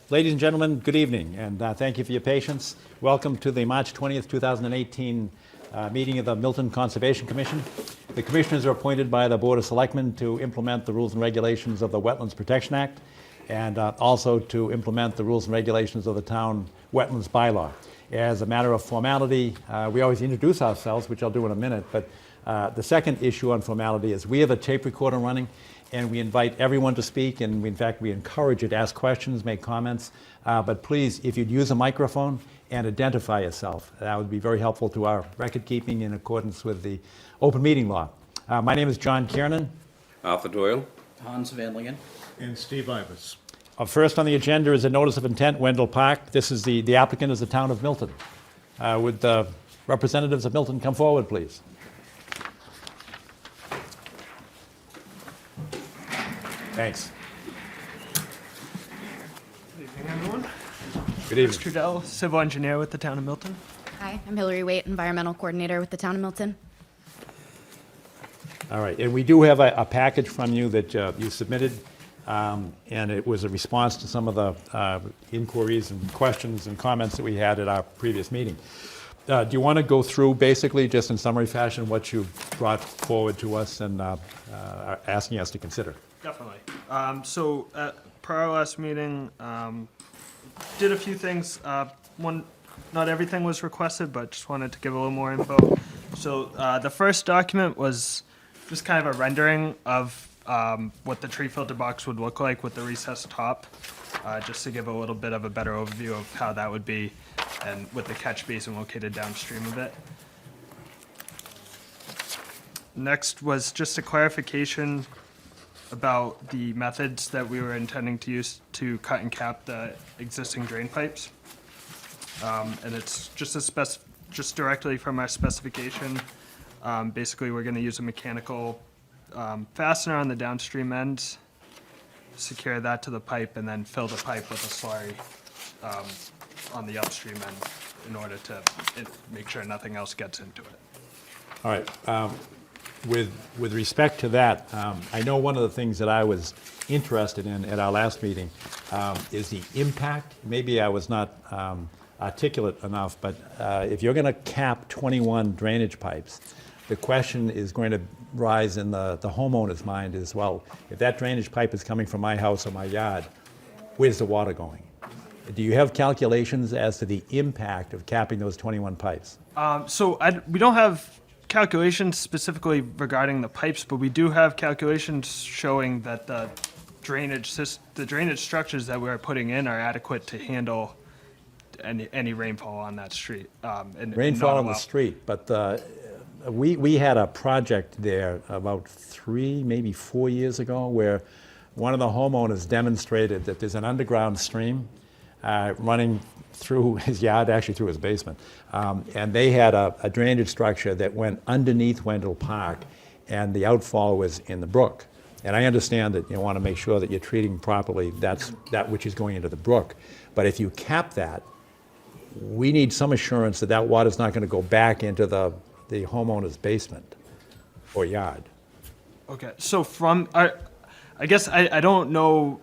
Ladies and gentlemen, good evening, and thank you for your patience. Welcome to the March 20th, 2018 meeting of the Milton Conservation Commission. The commissioners are appointed by the Board of Selectmen to implement the rules and regulations of the Wetlands Protection Act and also to implement the rules and regulations of the town wetlands bylaw. As a matter of formality, we always introduce ourselves, which I'll do in a minute, but the second issue on formality is we have a tape recorder running, and we invite everyone to speak, and in fact, we encourage you to ask questions, make comments, but please, if you'd use a microphone and identify yourself, that would be very helpful to our record keeping in accordance with the open meeting law. My name is John Kiernan. Arthur Doyle. Hans Van Lingen. And Steve Ivers. First on the agenda is a notice of intent, Wendell Park. This is the applicant is the town of Milton. Would the representatives of Milton come forward, please? Thanks. Good evening, everyone. Good evening. Chris Trudell, civil engineer with the town of Milton. Hi, I'm Hillary Waite, environmental coordinator with the town of Milton. All right, and we do have a package from you that you submitted, and it was a response to some of the inquiries and questions and comments that we had at our previous meeting. Do you want to go through, basically, just in summary fashion, what you brought forward to us and are asking us to consider? Definitely. So at per our last meeting, did a few things. One, not everything was requested, but just wanted to give a little more info. So the first document was just kind of a rendering of what the tree filter box would look like with the recessed top, just to give a little bit of a better overview of how that would be, and with the catch basin located downstream of it. Next was just a clarification about the methods that we were intending to use to cut and cap the existing drain pipes. And it's just directly from our specification. Basically, we're going to use a mechanical fastener on the downstream end, secure that to the pipe, and then fill the pipe with a slurry on the upstream end in order to make sure nothing else gets into it. All right. With respect to that, I know one of the things that I was interested in at our last meeting is the impact. Maybe I was not articulate enough, but if you're going to cap 21 drainage pipes, the question is going to rise in the homeowner's mind as well. If that drainage pipe is coming from my house or my yard, where's the water going? Do you have calculations as to the impact of capping those 21 pipes? We don't have calculations specifically regarding the pipes, but we do have calculations showing that the drainage structures that we're putting in are adequate to handle any rainfall on that street. Rainfall on the street, but we had a project there about 3, maybe 4 years ago where one of the homeowners demonstrated that there's an underground stream running through his yard, actually through his basement. And they had a drainage structure that went underneath Wendell Park, and the outfall was in the brook. And I understand that you want to make sure that you're treating properly that which is going into the brook. But if you cap that, we need some assurance that that water's not going to go back into the homeowner's basement or yard. Okay, so I guess I don't know,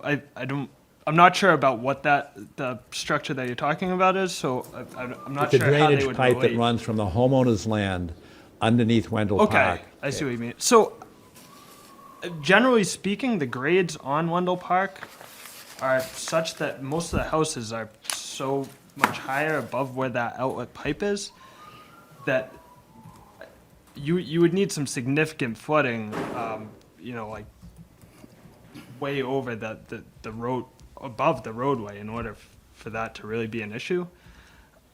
I'm not sure about what the structure that you're talking about is, so I'm not It's sure a how they drainage would pipe that relate. runs from the homeowner's land underneath Wendell Okay, Park. I see what you mean. So, generally speaking, the grades on Wendell Park are such that most of the houses are so much higher above where that outlet pipe is that you would need some significant flooding, like way over the road, above the roadway, in order for that to really be an issue.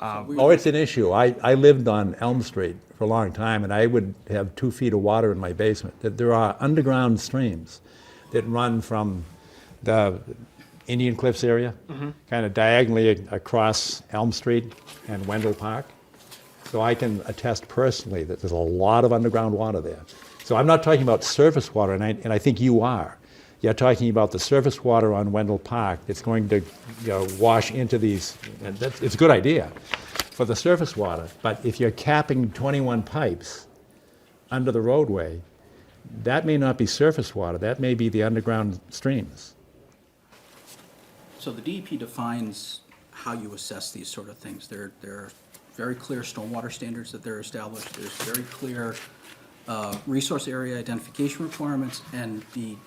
Oh, it's an issue. I lived on Elm Street for a long time, and I would have 2 feet of water in my basement. There are underground streams that run from the Indian Cliffs area, kind of diagonally across Elm Street and Wendell Park. So I can attest personally that there's a lot of underground water there. So I'm not talking about surface water, and I think you are. You're talking about the surface water on Wendell Park that's going to wash into these, and it's a good idea for the surface water. But if you're capping 21 pipes under the roadway, that may not be surface water. That may be the underground streams. So the DEP defines how you assess these sort of things. There are very clear stormwater standards that they're established. There's very clear resource area identification requirements, and the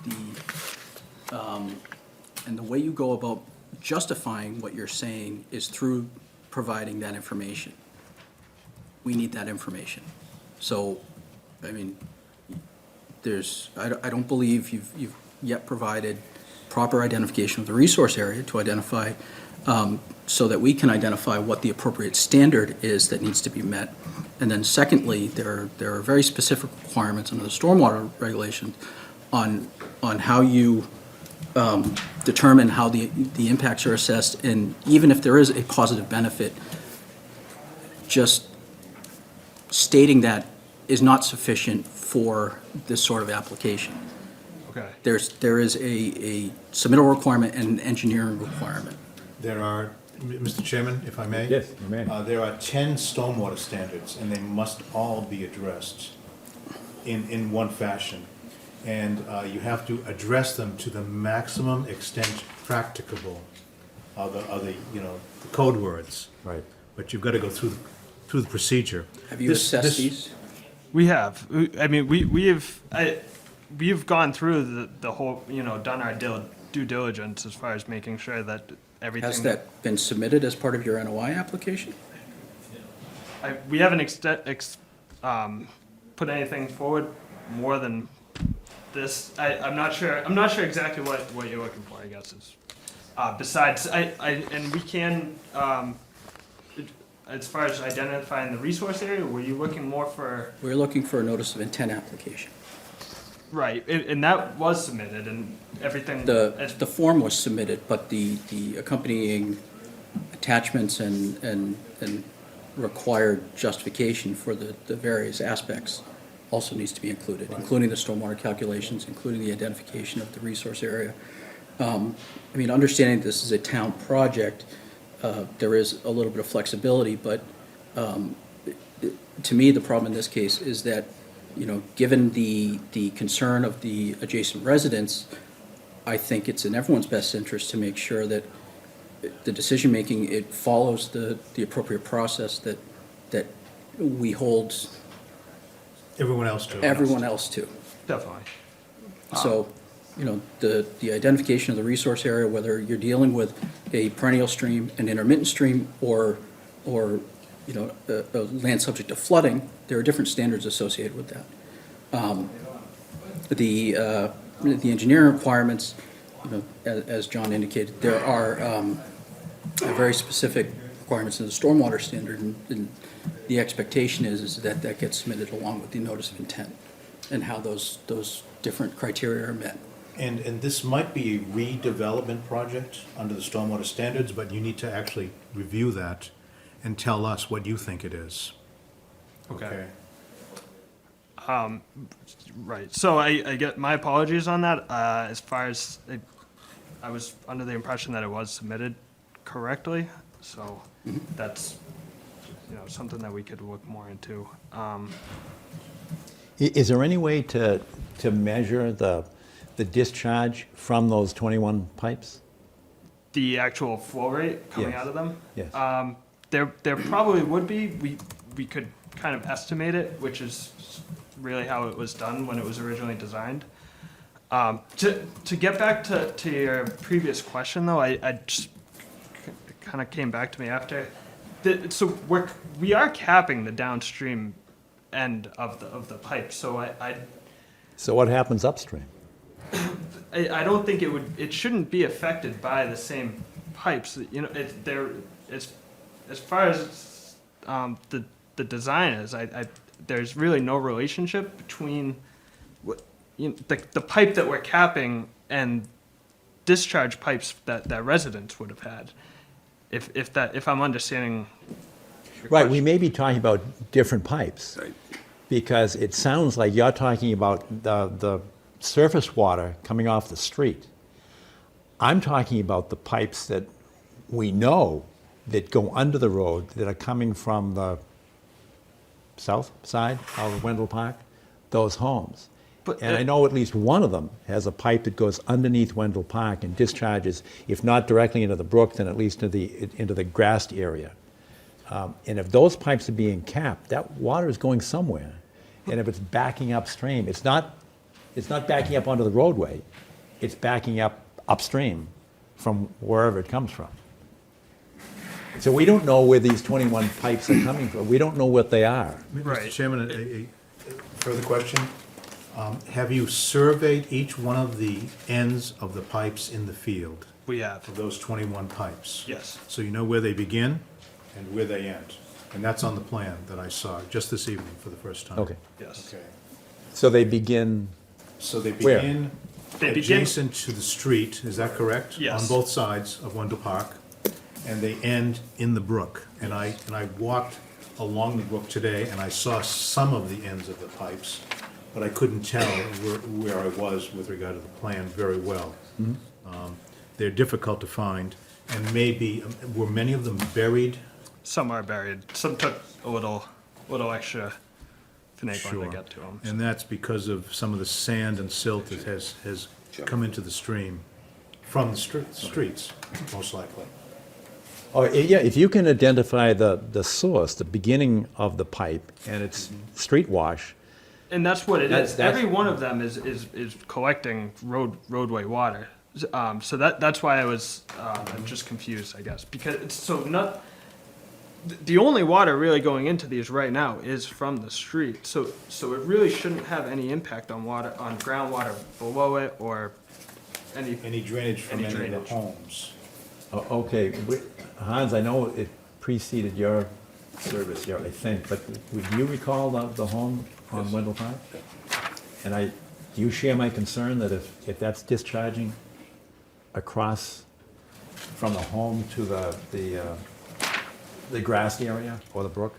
way you go about justifying what you're saying is through providing that information. We need that information. So, I mean, I don't believe you've yet provided proper identification of the resource area to identify, so that we can identify what the appropriate standard is that needs to be met. And then secondly, there are very specific requirements under the stormwater regulations on how you determine how the impacts are assessed, and even if there is a positive benefit, just stating that is not sufficient for this sort of application. Okay. There is a submittal requirement and an engineering requirement. There are, Mr. Chairman, if I may? Yes, you may. There are 10 stormwater standards, and they must all be addressed in one fashion. And you have to address them to the maximum extent practicable of the code words. Right. But you've got to go through the procedure. Have you assessed these? We have. I mean, we've gone through the whole, done our due diligence as far as making sure that everything. Has that been submitted as part of your NOI application? We haven't put anything forward more than this. I'm not sure exactly what you're looking for, I guess, is, besides, and we can, as far as identifying the resource area, were you looking more for? We're looking for a notice of intent application. Right, and that was submitted and everything. The form was submitted, but the accompanying attachments and required justification for the various aspects also needs to be included, including the stormwater calculations, including the identification of the resource area. I mean, understanding this is a town project, there is a little bit of flexibility, but to me, the problem in this case is that, given the concern of the adjacent residents, I think it's in everyone's best interest to make sure that the decision-making, it follows the appropriate process that we hold Everyone else too. everyone else to. Definitely. So, the identification of the resource area, whether you're dealing with a perennial stream, an intermittent stream, or a land subject to flooding, there are different standards associated with that. The engineering requirements, as John indicated, there are very specific requirements in the stormwater standard, and the expectation is that that gets submitted along with the notice of intent and how those different criteria are met. And this might be a redevelopment project under the stormwater standards, but you need to actually review that and tell us what you think it is. Okay. Right, so I get my apologies on that, as far as, I was under the impression that it was submitted correctly, so that's, something that we could look more into. Is there any way to measure the discharge from those 21 pipes? The actual flow rate coming Yes. out of them? Yes. There probably would be, we could kind of estimate it, which is really how it was done when it was originally designed. To get back to your previous question, though, I just kind of came back to me after. So we are capping the downstream end of the pipe. So So what happens upstream? I don't think it shouldn't be affected by the same pipes. As far as the design is, there's really no relationship between the pipe that we're capping and discharge pipes that residents would have had. If I'm understanding your Right, we question. may be talking about different pipes. Right. Because it sounds like you're talking about the surface water coming off the street. I'm talking about the pipes that we know that go under the road that are coming from the south side of Wendell Park, those homes. But And I know at least one of them has a pipe that goes underneath Wendell Park and discharges, if not directly into the brook, then at least into the grassed area. And if those pipes are being capped, that water is going somewhere. And if it's backing upstream, it's not backing up onto the roadway, it's backing up upstream from wherever it comes from. So we don't know where these 21 pipes are coming from. We don't know what they are. Right. Mr. Chairman, a further question. Have you surveyed each one of the ends of the pipes in the field, We have, of those 21 pipes? yes. So you know where they begin and where they end? And that's on the plan that I saw just this evening for the first time. Okay. Yes. Okay. So they begin, So they Where? begin They begin- adjacent to the street, is that correct? Yes. On both sides of Wendell Park, and they end in the brook. And I walked along the brook today, and I saw some of the ends of the pipes, but I couldn't tell where I was with regard to the plan very well. They're difficult to find, and maybe, were many of them buried? Some are buried. Some took a little extra finagling to get to them. And that's because of some of the sand and silt that has come into the stream from the streets, most likely. oh, yeah, if you can identify the source, the beginning of the pipe, and it's street wash, And that's what it That's- is. that's- Every one of them is collecting roadway water. So that's why I was just confused, I guess, because it's so not. The only water really going into these right now is from the street, so it really shouldn't have any impact on groundwater below it or any. Any drainage from Any any of drainage. the homes? Okay, Hans, I know it preceded your service here, I think, but would you recall the home on Wendell Park? And do you share my concern that if that's discharging across from the home to the grassed area or the brook?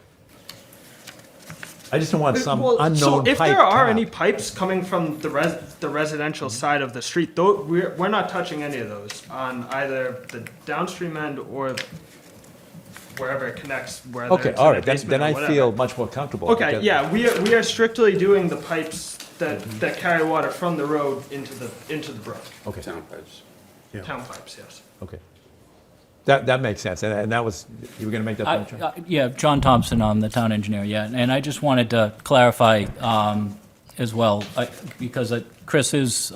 I just don't want some Well, unknown so pipe if there are tap. any pipes coming from the residential side of the street, though, we're not touching any of those on either the downstream end or wherever it connects, whether Okay, it's all in right, the then basement or I whatever. feel much more comfortable. Okay, because- yeah, we are strictly doing the pipes that carry water from the road into the brook. Okay, Town pipes. Yeah. Town pipes, yes. okay. That makes sense, and that was, you were gonna make that point, John? Yeah, John Thompson, I'm the town engineer, yeah, and I just wanted to clarify as well, because Chris is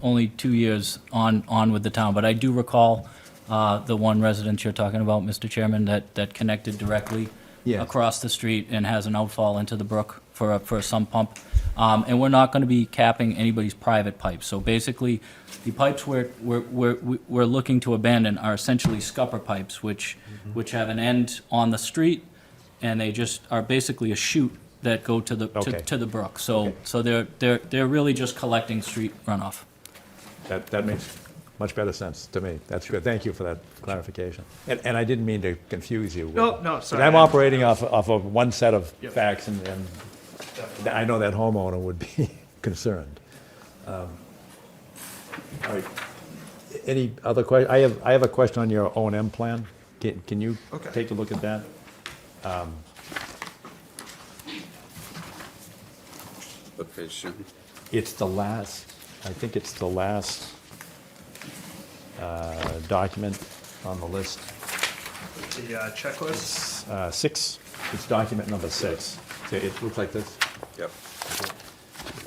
only 2 years on with the town, but I do recall the one residence you're talking about, Mr. Chairman, that connected directly Yeah. across the street and has an outfall into the brook for a sump pump. And we're not going to be capping anybody's private pipes. So basically, the pipes we're looking to abandon are essentially scupper pipes, which have an end on the street, and they just are basically a chute that go to the Okay. to the brook. So they're really just collecting street runoff. That makes much better sense to me. That's good. Thank you for that clarification. And I didn't mean to confuse you. No, But sorry. I'm operating off of one set of Yep. facts, and I know that homeowner would be concerned. All right. Any other question? I have a question on your O&M plan. Can you Okay. take a look at that? What page, Jim? It's the last, I think it's the last document on the list. The checklist. 6, it's document number 6. So it looks like this. Yep.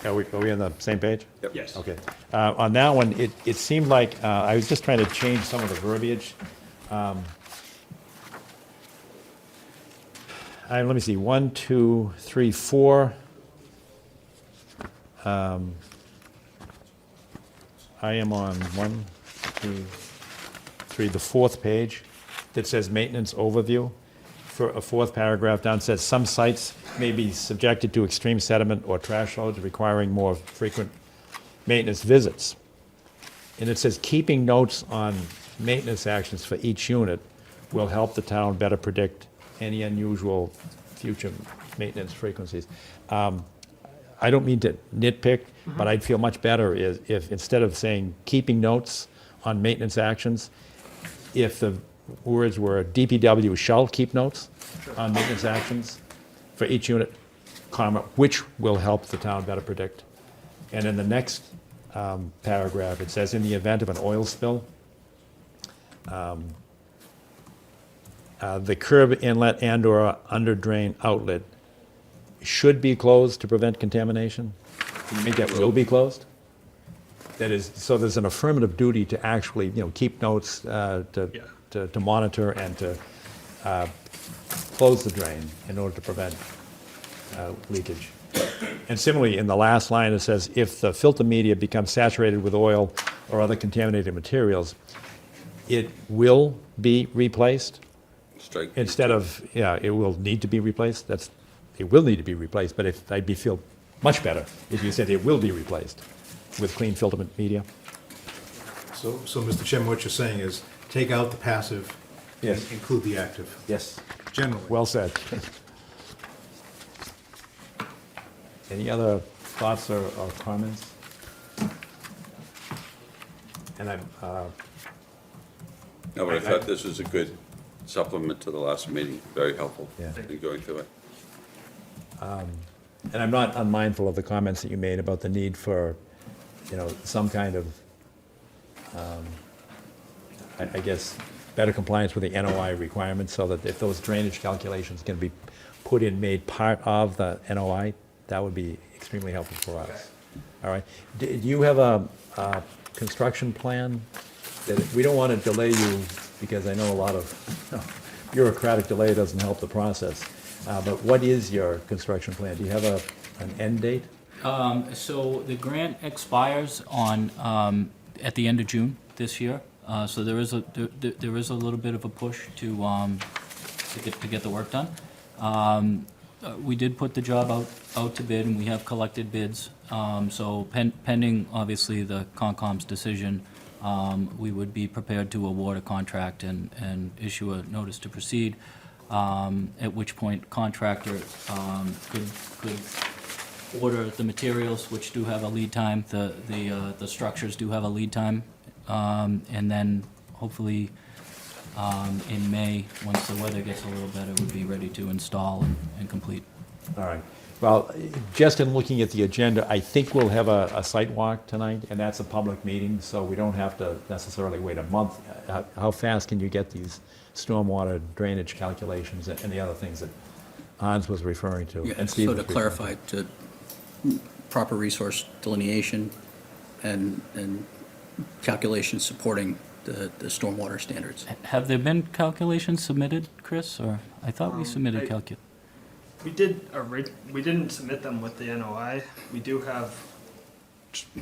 Are we on the same page? Yep. Yes. Okay. On that one, it seemed like, I was just trying to change some of the verbiage. Let me see, 1, 2, 3, 4. I am on 1, 2, 3, the 4th page that says maintenance overview. For a 4th paragraph down says, some sites may be subjected to extreme sediment or trash loads requiring more frequent maintenance visits. And it says, keeping notes on maintenance actions for each unit will help the town better predict any unusual future maintenance frequencies. I don't mean to nitpick, but I'd feel much better if instead of saying keeping notes on maintenance actions, if the words were DPW shall keep notes on maintenance actions for each unit, comma, which will help the town better predict And in the next paragraph, it says, in the event of an oil spill, the curb inlet and/or under drain outlet should be closed to prevent contamination? Can you make that will be closed? That is, so there's an affirmative duty to actually, keep notes, to monitor and to close the drain in order to prevent leakage. And similarly, in the last line, it says, if the filter media becomes saturated with oil or other contaminated materials, it will be replaced? Strike. Instead of, it will need to be replaced, it will need to be replaced, but I'd feel much better if you said it will be replaced with clean filter media. So, Mr. Chairman, what you're saying is, take out the passive and Yes. include the active, Yes. generally. Well said. Any other thoughts or comments? And No, but I thought this was a good supplement to the last meeting, very helpful Yeah. in going through it. And I'm not unmindful of the comments that you made about the need for, some kind of, I guess, better compliance with the NOI requirements, so that if those drainage calculations can be put in, made part of the NOI, that would be extremely helpful for us. All right. Do you have a construction plan? We don't want to delay you, because I know a lot of bureaucratic delay doesn't help the process. But what is your construction plan? Do you have an end date? So the grant expires on, at the end of June this year. So there is a little bit of a push to get the work done. We did put the job out to bid, and we have collected bids. So pending, obviously, the Concom's decision, we would be prepared to award a contract and issue a notice to proceed, at which point contractor could order the materials, which do have a lead time. The structures do have a lead time. And then hopefully in May, once the weather gets a little better, we'd be ready to install and complete. All right. Well, just in looking at the agenda, I think we'll have a site walk tonight, and that's a public meeting, so we don't have to necessarily wait a month. How fast can you get these stormwater drainage calculations and the other things that Hans was referring to? Yeah, and Steve so to was referring clarify, to proper resource delineation and calculations supporting the stormwater standards. Have there been calculations submitted, Chris, or I thought we submitted We didn't submit them with the NOI. We do have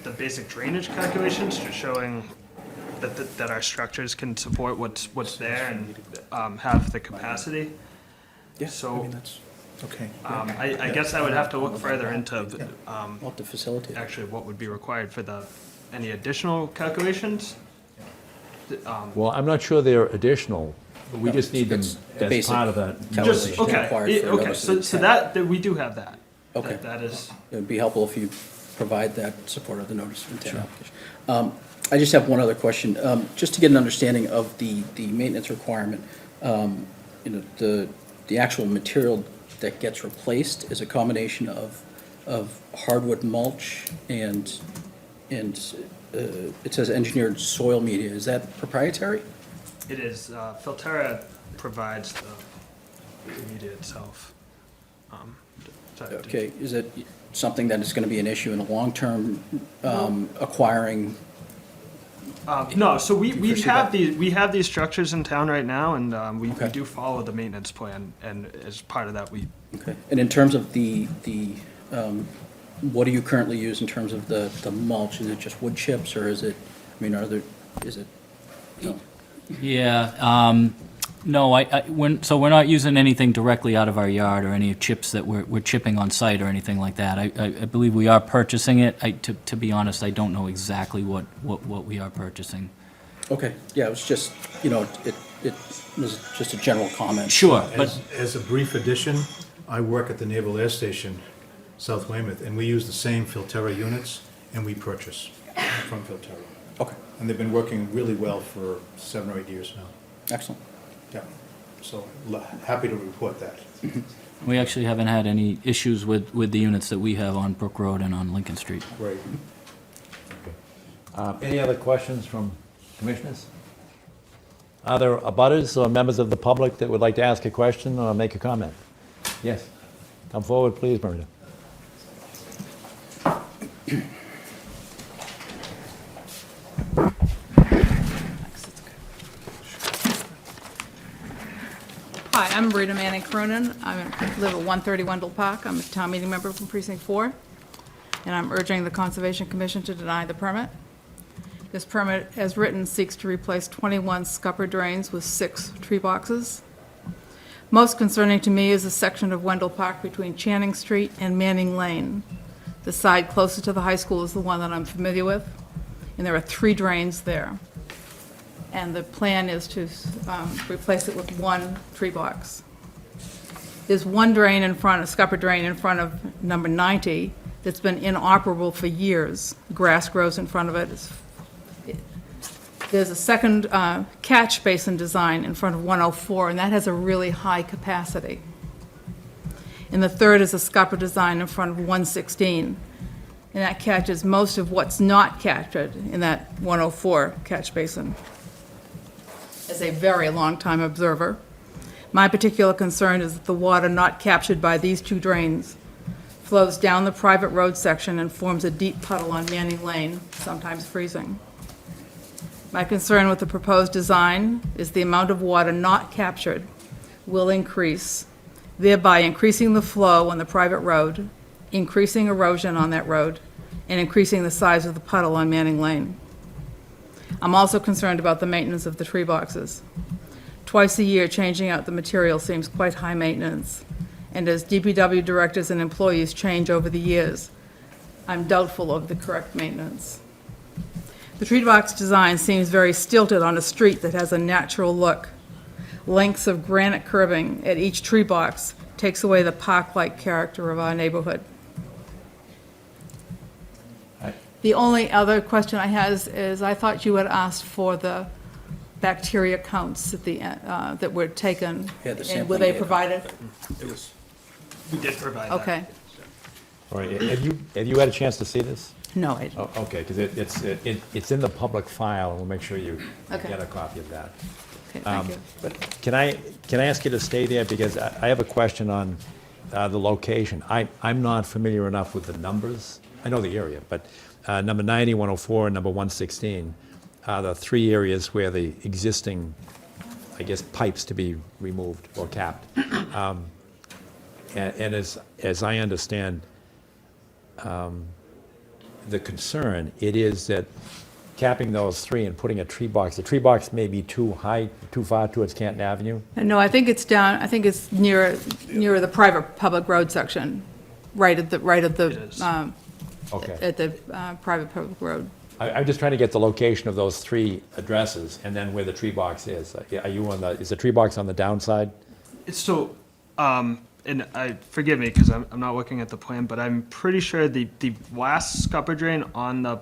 the basic drainage calculations, just showing that our structures can support what's there and have the capacity. So, that's, okay. I guess I would have to look further into, What to facilitate. actually what would be required for any additional calculations. Well, I'm not sure they're additional. We just need them It's as basic part of the. calculation. Just, okay, required for okay, notice so of so intent. that we do have that. Okay. That is, It would be helpful if you provide that support of the notice of intent application. I just have one other question, just to get an understanding of the maintenance requirement. The actual material that gets replaced is a combination of hardwood mulch and it says engineered soil media. Is that proprietary? it is, Filterra provides the media itself. Okay, is it something that is going to be an issue in the long term, acquiring? No, so we foresee have that? we have these structures in town right now, and we Okay. do follow the maintenance plan, and as part of that, we, Okay, and in terms of the what do you currently use in terms of the mulch? Is it just wood chips, or is it, is it, no? Yeah, no, we're not using anything directly out of our yard or any chips that we're chipping on site or anything like that. I believe we are purchasing it. To be honest, I don't know exactly what we are purchasing. Okay, yeah, it was just, it was just a general comment. Sure, but, As a brief addition, I work at the Naval Air Station, South Weymouth, and we use the same Filterra units, and we purchase from Filterra. Okay, And they've been working really well for 7 or 8 years now. excellent. Yeah, so happy to report that. We actually haven't had any issues with the units that we have on Brook Road and on Lincoln Street. Great. Any other questions from commissioners? Are there abutters or members of the public that would like to ask a question or make a comment? Yes. Come forward, please, Marita. Hi, I'm Rita Manning Cronin. I live at 130 Wendell Park. I'm a town meeting member from Precinct 4, and I'm urging the Conservation Commission to deny the permit. This permit, as written, seeks to replace 21 scupper drains with 6 tree boxes. Most concerning to me is a section of Wendell Park between Channing Street and Manning Lane. The side closest to the high school is the one that I'm familiar with, and there are 3 drains there. And the plan is to replace it with 1 tree box. There's one drain in front, a scupper drain in front of number 90 that's been inoperable for years. Grass grows in front of it. There's a second catch basin design in front of 104, and that has a really high capacity. And the third is a scupper design in front of 116, and that catches most of what's not captured in that 104 catch basin. As a very long-time observer, my particular concern is that the water not captured by these 2 drains flows down the private road section and forms a deep puddle on Manning Lane, sometimes freezing. My concern with the proposed design is the amount of water not captured will increase, thereby increasing the flow on the private road, increasing erosion on that road, and increasing the size of the puddle on Manning Lane. I'm also concerned about the maintenance of the tree boxes. Twice a year, changing out the material seems quite high maintenance, and as DPW directors and employees change over the years, I'm doubtful of the correct maintenance. The tree box design seems very stilted on a street that has a natural look. Lengths of granite curbing at each tree box takes away the park-like character of our neighborhood. The only other question I had is I thought you had asked for the bacteria counts at the, that were taken. Yeah, the and sampling were they data. provided? We did provide that. Okay. All right, have you had a chance to see this? No, I Oh, okay, because it's in the public file, and we'll make sure you Okay. get a copy of that. okay, thank you. But can I ask you to stay there, because I have a question on the location. I'm not familiar enough with the numbers. I know the area, but number 90, 104, and number 116 are the 3 areas where the existing, I guess, pipes to be removed or capped. And as I understand the concern, it is that capping those 3 and putting a tree box, the tree box may be too high, too far towards Canton Avenue. No, I think it's down, I think it's near the private public road section, right at the, It is. Okay. at the private public road. I'm just trying to get the location of those 3 addresses and then where the tree box is. Are you on is the tree box on the downside? It's so, and forgive me because I'm not looking at the plan, but I'm pretty sure the last scupper drain on the,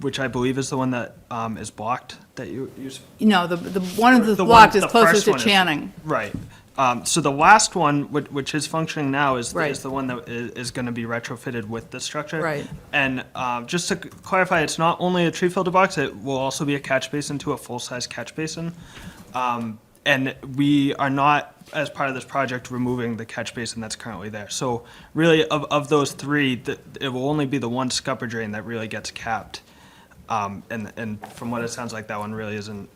which I believe is the one that is blocked, that you use. No, the one of the The one- blocked is the closest first to one is- Channing. Right. So the last one, which is functioning now, is Right. the one that is going to be retrofitted with the structure. Right. And just to clarify, it's not only a tree filter box; it will also be a catch basin to a full-size catch basin. And we are not, as part of this project, removing the catch basin that's currently there. So really, of those 3, it will only be the one scupper drain that really gets capped. And from what it sounds like, that one really isn't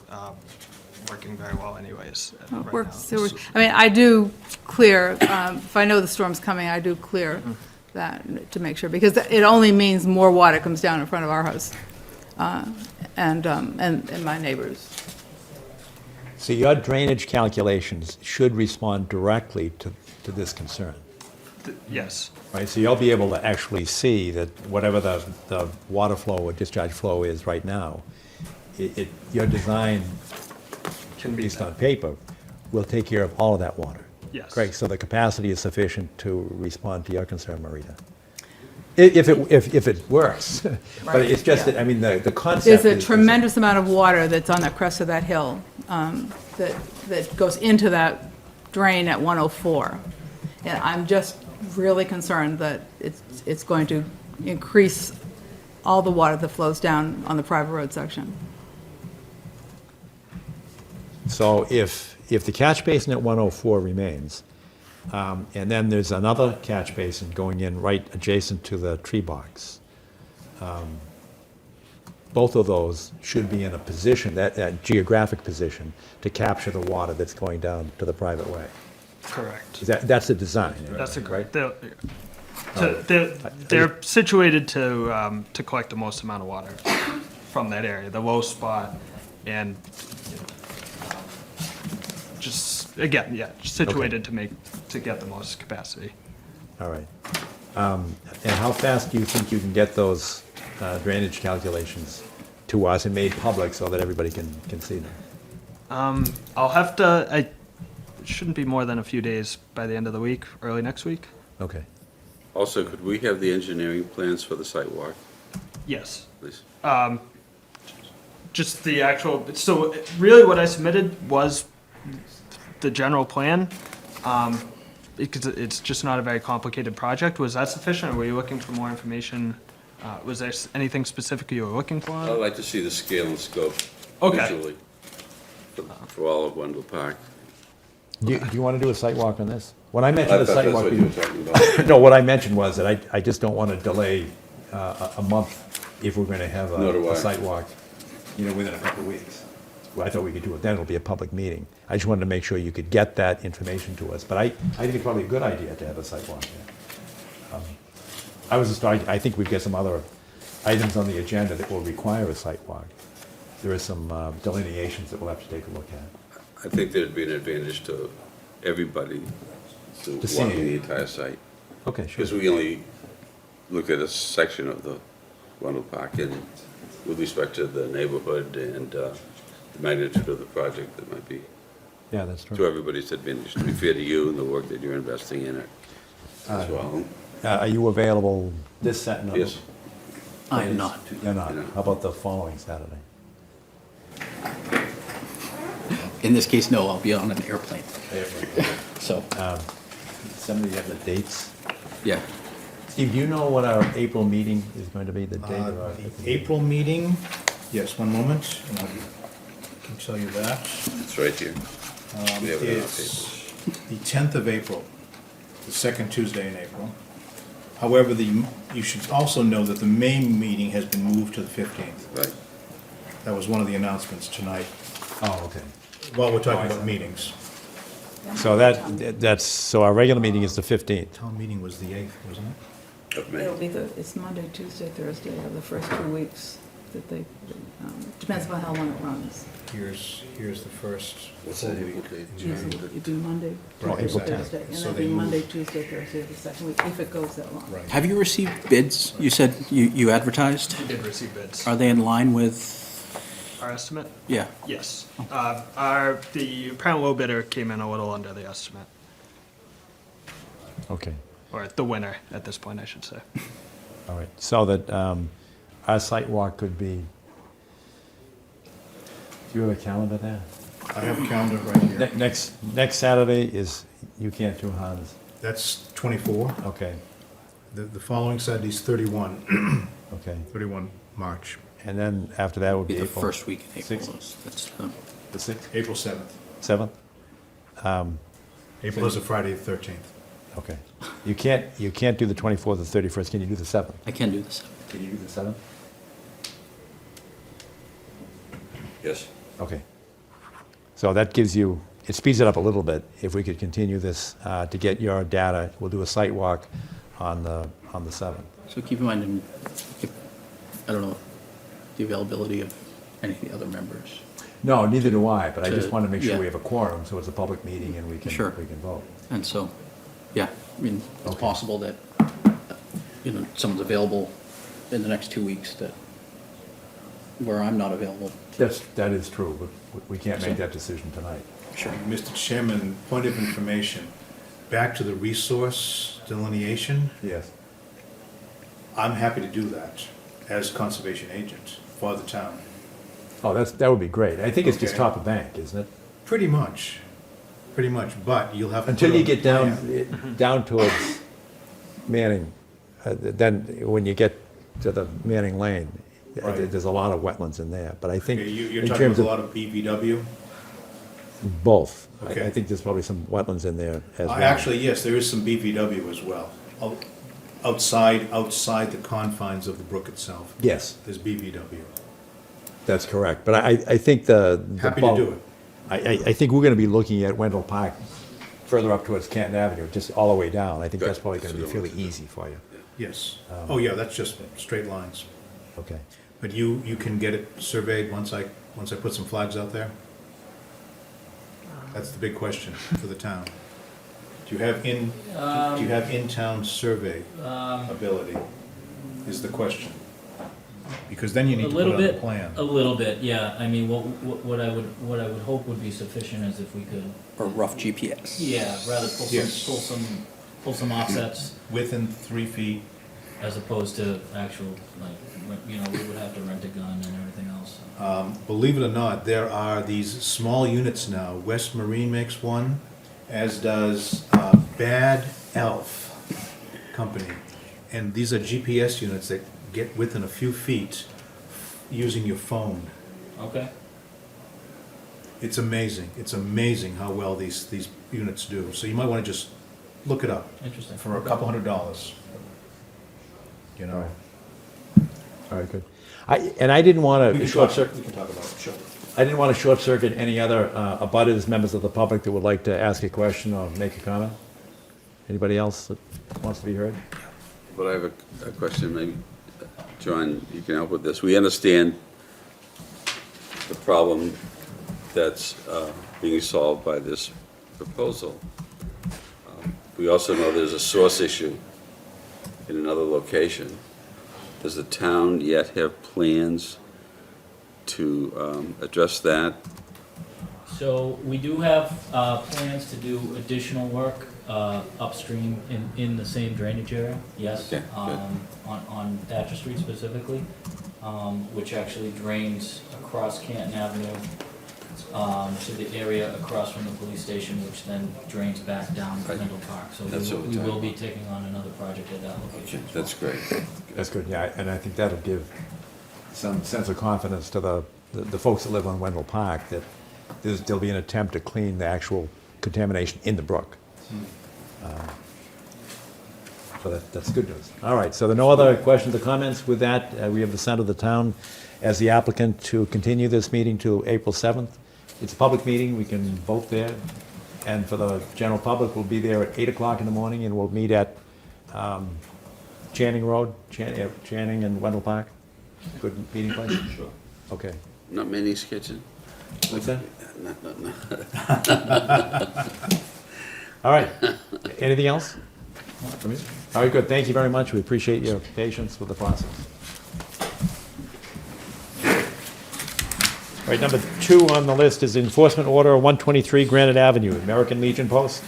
working very well anyways right now. Works, I mean, I do clear, if I know the storm's coming, I do clear that to make sure, because it only means more water comes down in front of our house and my neighbors. So your drainage calculations should respond directly to this concern, Yes. right? So you'll be able to actually see that whatever the water flow or discharge flow is right now, your design, Can be based on paper, will take care of all of that water. Yes. Great, so the capacity is sufficient to respond to your concern, Marita. If it works. But Right, it's just, yeah. that, I mean, the concept There's a is- tremendous amount of water that's on the crest of that hill that goes into that drain at 104. And I'm just really concerned that it's going to increase all the water that flows down on the private road section. So if the catch basin at 104 remains, and then there's another catch basin going in right adjacent to the tree box, both of those should be in a position, that geographic position, to capture the water that's going down to the private way. Correct. That's the design, That's a right? They're situated to collect the most amount of water from that area, the low spot, and just again, yeah, situated to get the most capacity. All right. And how fast do you think you can get those drainage calculations to us and made public so that everybody can see them? I'll have to. It shouldn't be more than a few days by the end of the week, early next week. Okay. Also, could we have the engineering plans for the site walk, Yes. please? Just the actual. So really, what I submitted was the general plan. Because it's just not a very complicated project. Was that sufficient, or were you looking for more information? Was there anything specific you were looking for? I'd like to see the scale and scope Okay. visually for all of Wendell Park. Do you want to do a site walk on this? When I mentioned I a thought site that's walk, what you were talking about. no, what I mentioned was that I just don't want to delay a month if we're going to have Nor do a I. site walk, within a couple of weeks. Well, I thought we could do it then, it'll be a public meeting. I just wanted to make sure you could get that information to us, but I think it's probably a good idea to have a site walk there. I think we've got some other items on the agenda that will require a site walk. There are some delineations that we'll have to take a look at. I think there'd be an advantage to everybody to see walking it. the entire site. Okay, sure. Because we only look at a section of the Wendell Park, and with respect to the neighborhood and the magnitude of the project, that might be Yeah, that's to true. everybody's advantage, to be fair to you and the work that you're investing in it as well. Are you available this Saturday? Yes, I am not. You're not. No. How about the following Saturday? In this case, no, I'll be on an airplane. So, Somebody have the dates? yeah. Steve, do you know what our April meeting is going to be, the date of our? The April meeting, yes, one moment, and I can tell you that. it's right here. We have it on our It's the 10th of April, the second Tuesday in April. However, you should also know that the main meeting has been moved to the 15th. Right. That was one of the announcements tonight, Oh, okay. while we're talking about meetings. So so our regular meeting is the 15th. Town meeting was the 8th, wasn't it? Of May. It'll be it's Monday, Tuesday, Thursday, of the first 2 weeks that they, depends on how long it runs. Here's the first What's full that week. April date? in January. It'd be Monday, Oh, Tuesday, April 10th. Thursday, and So that'd they be Monday, moved. Tuesday, Thursday, the second week, if it goes that long. Right. Have you received bids? You said you advertised? We did receive bids. Are they in line with, Our estimate? yeah, Yes. The apparent low bidder came in a little under the estimate, Okay, or the winner at this point, I should say. all right. So that our site walk could be, do you have a calendar there? I have a calendar right here. Next Saturday is, you can't do Hans. That's 24. Okay, The following Saturday is 31, okay. 31 March, And then after that would be be the April. first week in April? Sixth. That's The 6th, April 7th. 7th? April is a Friday, the 13th. Okay. You can't do the 24th or 31st. Can you do the 7th? I can do this. Can you do the 7th? Yes. Okay. So that gives you, it speeds it up a little bit. If we could continue this to get your data, we'll do a site walk on the 7th. So keep in mind, I don't know, the availability of any of the other members. No, neither do I, but I just To- want to make sure yeah. we have a quorum, so it's a public meeting and we Sure. can vote. And so, yeah, I mean, it's Okay. possible that, someone's available in the next 2 weeks that, where I'm not available. That is true, but we can't make that decision tonight. Sure. Mr. Chairman, point of information, back to the resource delineation, Yes. I'm happy to do that as conservation agent for the town. Oh, that would be great. I think it's just Okay. top of bank, isn't it? Pretty much. Pretty much, but you'll have to. Until put you on get the plan. down towards Manning, then when you get to the Manning Lane, Right. there's a lot of wetlands in there, but I think Okay, you're in talking terms about a of lot of BVW? both, Okay. I think there's probably some wetlands in there as well. Actually, yes, there is some BVW as well. Outside the confines of the brook itself. Yes, There's BVW. that's correct, but I think the Happy to bulk- do it. I think we're gonna be looking at Wendell Park further up towards Canton Avenue, just all the way down. I think that's Good. probably gonna be So you fairly don't want easy for you. Yes. Oh, yeah, that's just straight lines. Okay. But you can get it surveyed once I put some flags out there? That's the big question for the town. Do you have in-town survey ability, is the question. Because then you A need to put little it on the bit, plan. a little bit, yeah. I mean, what I would hope would be sufficient is if we could, Or rough GPS. yeah, rather Yes. pull some offsets Within 3 feet, as opposed to actual, like, we would have to rent a gun and everything else. believe it or not, there are these small units now. West Marine makes one, as does Bad Elf Company. And these are GPS units that get within a few feet using your phone. Okay, It's amazing. It's amazing how well these units do. So you might want to just look it up interesting. for a couple $100. You know? All right, good. I didn't want to short circuit. We can talk about it, sure. I didn't want to short circuit any other abutters, members of the public that would like to ask a question or make a comment. Anybody else that wants to be heard? But I have a question, maybe, John, you can help with this. We understand the problem that's being solved by this proposal. We also know there's a source issue in another location. Does the town yet have plans to address that? So we do have plans to do additional work upstream in the same drainage area, yes. Okay, good. On Thatcher Street specifically, which actually drains across Canton Avenue to the area across from the police station, which then drains back down to Right. Mendel Park. So That's what we're we will talking be taking on another project at that location. as well. That's great. That's good, yeah, and I think that'll give some sense of confidence to the folks that live on Wendell Park that there'll be an attempt to clean the actual contamination in the brook. So that's good news. All right, so there are no other questions or comments. With that, we have the Senate of the town as the applicant to continue this meeting to April 7th. It's a public meeting, we can vote there. And for the general public, we'll be there at 8 o'clock in the morning, and we'll meet at Channing Road, Channing and Wendell Park. Good meeting place? Sure. Okay. Not Manny's Kitchen? What's that? No. All right. Anything else? From you? All right, good. Thank you very much. We appreciate your patience with the process. All right, number 2 on the list is Enforcement Order 123 Granite Avenue, American Legion Post.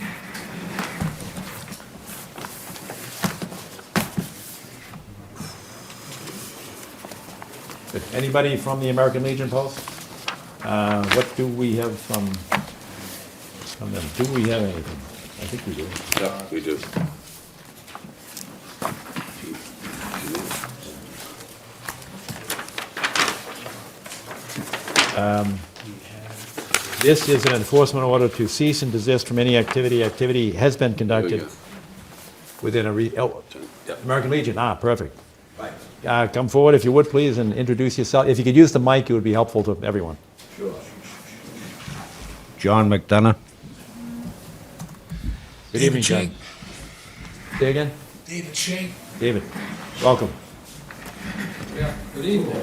Anybody from the American Legion Post? What do we have from them? Do we have anything? I think we do. Yeah, we do. This is an enforcement order to cease and desist from any activity. Activity has been There we conducted go. within a, Yeah. American Legion, perfect. Come forward if you would, please, and introduce yourself. If you could use the mic, it would be helpful to everyone. John McDonough. Good evening, John. Say again? David Shank. David, welcome. Yeah, good evening.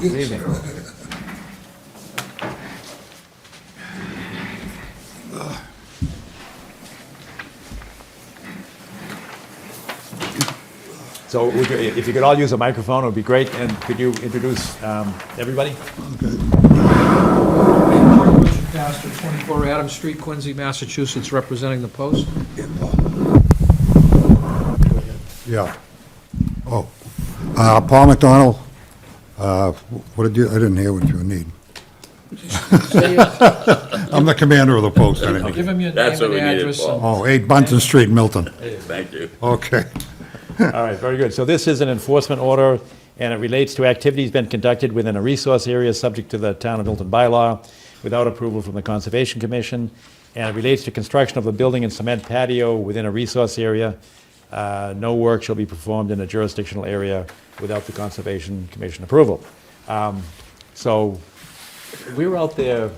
Good evening. So if you could all use a microphone, it would be great. And could you introduce everybody? Richard Pastor, 24 Adams Street, Quincy, Massachusetts, representing the Post. Yeah. Oh, Paul McDonald. What did you, I didn't hear what you need. I'm the commander of the post, anyway. Give him your That's name what and we needed, address. Paul. Oh, 8 Bunton Street, Milton. Thank you. Okay. All right, very good. So this is an enforcement order, and it relates to activities been conducted within a resource area subject to the Town of Milton bylaw without approval from the Conservation Commission, and it relates to construction of a building and cement patio within a resource area. No work shall be performed in a jurisdictional area without the Conservation Commission approval. So we were out there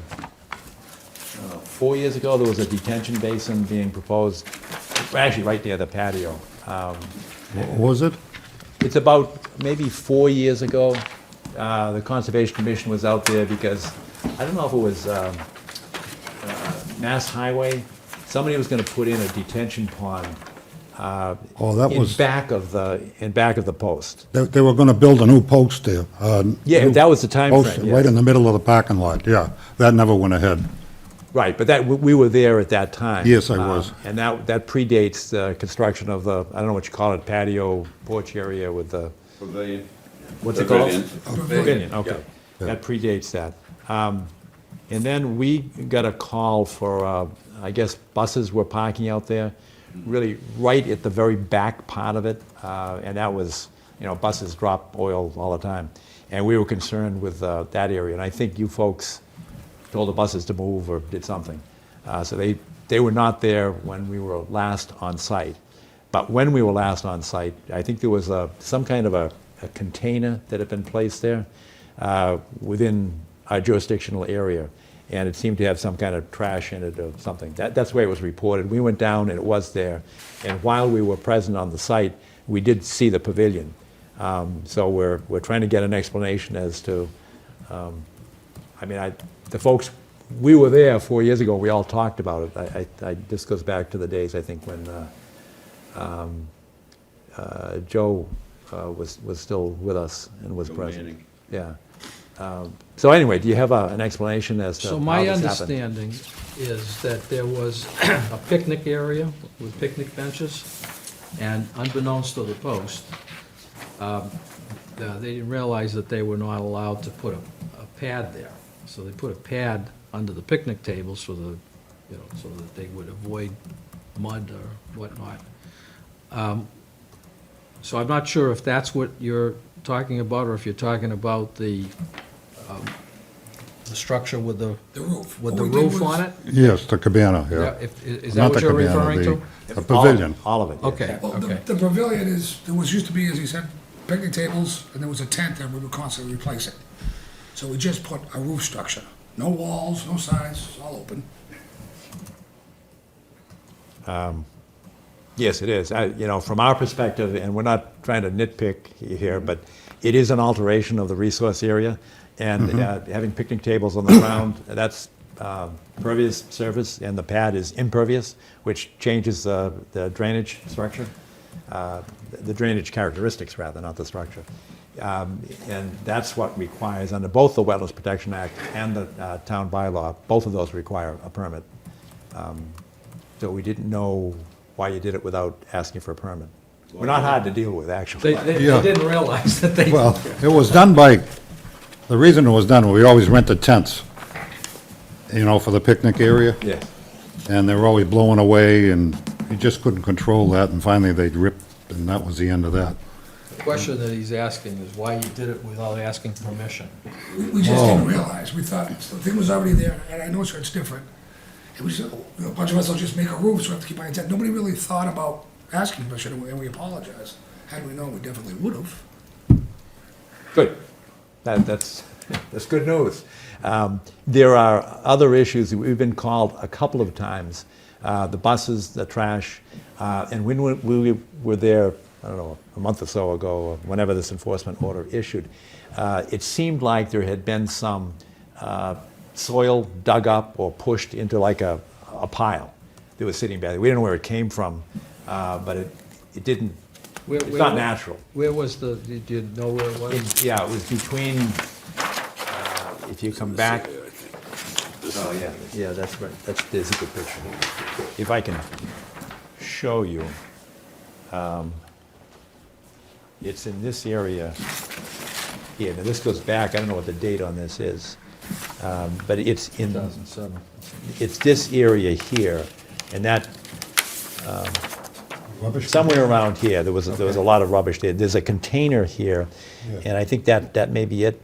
4 years ago. There was a detention basin being proposed, actually right near the patio. What was it? It's about maybe 4 years ago. The Conservation Commission was out there because, I don't know if it was Mass Highway, somebody was gonna put in a detention pond Oh, that in was, back of the post. they were gonna build a new post there. Yeah, new that was the time post frame, Right yes. in the middle of the parking lot, yeah. That never went ahead. Right, but that, we were there at that time. Yes, I was. And that predates the construction of the, I don't know what you call it, patio porch area with the, Pavilion. what's it called? Pavilion. Pavilion, okay. That predates that. And then we got a call for, I guess buses were parking out there, really right at the very back part of it. And that was, buses drop oil all the time. And we were concerned with that area. And I think you folks told the buses to move or did something. So they were not there when we were last on site. But when we were last on site, I think there was some kind of a container that had been placed there within our jurisdictional area. And it seemed to have some kind of trash in it or something. That's the way it was reported. We went down and it was there. And while we were present on the site, we did see the pavilion. So we're trying to get an explanation as to, the folks, we were there 4 years ago, we all talked about it. This goes back to the days, I think, when Joe was still with us and was Joe present. Manning. Yeah. So anyway, do you have an explanation as to So how my this happened? understanding is that there was a picnic area with picnic benches, and unbeknownst to the post, they didn't realize that they were not allowed to put a pad there. So they put a pad under the picnic table so so that they would avoid mud or whatnot. So I'm not sure if that's what you're talking about, or if you're talking about the structure with the roof. with What the we did roof was- on it? Yes, the cabana, Yeah, yeah. is that Not what the you're cabana, referring to? The pavilion. All of it, yes. Okay, Well, okay. the pavilion there used to be, as he said, picnic tables, and there was a tent that we would constantly replace it. So we just put a roof structure. No walls, no sides, it's all open. Yes, it is. From our perspective, and we're not trying to nitpick here, but it is an alteration of the resource area. And having picnic tables on the ground, that's pervious surface, and the pad is impervious, which changes the drainage structure, the drainage characteristics rather, not the structure. And that's what requires, under both the Wetlands Protection Act and the town bylaw, both of those require a permit. So we didn't know why you did it without asking for a permit. We're not hard to deal with, actually. They Yeah. didn't realize that they. Well, it was done by, the reason it was done, we always rented tents, for the picnic area. Yes. And they were always blowing away, and you just couldn't control that, and finally they'd ripped, and that was the end of that. The question that he's asking is why you did it without asking permission. We just didn't realize. We thought the thing was already there, and I know it's different. It was, a bunch of us will just make a roof, so we have to keep our tent. Nobody really thought about asking permission, and we apologize. Had we known, we definitely would have. Good. That's good news. There are other issues. We've been called a couple of times. The buses, the trash, and when we were there, I don't know, a month or so ago, or whenever this enforcement order issued, it seemed like there had been some soil dug up or pushed into like a pile that was sitting back there. We didn't know where it came from, but it didn't, it's not natural. Where was did you know where it was? Yeah, it was between, if you come back. Oh, yeah, that's right. There's a good picture. If I can show you. It's in this area here. Now, this goes back, I don't know what the date on this is. But it's in, 2007. it's this area here, and that, Rubbish? somewhere around here, there was a lot of rubbish there. There's a container here, Yeah. and I think that may be it,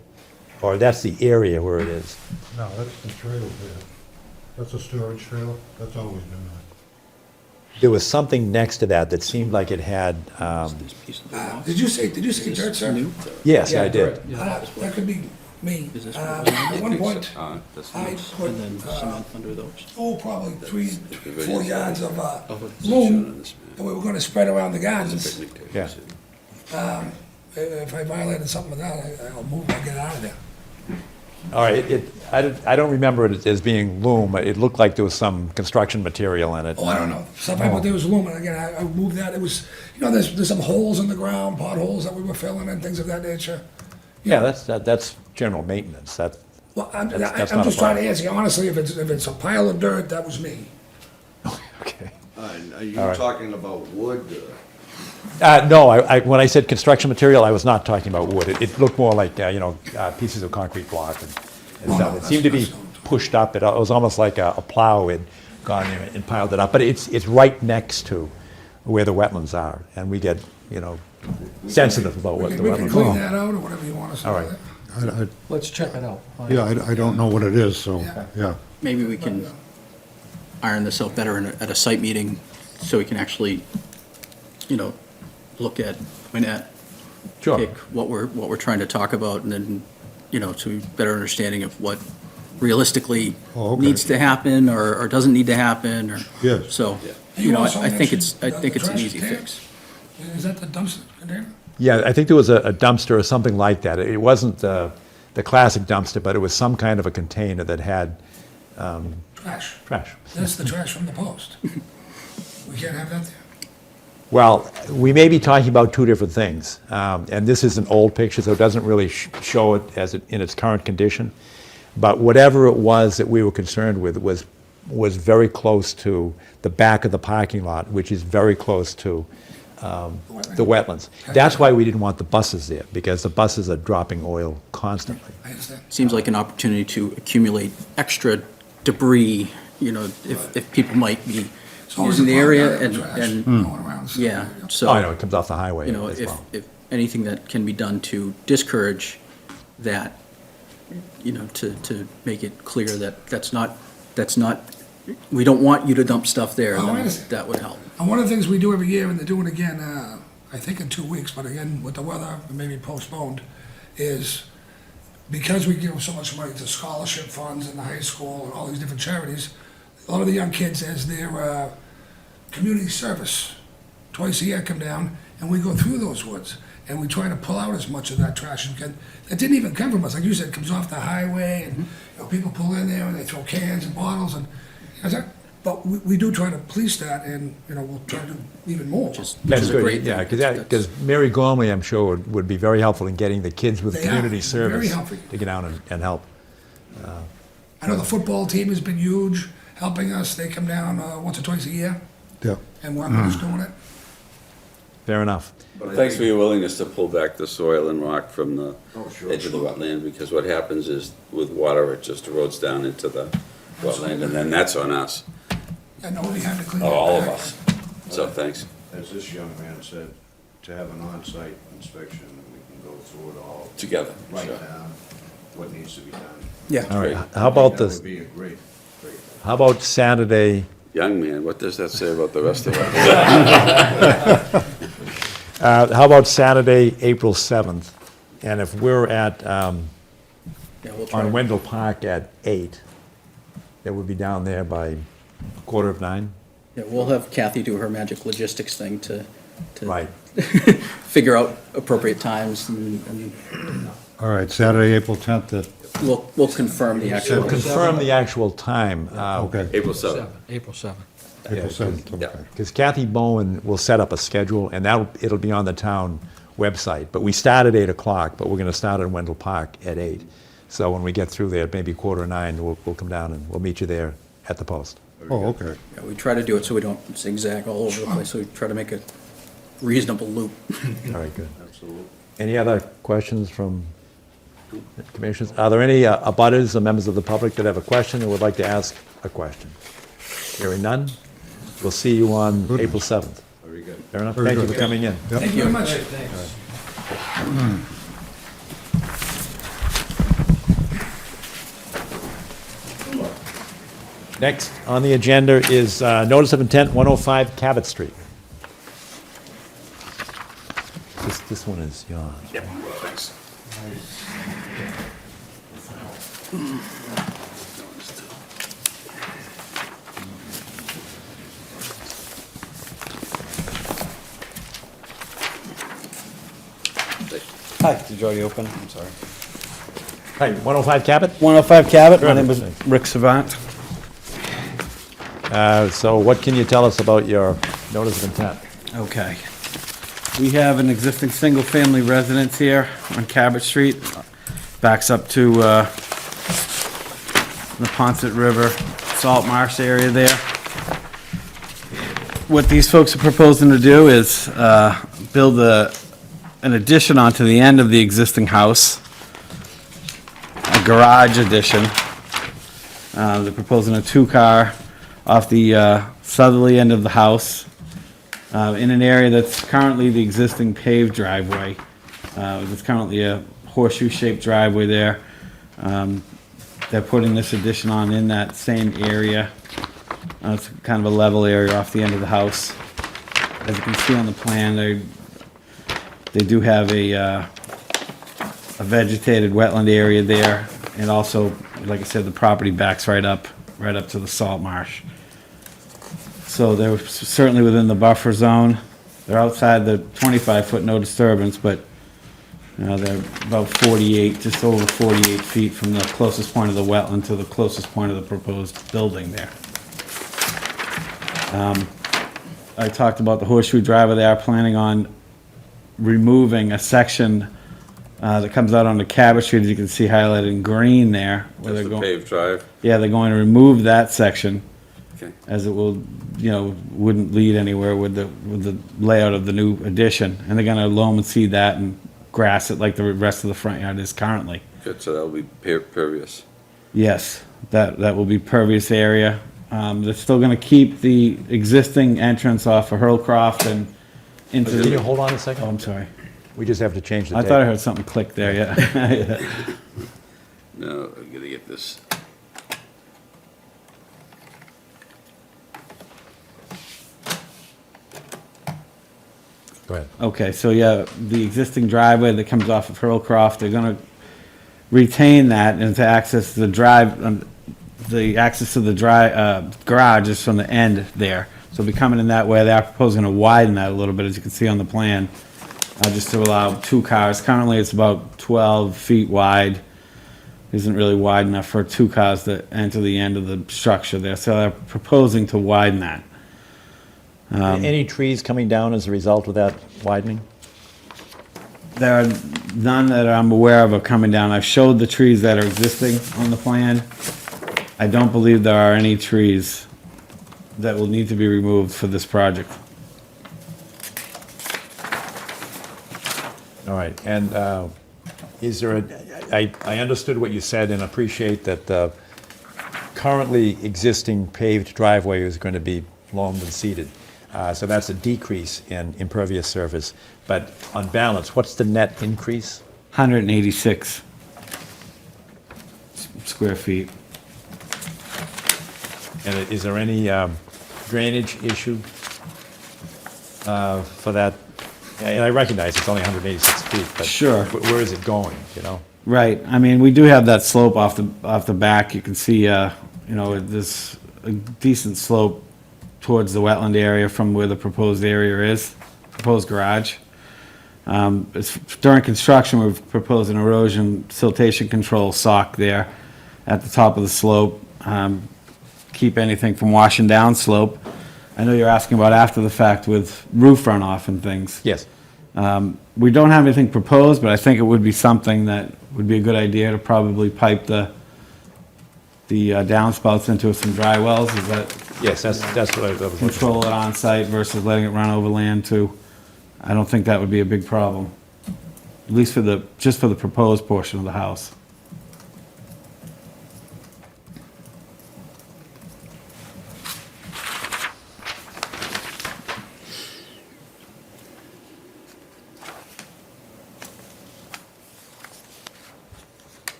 or that's the area where it is. No, that's the trailer there. That's a storage trailer. That's always been there. There was something next to that that seemed like it had, This piece of the rock, Did you say dirt, sir? new? yes, I did. That could be me. Is this At what it is? one point, That's I nice. put, And then cement under those. probably 3-4 yards of Of a loom position on this map. that we were gonna spread around the gardens. Picnic table, Yeah. see. If I violated something with that, I'll move, I'll get out of there. All right, I don't remember it as being loom, but it looked like there was some construction material in it. Oh, I don't know. Some people, there was loom, and again, I moved that. It was, there's some holes in the ground, potholes that we were filling and things of that nature. Yeah, that's general maintenance, that, Well, I'm That's I'm not a just trying to problem. answer you. Honestly, if it's a pile of dirt, that was me. okay. Are you All right. talking about wood? No, when I said construction material, I was not talking about wood. It looked more like, pieces of concrete block and stuff. It seemed to be pushed up. It was almost like a plow had gone there and piled it up. But it's right next to where the wetlands are, and we get, sensitive about what the We can wetlands clean are. that out or whatever you want to say. All right. Let's check it out. Yeah, I don't know what it is, so, yeah. Maybe we can iron this out better at a site meeting, so we can actually, look at, point at, Sure. pick what we're trying to talk about, and then, so we have a better understanding of what realistically Oh, okay. needs to happen, or doesn't need to happen, or. Yes. So, You also I think mentioned I the think it's an trash easy container? fix. Is that the dumpster container? Yeah, I think there was a dumpster or something like that. It wasn't the classic dumpster, but it was some kind of a container that had Trash. trash. That's the trash from the post. We can't have that there. Well, we may be talking about two different things. And this is an old picture, so it doesn't really show it in its current condition. But whatever it was that we were concerned with was very close to the back of the parking lot, which is very close to the wetlands. That's why we didn't want the buses there, because the buses are dropping oil constantly. I understand. Seems like an opportunity to accumulate extra debris, if people might be It's always using the a area, problem, and, trash and, going around. yeah, so. Oh, I know, it comes off the highway You know, as well. if anything that can be done to discourage that, to make it clear that that's not, we don't want you to dump stuff there, Oh, I then understand. that would help. And one of the things we do every year, and they're doing again, I think in 2 weeks, but again, with the weather, it may be postponed, is because we give so much money to scholarship funds in the high school and all these different charities, a lot of the young kids, as their community service, twice a year come down, and we go through those woods, and we try to pull out as much of that trash as we can. It didn't even come from us, like you said, it comes off the highway, and people pull in there, and they throw cans and bottles, and, but we do try to police that, and, we'll try to do even more. Which is That's a good, great yeah, thing. because Mary Gormley, I'm sure, would be very helpful in getting the kids with They are, community very service helpful. to get out and help. I know the football team has been huge, helping us. They come down once or twice a year, Yeah. and we're just doing it. Fair enough. Thanks for your willingness to pull back the soil and rock from the Oh, sure. edge of the wetland, because what happens is with water, it just erodes down into the wetland, and then that's on us, And nobody had to clean or it all of back. us. So thanks. As this young man said, to have an on-site inspection, and we can go through it all, Together. write Sure. down what needs to be done. Yeah. All right, how about That this, would be a great thing. how about Saturday, Young man, what does that say about the rest of us? how about Saturday, April 7th? And if we're at, Yeah, we'll try. on Wendell Park at 8, that would be down there by 8:45? Yeah, we'll have Kathy do her magic logistics thing to Right. figure out appropriate times, and All right, Saturday, April 10th at, we'll confirm the actual. Confirm the actual time. okay, April 7th. April 7th. April 7th, Yeah. okay. Because Kathy Bowen will set up a schedule, and it'll be on the town website. But we start at 8 o'clock, but we're going to start at Wendell Park at 8. So when we get through there, maybe 8:45, we'll come down and we'll meet you there at the post. Oh, okay. Yeah, we try to do it so we don't zigzag all over the place, so we try to make a reasonable loop. All right, good. Absolutely. Any other questions from Commissioners, are there any abutters or members of the public that have a question or would like to ask a question? Hearing none, we'll see you on April 7th. Very good. Fair enough? Thank you for coming in. Thank you very much. Next on the agenda is notice of intent, 105 Cabot Street. This one is yours. Yep, thanks. Hi, did you already open? I'm sorry. Hi, 105 Cabot? 105 Cabot, my Sure. name is Rick Savant. So what can you tell us about your notice of intent? Okay. We have an existing single-family residence here on Cabot Street. Backs up to the Ponset River, Salt Marsh area there. What these folks are proposing to do is build an addition onto the end of the existing house, a garage addition. They're proposing a two-car off the southerly end of the house in an area that's currently the existing paved driveway. There's currently a horseshoe-shaped driveway there. They're putting this addition on in that same area. It's kind of a level area off the end of the house. As you can see on the plan, they do have a vegetated wetland area there, and also, like I said, the property backs right up to the salt marsh. So they're certainly within the buffer zone. They're outside the 25-foot no disturbance, but they're about 48, just over 48 feet from the closest point of the wetland to the closest point of the proposed building there. I talked about the horseshoe driveway. They are planning on removing a section that comes out onto Cabot Street, as you can see highlighted in green there. Where That's they're the going. paved drive? Yeah, they're going to remove that section, Okay. as it will, wouldn't lead anywhere with the layout of the new addition. And they're gonna loam and seed that and grass it like the rest of the front yard is currently. Good, so that'll be pervious. Yes, that will be pervious area. They're still gonna keep the existing entrance off of Hurlcroft and into Can you the, hold on a oh, second? I'm sorry. We just have to change the I date. thought I heard something click there, yeah. No, I'm gonna get this. Go ahead. Okay, so yeah, the existing driveway that comes off of Hurlcroft, they're gonna retain that and to access the the access to the garage is from the end there. So it'll be coming in that way. They are proposing to widen that a little bit, as you can see on the plan, just to allow two cars. Currently, it's about 12 feet wide. Isn't really wide enough for two cars to enter the end of the structure there. So they're proposing to widen that. Any trees coming down as a result of that widening? There are none that I'm aware of are coming down. I've showed the trees that are existing on the plan. I don't believe there are any trees that will need to be removed for this project. All right, and is there I understood what you said and appreciate that the currently existing paved driveway is going to be loamed and seeded. So that's a decrease in impervious surface. But on balance, what's the net increase? 186 square feet. And is there any drainage issue for that? And I recognize it's only 186 feet, but Sure. Where is it going, you know? Right, I mean, we do have that slope off the back. You can see, there's a decent slope towards the wetland area from where the proposed area is, proposed garage. During construction, we've proposed an erosion siltation control sock there at the top of the slope. Keep anything from washing down slope. I know you're asking about after the fact with roof runoff and things. Yes. We don't have anything proposed, but I think it would be something that would be a good idea to probably pipe the downspouts into some dry wells. Is that Yes, that's what I was looking for. control it on site versus letting it run over land too? I don't think that would be a big problem. at least just for the proposed portion of the house.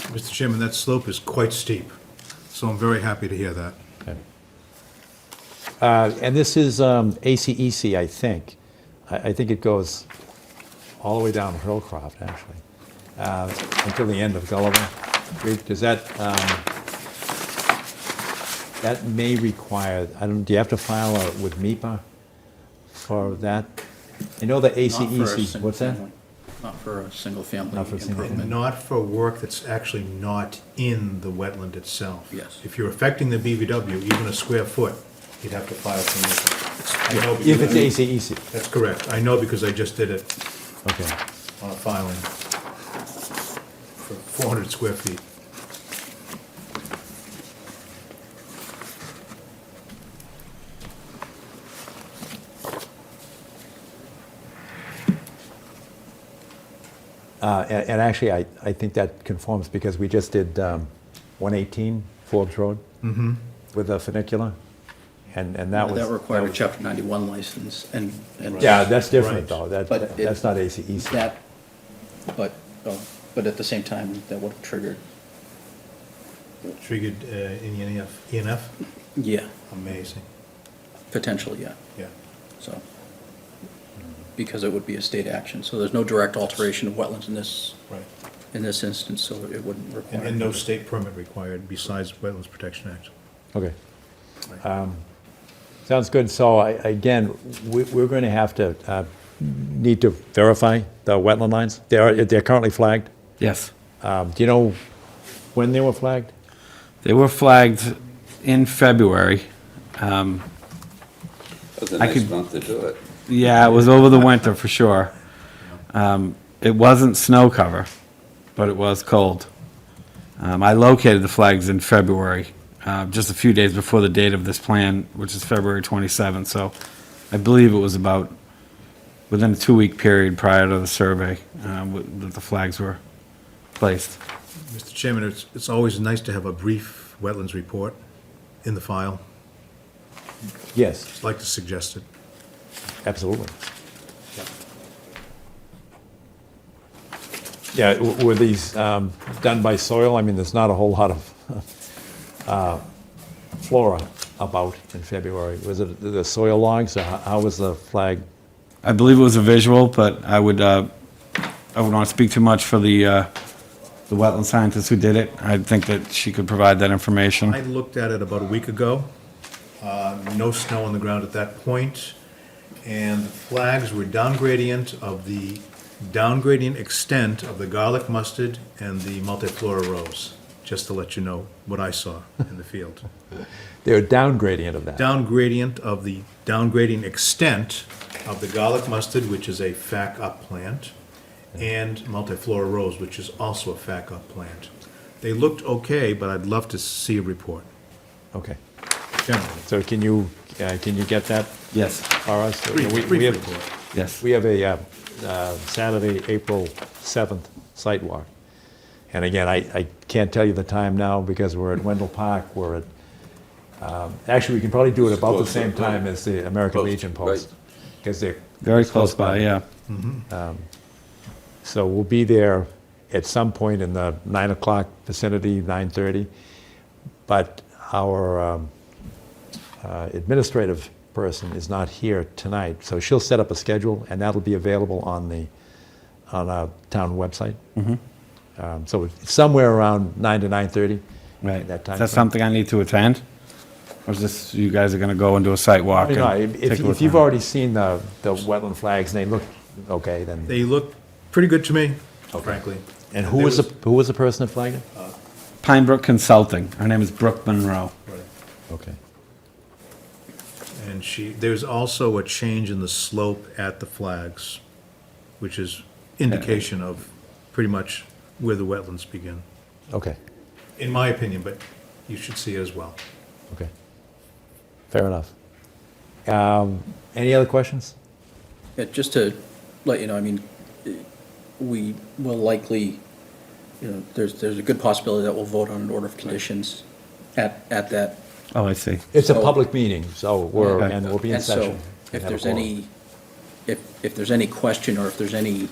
Mr. Chairman, that slope is quite steep, so I'm very happy to hear that. Okay. And this is ACEC, I think. I think it goes all the way down Hurlcroft, actually, until the end of Gulliver Street. Does that, that may require, I don't, do you have to file with MIPA for that? I know the Not for a ACEC, single what's that? family. Not for a single-family Not for a single- improvement. Not for work that's actually not in the wetland itself. Yes. If you're affecting the BVW, even a square foot, you'd have to file for it. I know If because it's I- ACEC, That's correct. I know because I just did it okay. on a filing for 400 square feet. And actually, I think that conforms because we just did 118 Forbes Road with the funicular, and that was. That required a Chapter 91 license, and. Yeah, that's different Right. though, But it- that's not ACEC. That, but, but at the same time, that would have triggered, Triggered ENF? yeah, Amazing, potentially, yeah, yeah. so. Because it would be a state action, so there's no direct alteration of wetlands Right. in this instance, so it wouldn't require. And no state permit required besides Wetlands Protection Act. Okay. Sounds good, so again, we're going to have to, need to verify the wetland lines. They're currently flagged. Yes. Do you know when they were flagged? They were flagged in February. That was a I nice could- month to do it. Yeah, it was over the winter for sure. It wasn't snow cover, but it was cold. I located the flags in February, just a few days before the date of this plan, which is February 27th. So I believe it was about within a 2-week period prior to the survey that the flags were placed. Mr. Chairman, it's always nice to have a brief wetlands report in the file. Yes, I'd like to suggest it. absolutely. Yeah, were these done by soil? I mean, there's not a whole lot of flora about in February. Was it the soil logs, or how was the flag? I believe it was a visual, but I would not speak too much for the wetland scientist who did it. I think that she could provide that information. I looked at it about a week ago. No snow on the ground at that point, and the flags were down gradient extent of the garlic mustard and the multiflora rose, just to let you know what I saw in the field. They're down gradient of that. Down gradient of the downgrading extent of the garlic mustard, which is a FAC up plant, and multiflora rose, which is also a FAC up plant. They looked okay, but I'd love to see a report, Okay. generally. So can you get that Yes, for us? Brief We have- report. yes. We have a Saturday, April 7th site walk. And again, I can't tell you the time now because we're at Wendell Park, we're at, actually, we can probably do it about the Close, same right. time as the American Post, Legion post. Because they're Very close by, yeah. So we'll be there at some point in the 9 o'clock vicinity, 9:30. But our administrative person is not here tonight, so she'll set up a schedule, and that'll be available on our town website. So it's somewhere around 9 to 9:30. Right. That time Is that frame. something I need to attend? Or is this, you guys are gonna go and do a site walk? No, and take a if look you've around? already seen the wetland flags and they look okay, then. They look pretty good to me, frankly. And who was the person that flagged it? Pine Brook Consulting. Her name is Brooke Monroe. Right. Okay. And there's also a change in the slope at the flags, which is indication of pretty much where the wetlands begin, Okay, in my opinion, but you should see it as well. okay. Fair enough. Any other questions? Yeah, just to let you know, I mean, we will likely, there's a good possibility that we'll vote on an order of conditions at that. Oh, I see. It's a So- public meeting, so and we'll be in And so, session. if Have a there's quorum. any, if there's any question, or if there's any,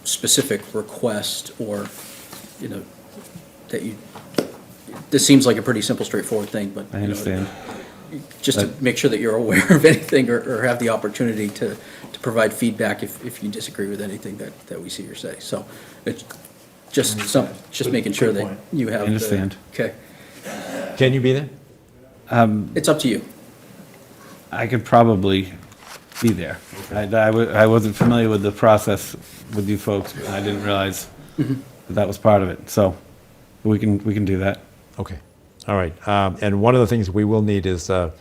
specific request, or, that you, this seems like a pretty simple, straightforward thing, but. I understand. Just to make sure that you're aware of anything, or have the opportunity to provide feedback if you disagree with anything that we see or say. So it's just making sure Good that point. you have. I understand. Okay, Can you be there? it's up to you. I could probably be there. I wasn't familiar with the process with you folks, but I didn't realize that was part of it. So we can do that. Okay, all right. And one of the things we will need is the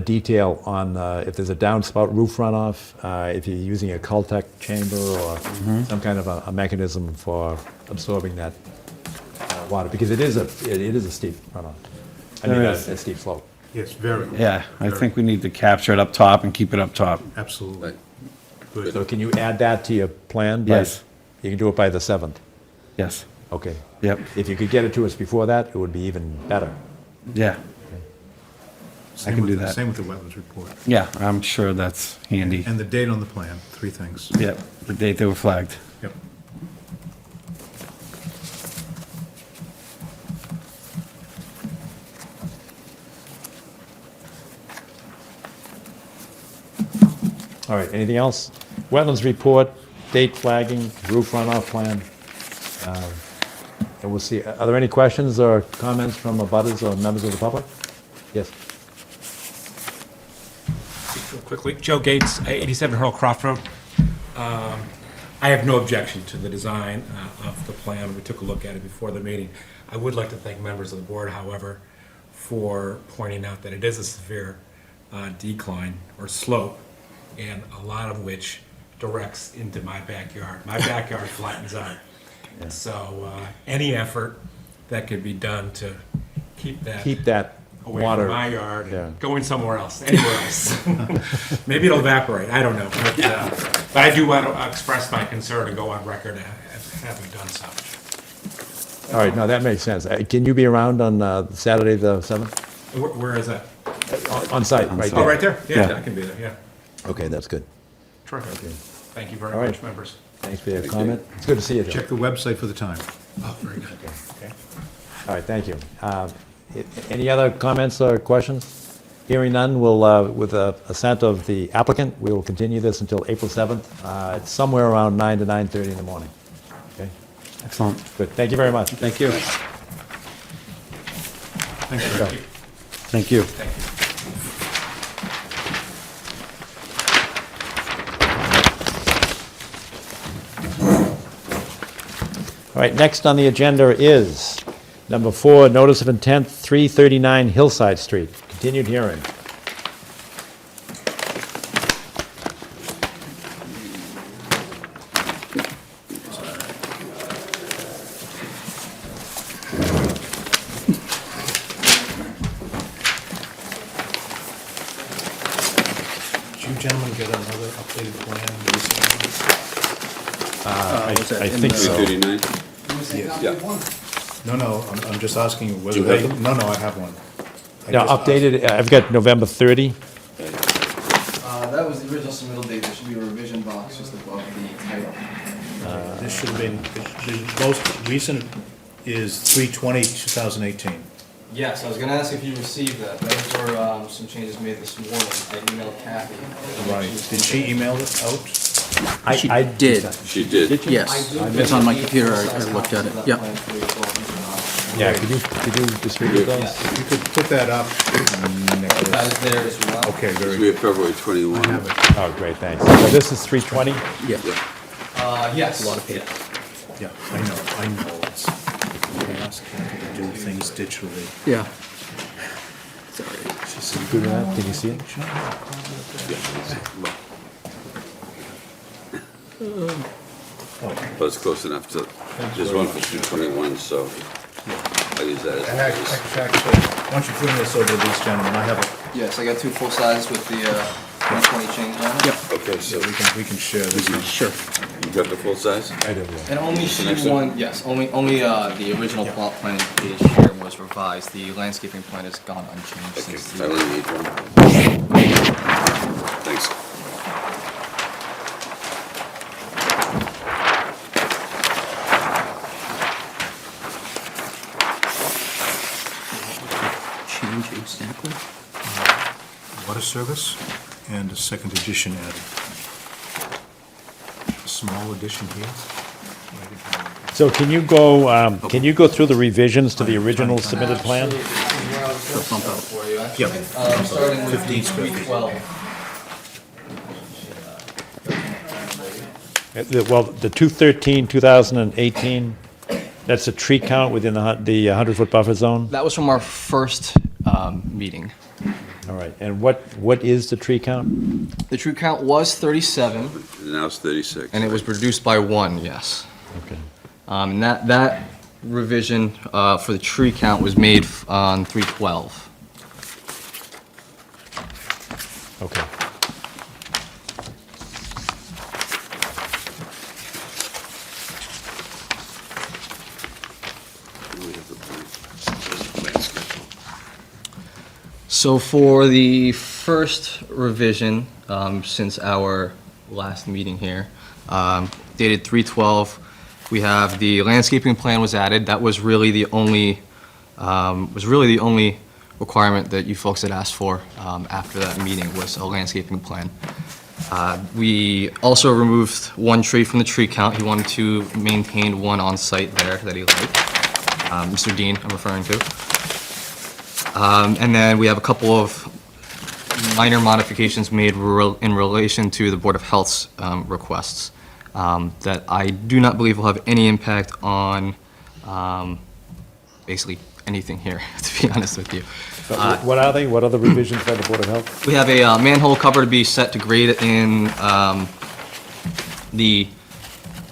detail on if there's a downspout roof runoff, if you're using a Cultec chamber or some kind of a mechanism for absorbing that water, because it is a steep runoff. I mean, There a is. steep slope. Yes, very. Yeah, I think we need to capture it up top and keep it up top. Absolutely. Right. Good. So can you add that to your plan? Yes. You can do it by the 7th. Yes. Okay. Yep. If you could get it to us before that, it would be even better. Yeah. Same can with do the- that. Same with the wetlands report. Yeah, I'm sure that's handy. And the date on the plan, 3 things. Yep, the date they were flagged. Yep. All right, anything else? Wetlands report, date flagging, roof runoff plan. And we'll see, are there any questions or comments from abutters or members of the public? Yes. Real quickly, Joe Gates, 87 Earl Croft Road. I have no objection to the design of the plan. We took a look at it before the meeting. I would like to thank members of the board, however, for pointing out that it is a severe decline or slope, and a lot of which directs into my backyard. My backyard flattens out. So any effort that could be done to keep that away water. from my yard, Yeah. and going somewhere else, anywhere else. Maybe it'll evaporate, I don't know. But I do want to express my concern and go on record having done so. All right, no, that makes sense. Can you be around on Saturday, the 7th? Where is that? On site, right there? Oh, right there? Yeah, Yeah. I can be there, yeah. Okay, that's good. Terrific. Thank you very All right. much, members. Thanks for your comment. It's good to see you, Joe. Check the website for the time. Oh, very good. All right, thank you. Any other comments or questions? Hearing none, we'll, with the assent of the applicant, we will continue this until April 7th. It's somewhere around 9 to 9:30 in the morning. Okay, Excellent. good. Thank you very much. Thank you. Go. Thank you. All right, next on the agenda is number 4, notice of intent, 339 Hillside Street. Continued hearing. Did you gentlemen get another updated plan recently? Was that I in think the- so. 339? No, I'm just asking you whether Do you have they, them? no, I have one. I Now, just asked. updated, I've got November 30. That was the original submittal date, there should be a revision box just above the title. This should have been, the most recent is 3/20/2018. Yes, I was gonna ask if you received that, those were some changes made this morning, I emailed Kathy. Right. Did she email it out? She I did, She did. yes. It's on my computer, I looked at it, yep. Yeah, could you distribute those? You could put that up, That Nicholas. is there as well. Okay, very We good. have February 21. I have it. Oh, great, thanks. So this is 320? Yeah, Yes. a lot of paper. Yeah, I know. It's, I asked Kathy to do things digitally. Yeah. Sorry. She said, Good with that? Can you see it? But it's close enough to, there's one for 221, so I use that as. Actually, why don't you bring this over to these gentlemen? I have it. Yes, I got two full sizes with the 2020 change on it. Yep. Okay, so We can share this one. Sure. you got the full size? I do, yeah. And only next sheet one? one, yes, only the original plot plan page here was revised. The landscaping plan has gone unchanged Okay, since I the. only need one. Thanks. Change exactly. Water service and a second addition added. A small addition here. So can you go through the revisions to the original submitted plan? For you, actually. Yep. Starting with 15 square feet. 312. Well, the 213, 2018, that's a tree count within the 100-foot buffer zone? That was from our first meeting. All right, and what is the tree count? The true count was 37, Now it's 36. and it was reduced by 1, yes. Okay. And that revision for the tree count was made on 312. Okay. We have the plan schedule. So for the first revision, since our last meeting here, dated 3/12, we have the landscaping plan was added. That was really the only requirement that you folks had asked for after that meeting was a landscaping plan. We also removed one tree from the tree count. He wanted to maintain one on site there that he liked. Mr. Dean, I'm referring to. And then we have a couple of minor modifications made in relation to the Board of Health's requests that I do not believe will have any impact on basically anything here, to be honest with you. What are they? What are the revisions by the Board of Health? We have a manhole cover to be set to grade in the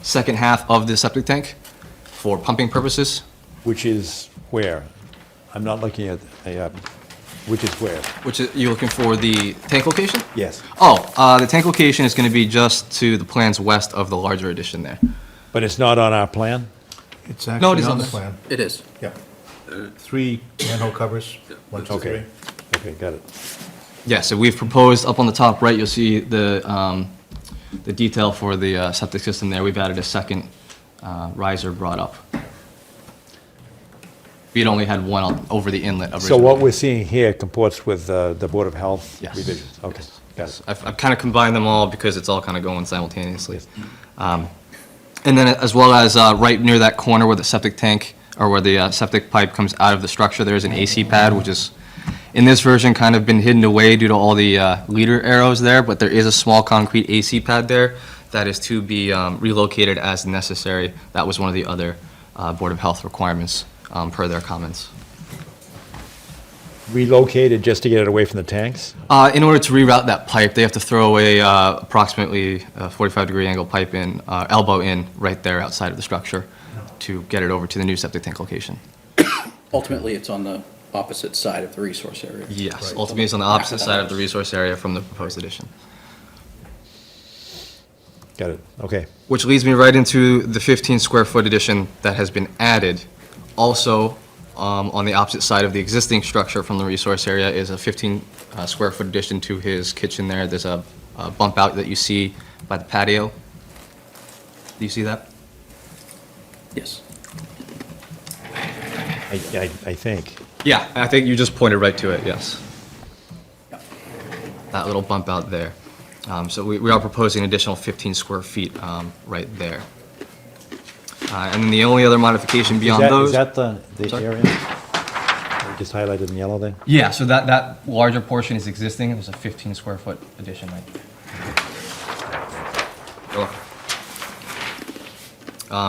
second half of the septic tank for pumping purposes. Which is where? I'm not looking at which is where? Which is, you're looking for the tank location? Yes. Oh, the tank location is going to be just to the plans west of the larger addition there. But it's not on our plan? It's No, it actually is on on the this. plan. It is. Yep. 3 manhole covers, 1, 2, 3. Okay. Okay, got it. Yeah, so we've proposed, up on the top right, you'll see the detail for the septic system there. We've added a second riser brought up. We'd only had one over the inlet originally. So what we're seeing here comports with the Board of Health Yes. revisions? Okay, got it. I've kind of combined them all because it's all kind of going simultaneously. And then as well as right near that corner where the septic tank, or where the septic pipe comes out of the structure, there's an AC pad, which is, in this version, kind of been hidden away due to all the leader arrows there, but there is a small concrete AC pad there that is to be relocated as necessary. That was one of the other Board of Health requirements per their comments. Relocated just to get it away from the tanks? In order to reroute that pipe, they have to throw away approximately a 45-degree angle pipe in, elbow in, right there outside of the structure to get it over to the new septic tank location. Ultimately, it's on the opposite side of the resource area. Yes, ultimately it's on the opposite side of the resource area from the proposed addition. Got it, okay. Which leads me right into the 15 square foot addition that has been added. Also, on the opposite side of the existing structure from the resource area is a 15 square foot addition to his kitchen there. There's a bump out that you see by the patio. Do you see that? Yes. I think. Yeah, I think you just pointed right to it, yes. That little bump out there. So we are proposing an additional 15 square feet right there. And then the only other modification beyond those. Is that the Sorry? area? Just highlighted in yellow there? Yeah, so that larger portion is existing. There's a 15 square foot addition right there. You're welcome.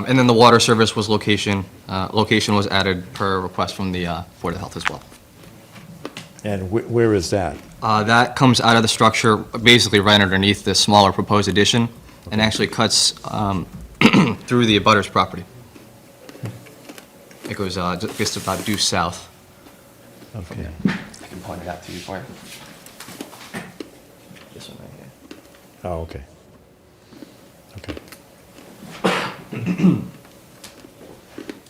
And then the water service was location was added per request from the Board of Health as well. And where is that? That comes out of the structure, basically right underneath the smaller proposed addition, and actually cuts through the abutter's property. It goes just about due south. Okay. I can point it out to you for you. This one Oh, okay. Okay.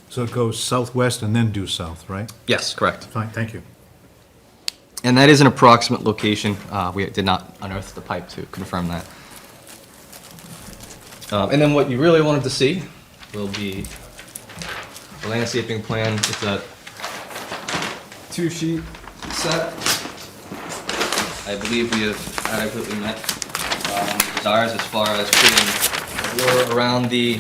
So it goes southwest and then due south, right? Yes, correct. Fine, thank you. And that is an approximate location. We did not unearth the pipe to confirm that. And then what you really wanted to see will be the landscaping plan. It's a 2-sheet set. I believe we have adequately met desires as far as putting water around the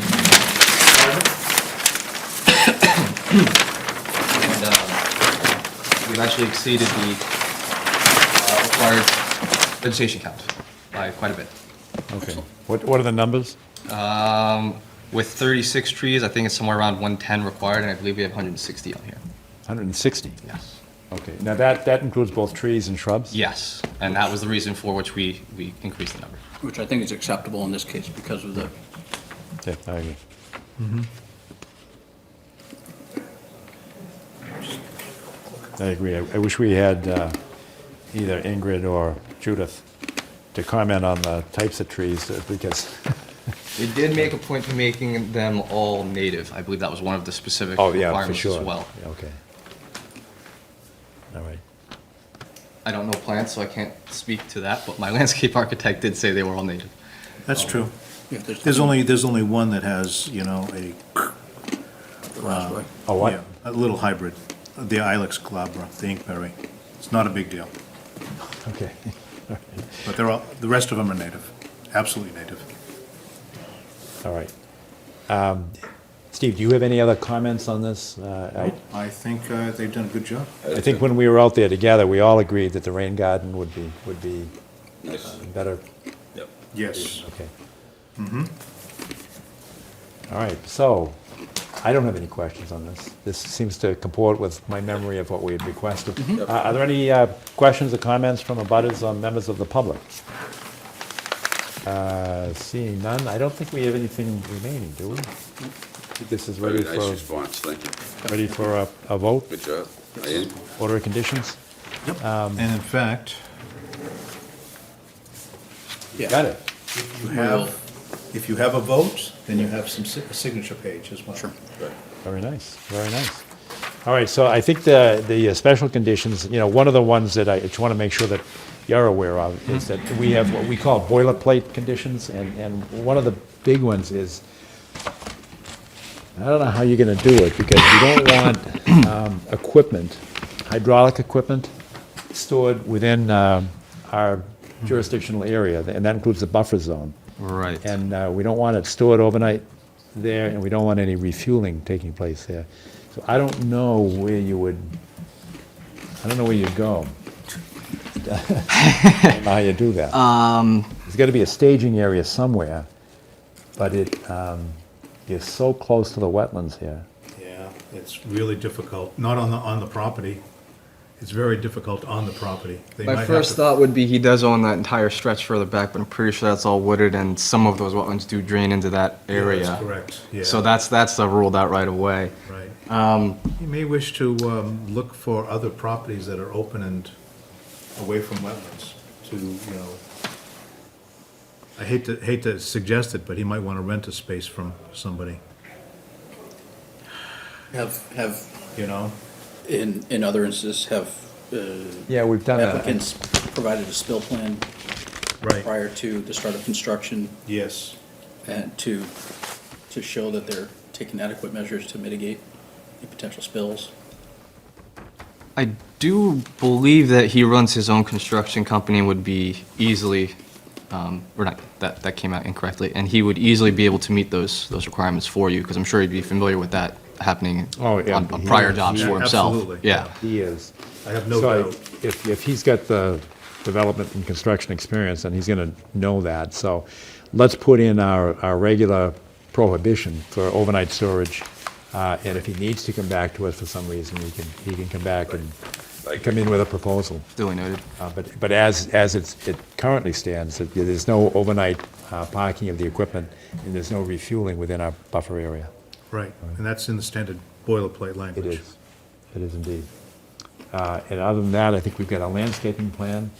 and we've actually exceeded the required vegetation count by quite a bit. Okay. What are the numbers? With 36 trees, I think it's somewhere around 110 required, and I believe we have 160 on here. 160? Yes. Okay. Now, that includes both trees and shrubs? Yes, and that was the reason for which we increased the number. Which I think is acceptable in this case because of the, Yeah, I agree. I agree. I wish we had either Ingrid or Judith to comment on the types of trees, because, They did make a point to making them all native. I believe that was one of the specific oh, yeah, for requirements sure. as well. Yeah, okay. All right. I don't know plants, so I can't speak to that, but my landscape architect did say they were all native. That's true. yeah, There's only one that has, you know, a, raspberry. Oh, what? yeah, a little hybrid, the Ilex glabra, the inkberry. It's not a big deal, Okay. but they're all, the rest of them are native, absolutely native. All right. Steve, do you have any other comments on this? I think they've done a good job. I think when we were out there together, we all agreed that the rain garden would be Nice. better. Yep. Yes. Okay. All right, so, I don't have any questions on this. This seems to comport with my memory of what we had requested. Are there any questions or comments from abutters or members of the public? Seeing none, I don't think we have anything remaining, do we? I think this is Very ready nice for, response, thank you. ready for a vote, Good job. Ian? order of conditions? And in fact, Yeah. Got it. if you have a vote, then you have some a signature page as well. Sure. Very nice, very nice. All right, so I think the special conditions, you know, one of the ones that I just want to make sure that you're aware of is that we have what we call boilerplate conditions, and one of the big ones is, I don't know how you're going to do it, because you don't want equipment, hydraulic equipment, stored within our jurisdictional area, and that includes the buffer zone. Right. And we don't want it stored overnight there, and we don't want any refueling taking place there. So I don't know where you would, I don't know where you'd go. I don't know how you do that. There's got to be a staging area somewhere, but it is so close to the wetlands here. Yeah, it's really difficult, not on the property. It's very difficult on the property. They might My have first to- thought would be he does own that entire stretch further back, but I'm pretty sure that's all wooded, and some of those wetlands do drain into that Yeah, area. that's correct, yeah. So that's ruled out right away. Right. You may wish to look for other properties that are open and away from wetlands to, you know, I hate to suggest it, but he might want to rent a space from somebody, Have, you know? in other instances, have Yeah, we've done that. applicants provided a spill plan Right, prior to the start of construction yes. and to show that they're taking adequate measures to mitigate any potential spills. I do believe that he runs his own construction company and would be easily, or not, that came out incorrectly, and he would easily be able to meet those requirements for you, because I'm sure he'd be familiar with that happening Oh, yeah, on he prior is. jobs Yeah, for himself. absolutely. Yeah. He is. I have no So doubt. if he's got the development and construction experience, then he's going to know that. So let's put in our regular prohibition for overnight storage, and if he needs to come back to us for some reason, he can come back and come in with a proposal. Duly noted. But as it currently stands, there's no overnight parking of the equipment, and there's no refueling within our buffer area. Right, and that's in the standard boilerplate language. It is. It is indeed. And other than that, I think we've got a landscaping plan,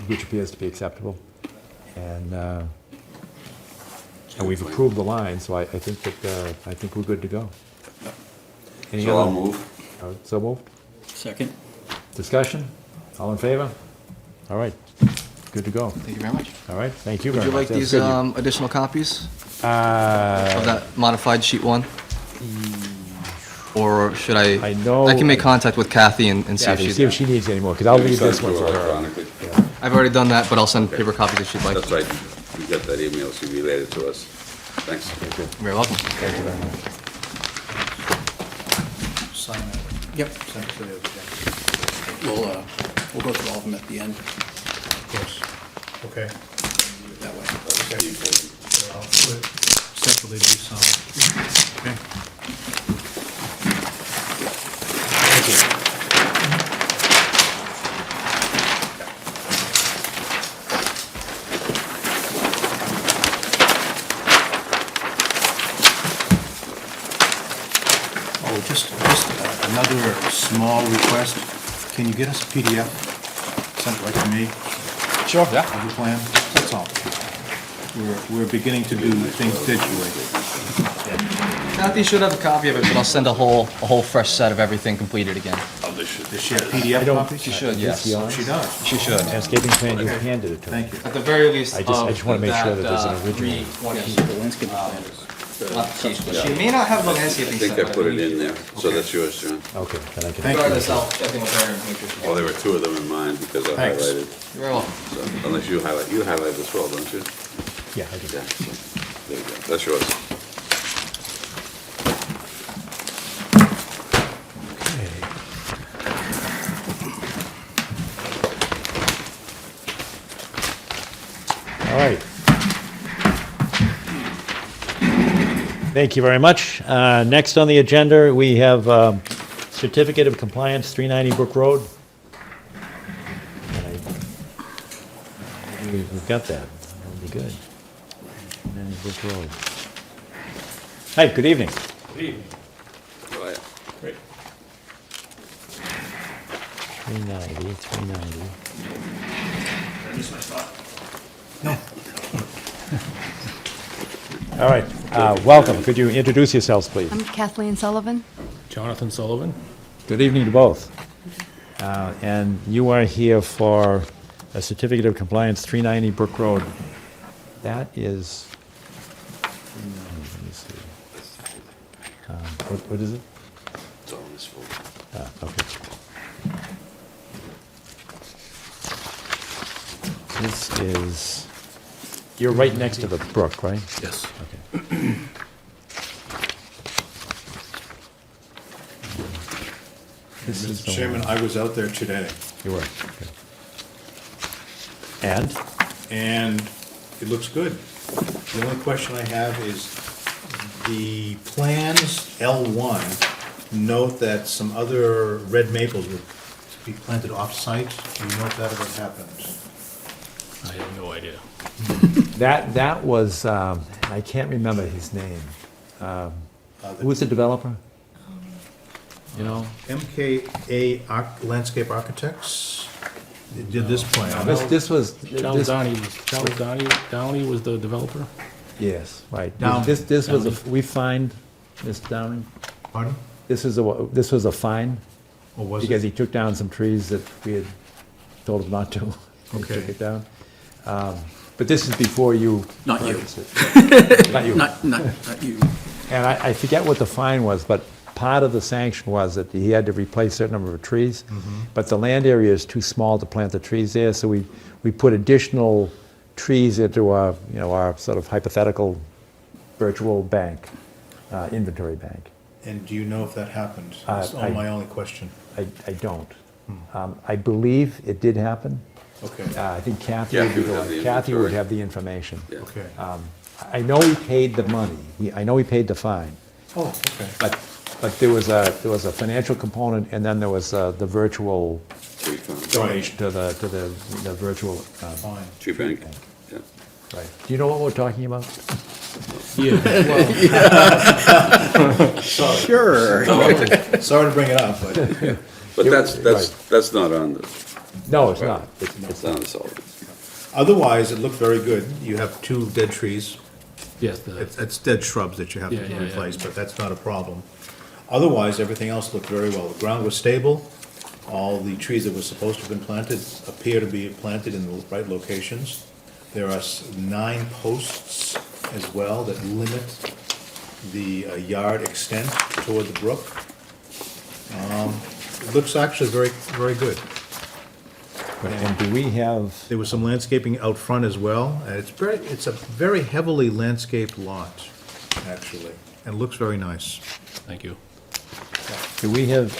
which appears to be acceptable. And we've approved the line, so I think that, I think we're good to go. Any So I'll other- move. So moved? Second? Discussion? All in favor? All right, good to go. Thank you very much. All right, thank you Would very you much. like That's these good. additional copies of Uh, that modified sheet 1? Or should I know- I can make contact with Kathy and see if Kathy, she... see if she needs any more, because I'll Maybe leave send this it one to for her her. electronically. I've already done that, but I'll send paper copies if she'd like. That's right. You got that email, she relayed it to us. Thanks. You're very welcome. Thank you very much. Sign that. Yep. Send it to the other guy. We'll go through all of them at the end, Of course. Okay. that way. So I'll put separately do some. Okay. Oh, just another small request. Can you get us a PDF? Send it right to me? Sure. Of the plan? That's all. We're beginning to do things digitally. Kathy should have a copy of it, but I'll send a whole fresh set of everything completed again. Does she have PDF copies? She should, yes. Is he on? She does. She should. Landscaping plan, you handed it to me. Thank you. At the very least, I just wanna make sure that there's an original. 320. The landscape plan is. She may not have the I landscaping think set, I but put it believe in there, so that's yours, John. Okay, then I can. Thank you. Regardless, I'll check in with her and make sure she Well, there were two of them in mine because I Thanks. highlighted. You're very welcome. So, unless you highlight as well, don't you? Yeah, I do. Yeah, so, there you go. That's yours. All right. Thank you very much. Next on the agenda, we have Certificate of Compliance, 390 Brook Road. And we've got that. That'll be good. 390 Brook Road. Hi, good evening. Go ahead. 390, 390. All right, welcome. Could you introduce yourselves, please? I'm Kathleen Sullivan. Jonathan Sullivan? Good evening to both. And you are here for a certificate of compliance, 390 Brook Road. That is, let me see. What is it? It's all in this folder. Okay. This is, you're right next to the brook, right? Yes. Okay. This is Mr. the Chairman, one. I was out there today, You were, okay. And? and it looks good. The only question I have is, the plans L1 note that some other red maples would be planted off-site. Do you know if that ever happened? I have no idea. That was, I can't remember his name. Who was the developer? You know? MKA Landscape Architects did this plan. This was, Charles this, Downey was the developer? yes, right. Down- This was, we fined Mr. Downing? Pardon? This was a fine, Or was because it? he took down some trees that we had told him not to. He Okay. took it down. But this is before you. Not you. purchased it. Not you. Not you. And I forget what the fine was, but part of the sanction was that he had to replace a certain number of trees. But the land area is too small to plant the trees there, so we put additional trees into our, our sort of hypothetical virtual bank, inventory bank. And do you know if that happened? That's my only question. I don't. I believe it did happen. Okay, I think Kathy Kathy would be would the have the one. Kathy would inventory. have the information. Yeah. okay. I know he paid the money. I know he paid the fine. Oh, okay. But there was a financial component, and then there was the virtual Tree farm. donation to the virtual. Fine. Tree bank. Yeah. Right. Do you know what we're talking about? Yeah. Sure. Sorry to bring it up, but But that's not on the, No, it's not. it's not on the solid. Otherwise, it looked very good. You have 2 dead trees. Yes, It's dead shrubs that you have Yeah, to yeah, yeah. replace, but that's not a problem. Otherwise, everything else looked very well. The ground was stable. All the trees that were supposed to have been planted appear to be planted in the right locations. There are 9 posts as well that limit the yard extent toward the brook. It looks actually very, very good. And do we have, There was some landscaping out front as well, and it's a very heavily landscaped lot, actually, and looks very nice. Thank you. do we have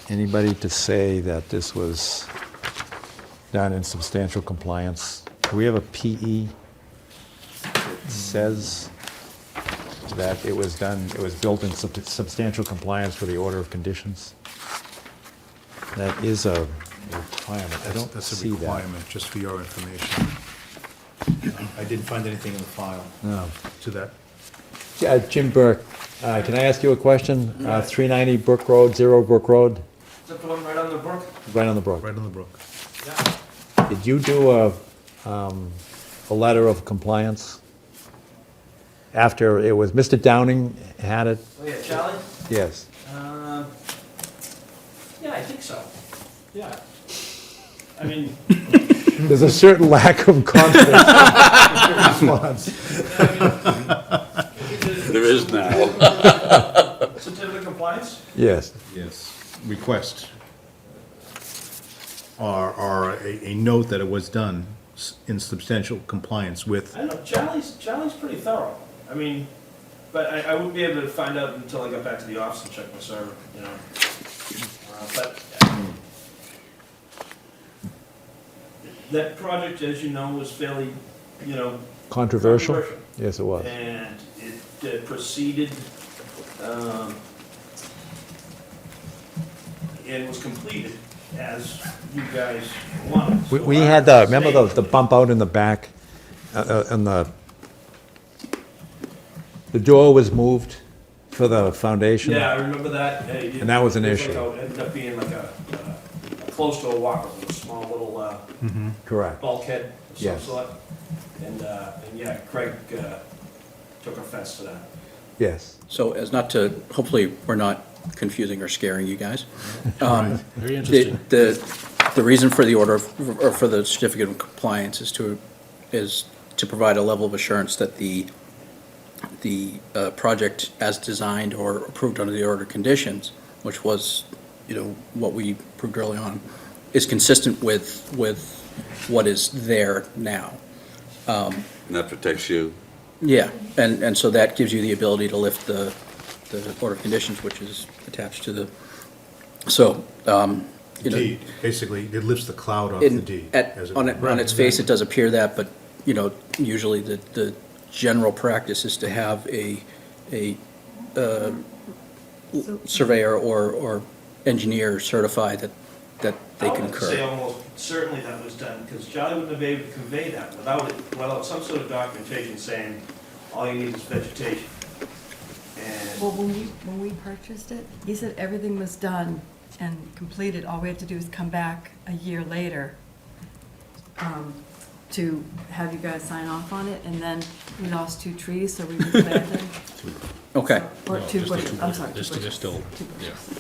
anybody to say that this was done in substantial compliance? Do we have a PE that says that it was done, it was built in substantial compliance with the order of conditions? That is a requirement. I don't That's a see that. requirement, just for your information. I didn't find anything in the file No. to that. Yeah, Jim Burke, can I ask you a question? 390 Brook Road, 0 Brook Road, Is that the one right on the brook? right on the brook. Right on the brook. Yeah. Did you do a letter of compliance? After it was, Mr. Downing had it? Oh, yeah, Charlie? Yes. Yeah, I think so. Yeah. I mean, There's a certain lack of confidence in your response. There is now. certificate of compliance? Yes. Yes, request. Or a note that it was done in substantial compliance with. I don't know, Charlie's pretty thorough. I mean, but I wouldn't be able to find out until I got back to the office and check my server, you know. But that project, as you know, was fairly, you know. Controversial? Yes, it was. And it proceeded, and was completed as you guys wanted. We So had I the, remember stayed. the bump out in the back? And the door was moved for the foundation? Yeah, I remember that. And that was an It issue. ended up being like a close to a walker, with a small little Correct. bulkhead of some Yes. sort. And yeah, Craig took offense to that. Yes. So as not to, hopefully, we're not confusing or scaring you guys. Very interesting. The reason for the order, or for the certificate of compliance is to provide a level of assurance that the project as designed or approved under the order of conditions, which was, you know, what we approved early on, is consistent with what is there now. And that protects you. Yeah, and so that gives you the ability to lift the order of conditions, which is attached to the, so, you know. Deed, basically, it lifts the cloud off the deed. as it On were. its face, it does appear that, but, you know, usually the general practice is to have a surveyor or engineer certify that they I would concur. say almost certainly that was done, because Charlie wouldn't have been able to convey that without some sort of documentation saying, all you need is vegetation. And Well, when we purchased it, he said everything was done and completed. All we had to do was come back a year later to have you guys sign off on it, and then we lost 2 trees, so we replanted. Okay, Or 2 bushes, I'm sorry, 2 They're bushes. still, 2 yeah. bushes.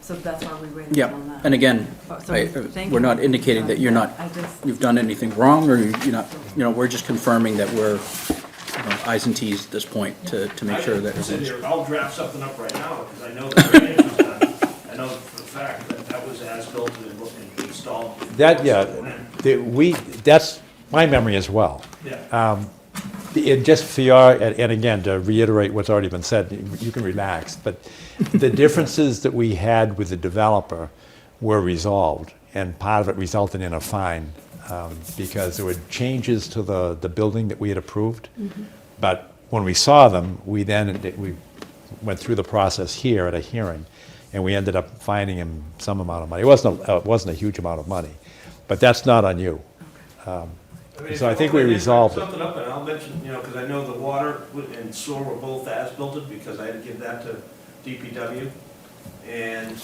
So that's why we waited yeah, on that. and again, So thank we're you. not indicating that you're not, I just, you've done anything wrong, or you're not, you know, we're just confirming that we're, you know, I's and T's at this point to make sure that I said it's. here, I'll draft something up right now, because I know the drainage was done. I know for a fact that was as built and installed. That, yeah, that's my memory as well. Yeah. And just for your, and again, to reiterate what's already been said, you can relax, but the differences that we had with the developer were resolved, and part of it resulted in a fine, because there were changes to the building that we had approved. But when we saw them, we went through the process here at a hearing, and we ended up fining him some amount of money. It wasn't a huge amount of money, but that's not on you. So I think we resolved it. Something up, and I'll mention, you know, because I know the water and sewer were both as-built, because I had to give that to DPW. And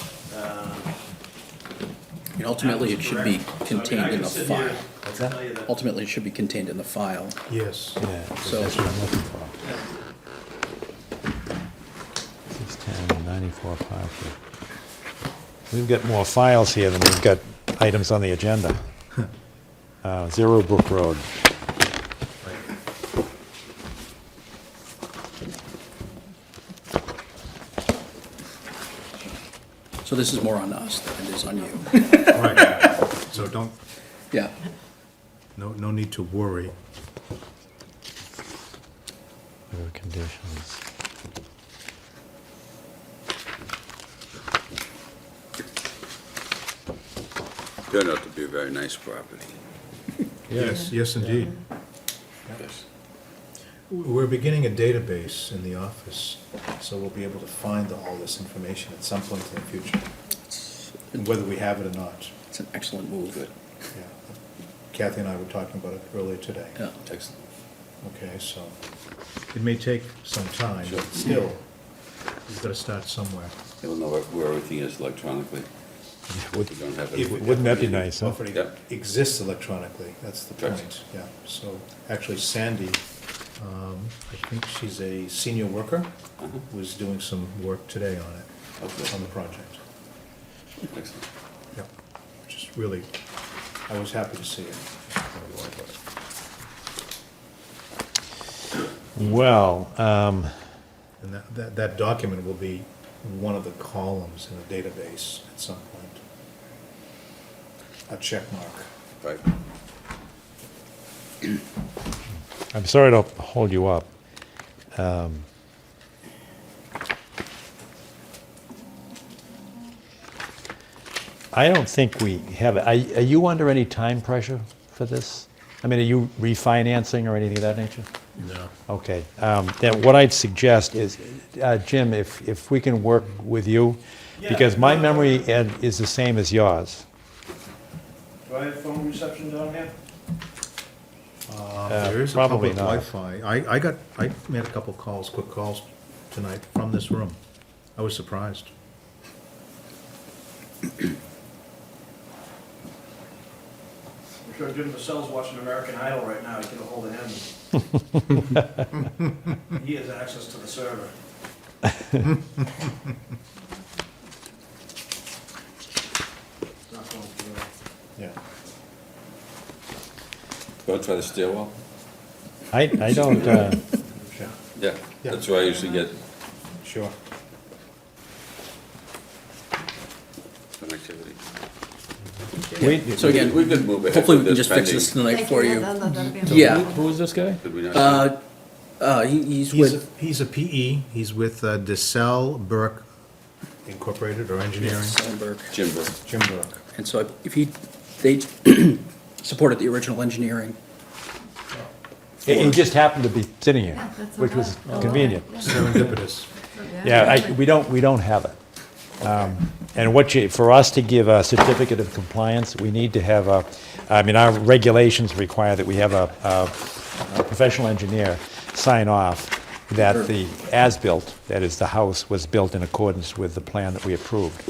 And ultimately, it should be contained in the file. What's that? Ultimately, it should be contained in the file. Yes. Yeah, So- that's what I'm looking for. 610, 94, Parkwood. We've got more files here than we've got items on the agenda. Zero Brook Road. So this is more on us than it is on you. Right. So don't, Yeah. no need to worry. Other conditions. Turned out to be a very nice property. Yes, yes, indeed. Yes. We're beginning a database in the office, so we'll be able to find all this information at some point in the future, whether we have it or not. It's an excellent move. Yeah. Kathy and I were talking about it earlier today. Yeah. Excellent. Okay, so it may take some time, but still, we've got to start somewhere. You'll know where everything is electronically. Would- We don't have If it. Wouldn't that be nice, huh? If it Yep. exists electronically, that's the Correct. point, yeah. So actually Sandy, I think she's a senior worker, Uh-huh. was doing some work today on it, Okay. on the project. Excellent. Yeah, which is really, I was happy to see it. Well, And that document will be one of the columns in the database at some point. A check mark. Right. I'm sorry to hold you up. I don't think we have it. Are you under any time pressure for this? I mean, are you refinancing or anything of that nature? No. Okay. Then what I'd suggest is, Jim, if we can work with you, because my memory is the same as yours. Do I have phone reception down here? There is a probably public not. Wi-Fi. I made a couple calls, quick calls tonight from this room. I was surprised. I'm sure Jim Vassell's watching American Idol right now, get a hold of him. He has access to the server. It's not going through. Yeah. Want to try the stairwell? I don't, Yeah. Yeah, Yeah. that's where I usually get Sure. connectivity. So again, We could move ahead hopefully we with can this just fix this pending. tonight for you. Yeah. Yeah. Who is this guy? Could we not? He's with, He's a PE, he's with DeSalle Burke Incorporated or Engineering. Sullenberg. Jim Burke. Jim Burke. And so if they supported the original engineering. he just happened to be sitting here, that's which was okay. convenient. Serendipitous. Yeah, we don't have it. And for us to give a certificate of compliance, we need to have our regulations require that we have a professional engineer sign off that the as-built, that is, the house, was built in accordance with the plan that we approved.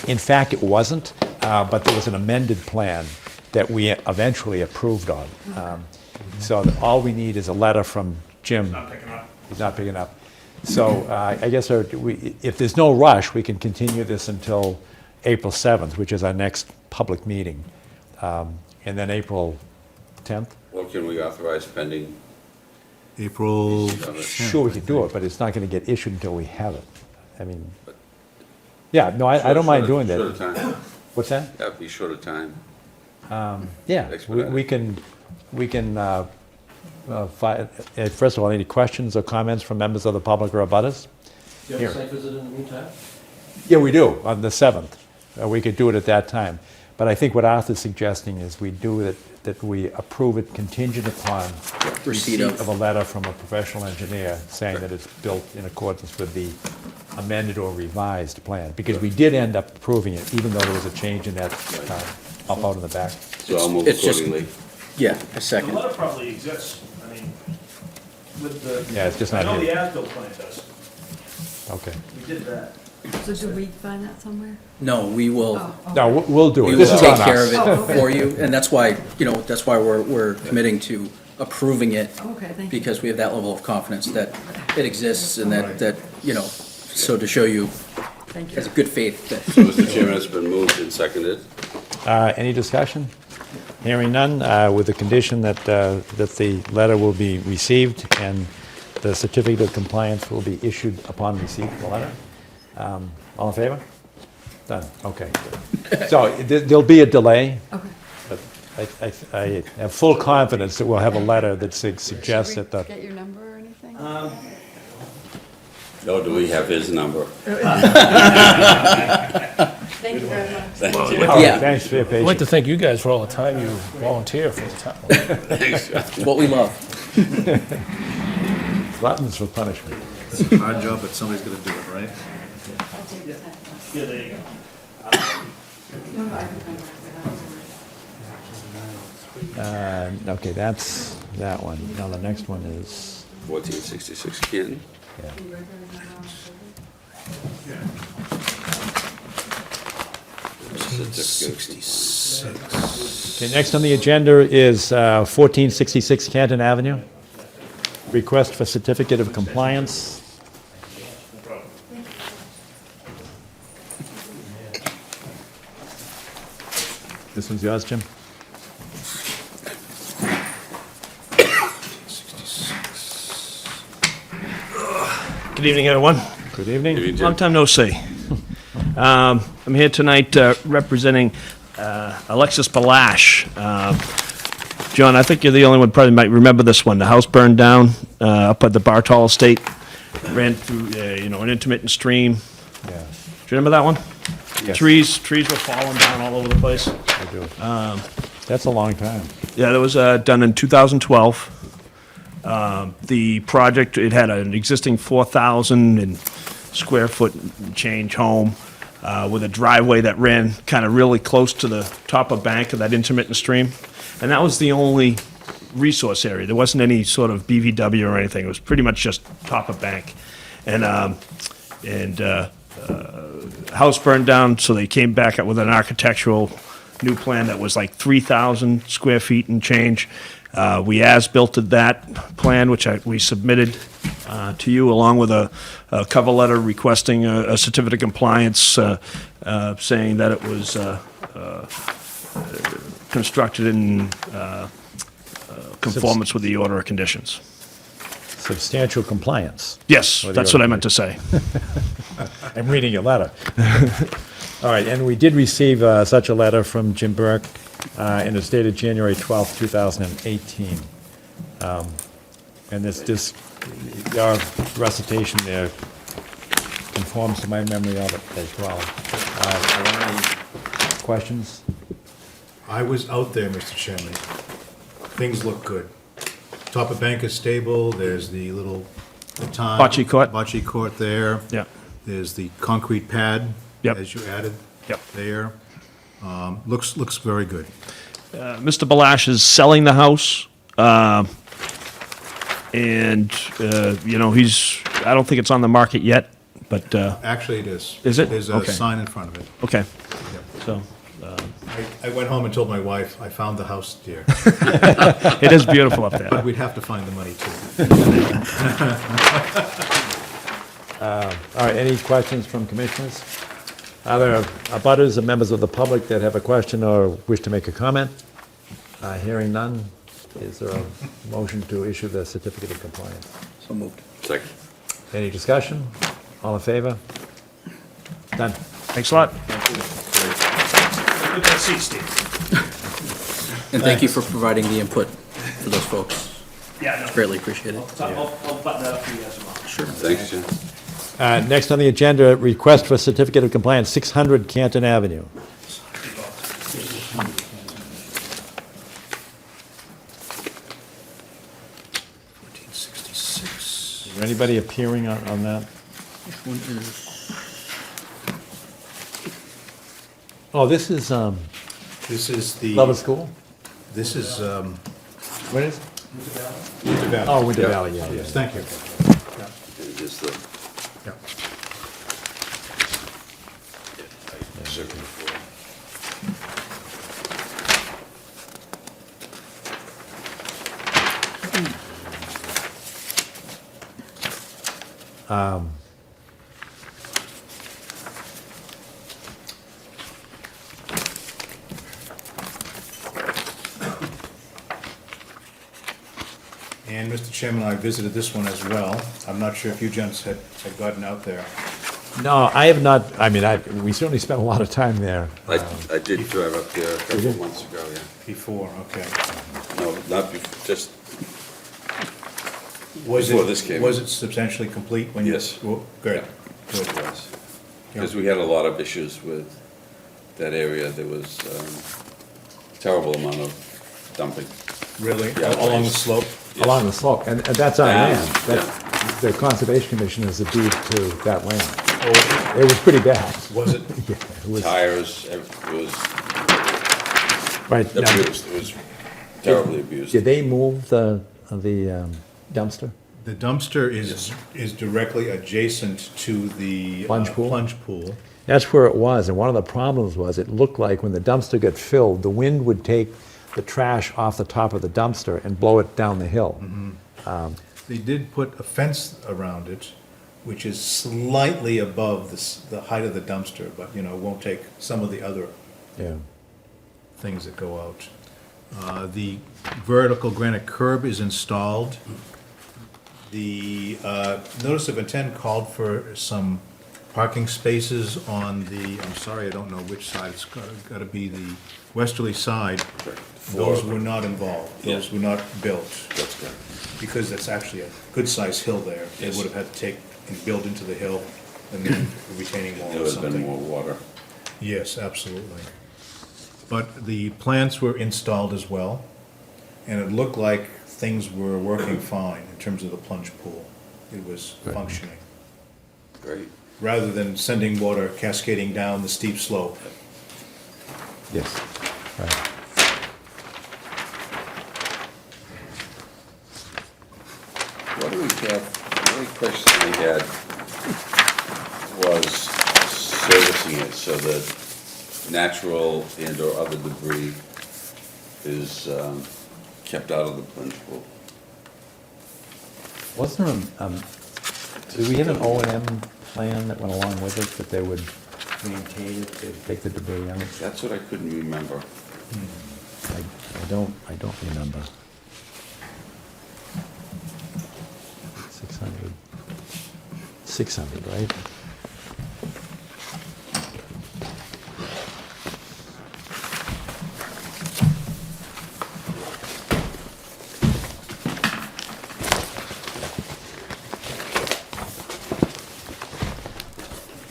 In fact, it wasn't, but there was an amended plan that we eventually approved on. So all we need is a letter from Jim. Not picking up. He's not picking up. So I guess if there's no rush, we can continue this until April 7th, which is our next public meeting. And then April 10th? Or can we authorize pending? April. Sure, we could do it, but it's not going to get issued until we have it. I mean, yeah, no, I don't mind doing Short of that. time. What's that? That'd be short of time. Yeah, we can, first of all, any questions or comments from members of the public or abutters? Do you have a site visit in the meantime? Yeah, we do, on the 7th. We could do it at that time. But I think what Arthur's suggesting is we do it, that we approve it contingent upon Receipt receipt of a letter from a professional engineer saying that it's built in accordance with the amended or revised plan. Because we did end up approving it, even though there was a change in that, up out in the back. So I'll move It's just- accordingly. Yeah, a The second. letter probably exists, I mean, with the. Yeah, it's just not I know here. the as-built plan does, Okay. we did that. So do we find that somewhere? No, we will, Oh, No, we'll do we it. will This is take on care us. of Oh, it okay. for you, and that's why, that's why we're committing to approving it. Okay, thank you. Because we have that level of confidence that it exists and that, so to show you Thank you. as a good faith that. So, Mr. Chairman, it's been moved and seconded. Any discussion? Hearing none, with the condition that the letter will be received and the certificate of compliance will be issued upon receipt of the letter. All in favor? Done, okay. So there'll be a delay, Okay. but I have full confidence that we'll have a letter that suggests that the... Get your number or anything? Oh, do we have his number? Thank you very much. Thank you. All right, Yeah. thanks for your I'd like to patience. thank you guys for all the time you volunteer for the town. It's what we love. Gluttons for punishment. It's a hard job, but somebody's gonna do it, right? Okay, that's that one. Now the next one is... 1466 Canton. Okay, next on the agenda is 1466 Canton Avenue. Request for certificate of compliance. This one's yours, Jim? Good evening, everyone. Good evening. Maybe Jim. Long time no see. I'm here tonight representing Alexis Balash. John, I think you're the only one probably might remember this one. The house burned down up at the Bartol Estate, ran through, an intermittent stream. Yeah, Do you remember that one? Yes. Trees were falling down all over the place. I do. That's a long time. Yeah, that was done in 2012. The project, it had an existing 4,000 and square foot change home with a driveway that ran kind of really close to the top of bank of that intermittent stream. And that was the only resource area. There wasn't any sort of BVW or anything. It was pretty much just top of bank. And house burned down, so they came back up with an architectural new plan that was like 3,000 square feet and change. We as-built that plan, which we submitted to you, along with a cover letter requesting a certificate of compliance, saying that it was constructed in conformance with the order of conditions. Substantial compliance. Yes, Well, that's the what I order- meant to say. I'm reading your letter. All right, and we did receive such a letter from Jim Burke, and it's dated January 12th, 2018. And this, your recitation there conforms to my memory of it as well. Are there any questions? I was out there, Mr. Chairman. Things look good. Top of bank is stable, there's the little baton. Bocce court. Bocce court there. Yeah. There's the concrete pad. Yep. As you added. Yep. There. Looks very good. Mr. Balash is selling the house, and, I don't think it's on the market yet, but, Actually, it is. Is it? There's a Okay. sign in front of it. okay. So, I went home and told my wife, I found the house, dear. it is beautiful up there. But we'd have to find the money too. All right, any questions from commissioners? Are there abutters or members of the public that have a question or wish to make a comment? Hearing none, is there a motion to issue the certificate of compliance? So moved. Second. Any discussion? All in favor? Done. Thanks a lot. Good to see you, Steve. And thank you for providing the input for those folks. Yeah, no. Greatly appreciated. I'll button that up for you guys tomorrow. Sure. Thanks, Jim. Next on the agenda, request for certificate of compliance, 600 Canton Avenue. Is there anybody appearing on that? Which one is? Oh, this is This is the. Lover School? This is, What is? Winter Valley. Oh, Winter Yeah. Valley, yeah. Yes, thank you. And just the, Yeah. And Mr. Chairman, I visited this one as well. I'm not sure if you gents had gotten out there. No, I have not, I mean, we certainly spent a lot of time there. I did drive up there a couple of months ago, yeah. Before, okay. No, not before, just Was before it, this came. was it substantially complete when you? Yes. Well, good, good. Because we had a lot of issues with that area. There was terrible amount of dumping. Really? Yeah, Along the waste. slope? Yes. Along the slope, and that's our Down, land. The Conservation Commission has a deed to that land. Oh, It was pretty bad. was it? Yeah, it was, Tires, it was right. Now, abused. It was terribly abused. did they move the dumpster? The dumpster is directly adjacent to the. Plunge pool? Plunge pool. That's where it was, and one of the problems was it looked like when the dumpster got filled, the wind would take the trash off the top of the dumpster and blow it down the hill. They did put a fence around it, which is slightly above the height of the dumpster, but, you know, won't take some of the other Yeah. things that go out. The vertical granite curb is installed. The notice of intent called for some parking spaces on the, I'm sorry, I don't know which side, it's got to be the westerly side. Those were not involved, those were not built. That's good. Because that's actually a good-sized hill there. They would have had to take and build into the hill and then a retaining wall There or would have been something. more water. Yes, absolutely. But the plants were installed as well, and it looked like things were working fine in terms of the plunge pool. It was functioning, Great. rather than sending water cascading down the steep slope. Yes. Right. What do we have, the only question we had was servicing it so that natural and or other debris is kept out of the plunge pool. Wasn't there, did we have an O and M plan that went along with it, that they would maintain it, they'd take the debris out? That's what I couldn't remember. I don't remember. 600, right?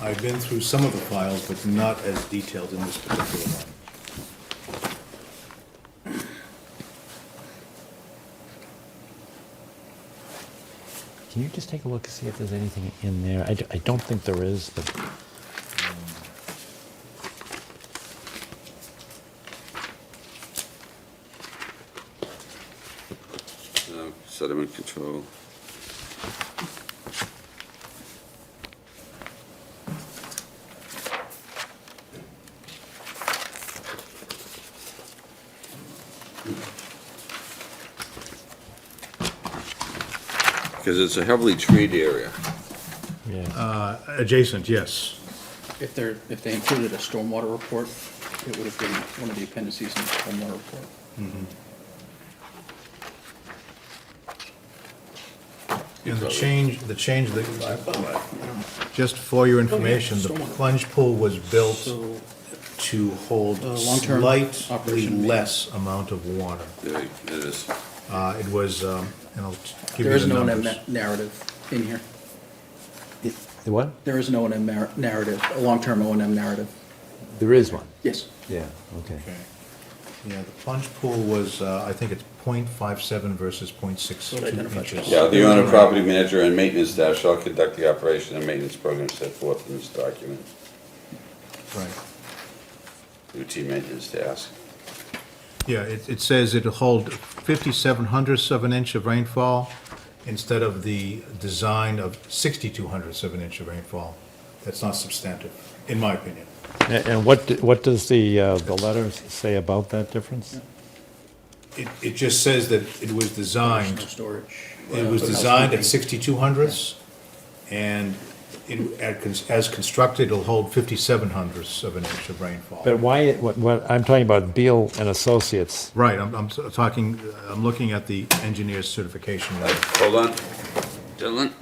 I've been through some of the files, but not as detailed in this particular one. Can you just take a look and see if there's anything in there? I don't think there is, but. Sediment control. Because it's a heavily treed area. Adjacent, yes. If they included a stormwater report, it would have been one of the appendices in the stormwater report. And the change, just for your information, the plunge pool was built So, to hold long-term slightly operation less amount of water. There it is. It was, and I'll give there you is the no numbers. narrative in here. The what? There is no O&M narrative, a long-term O&M narrative. There is one. Yes. Yeah, okay. Okay. Yeah, the plunge pool was, I think it's .57 versus .62 identified. inches. Yeah, the owner, property manager, and maintenance staff shall conduct the operation and maintenance program set forth in this document. Right. Routine maintenance task. Yeah, it says it'll hold 57 hundredths of an inch of rainfall instead of the design of 62 hundredths of an inch of rainfall. That's not substantive, in my opinion. And what does the letter say about that difference? It just says that it was designed, No storage. it was designed at 62 hundredths, And as constructed, it'll hold 57/100ths of an inch of rainfall. But why, what, I'm talking about Beal and Associates. Right, I'm talking, I'm looking at the engineer's certification letter. Hold on, gentlemen.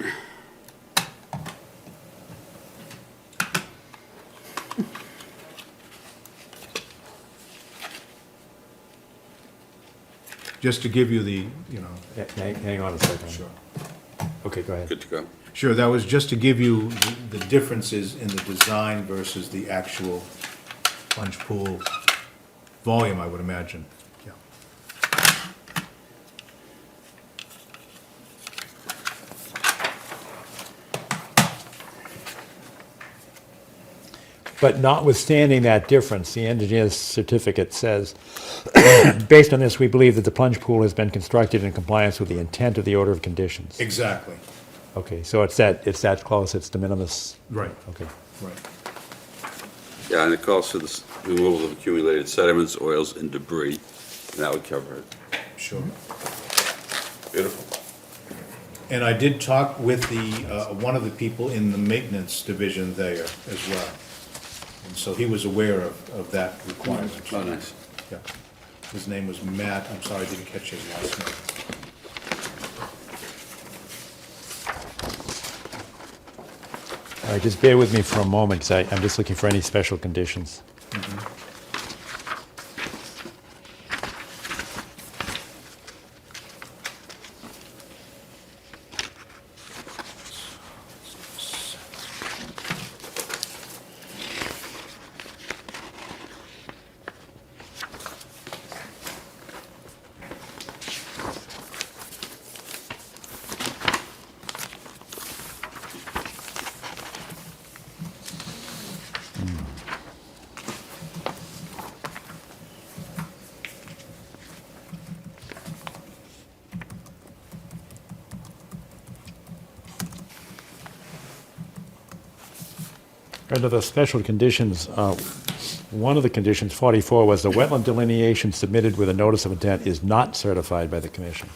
Just to give you the, Hang on a second. Sure. Okay, go ahead. Good to go. Sure, that was just to give you the differences in the design versus the actual plunge pool volume, I would imagine. Yeah. But notwithstanding that difference, the engineer's certificate says, based on this, we believe that the plunge pool has been constructed in compliance with the intent of the order of conditions. Exactly. Okay, so it's that close, it's de minimis? Right. Okay. Right. Yeah, and it calls for the removal of accumulated sediments, oils, and debris, and that would cover it. Sure. Beautiful. And I did talk with one of the people in the maintenance division there as well. And so he was aware of that requirement. Oh, nice. Yeah. His name was Matt. I'm sorry, I didn't catch his last name. All right, just bear with me for a moment, because I'm just looking for any special conditions. Under the special conditions, one of the conditions, 44, was the wetland delineation submitted with a notice of intent is not certified by the commission.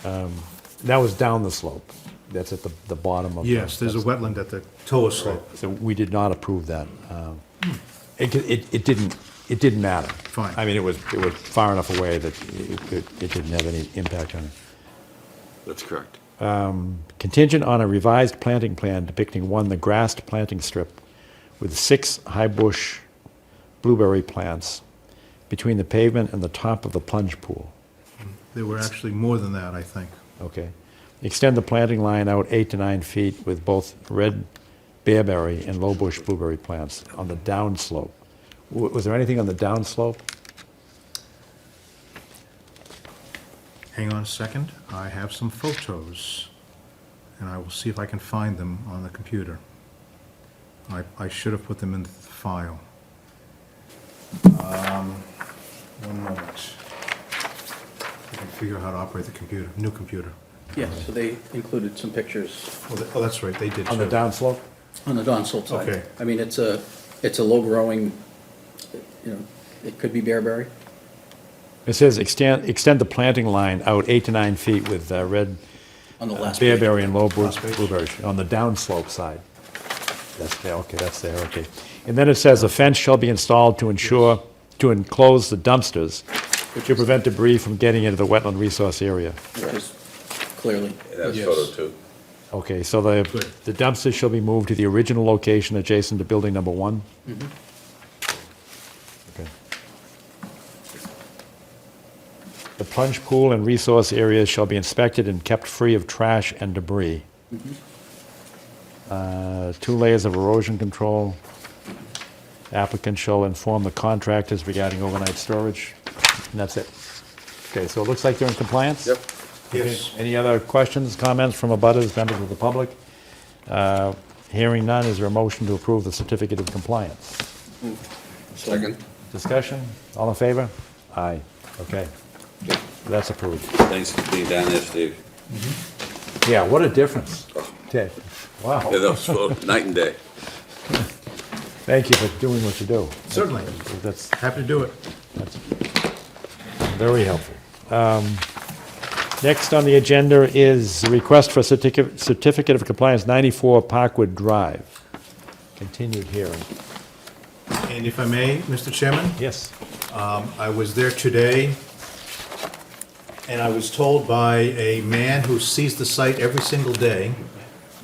That was down the slope. That's at the bottom of. Yes, there's a wetland at the toe of slope. So we did not approve that. It didn't matter. Fine. I mean, it was far enough away that it didn't have any impact on it. That's correct. Contingent on a revised planting plan depicting, one, the grassed planting strip with 6 high bush blueberry plants between the pavement and the top of the plunge pool. There were actually more than that, I think. Okay. Extend the planting line out 8 to 9 feet with both red bearberry and low bush blueberry plants on the downslope. Was there anything on the downslope? Hang on a second. I have some photos, and I will see if I can find them on the computer. I should have put them in the file. One moment. I can figure out how to operate the computer, new computer. Yeah, so they included some pictures Oh, that's right, they did On the too. downslope? on the downslope side. Okay. I mean, it's a low-growing, it could be bearberry. It says extend the planting line out 8 to 9 feet with red On the last page. bearberry and low bush Last page. blueberry on the downslope side. That's there, okay, that's there, okay. And then it says a fence shall be installed to enclose the dumpsters to prevent debris from getting into the wetland resource area. Which is clearly, And that's Yes. photo 2. Okay, so the dumpsters shall be moved to the original location adjacent to building number 1? Okay. The plunge pool and resource areas shall be inspected and kept free of trash and debris. 2 layers of erosion control. Applicant shall inform the contractors regarding overnight storage, and that's it. Okay, so it looks like they're in compliance? Yep. Yes. Any other questions, comments from abutters, members of the public? Hearing none, is there a motion to approve the certificate of compliance? Second? Discussion, all in favor? Aye, okay. That's approved. Thanks for being down there, Steve. Yeah, what a difference. Ted, wow. Yeah, that was night and day. Thank you for doing what you do. Certainly. That's Happy to do it. That's very helpful. Next on the agenda is a request for certificate of compliance, 94 Parkwood Drive. Continued hearing. And if I may, Mr. Chairman? Yes. I was there today, and I was told by a man who sees the site every single day,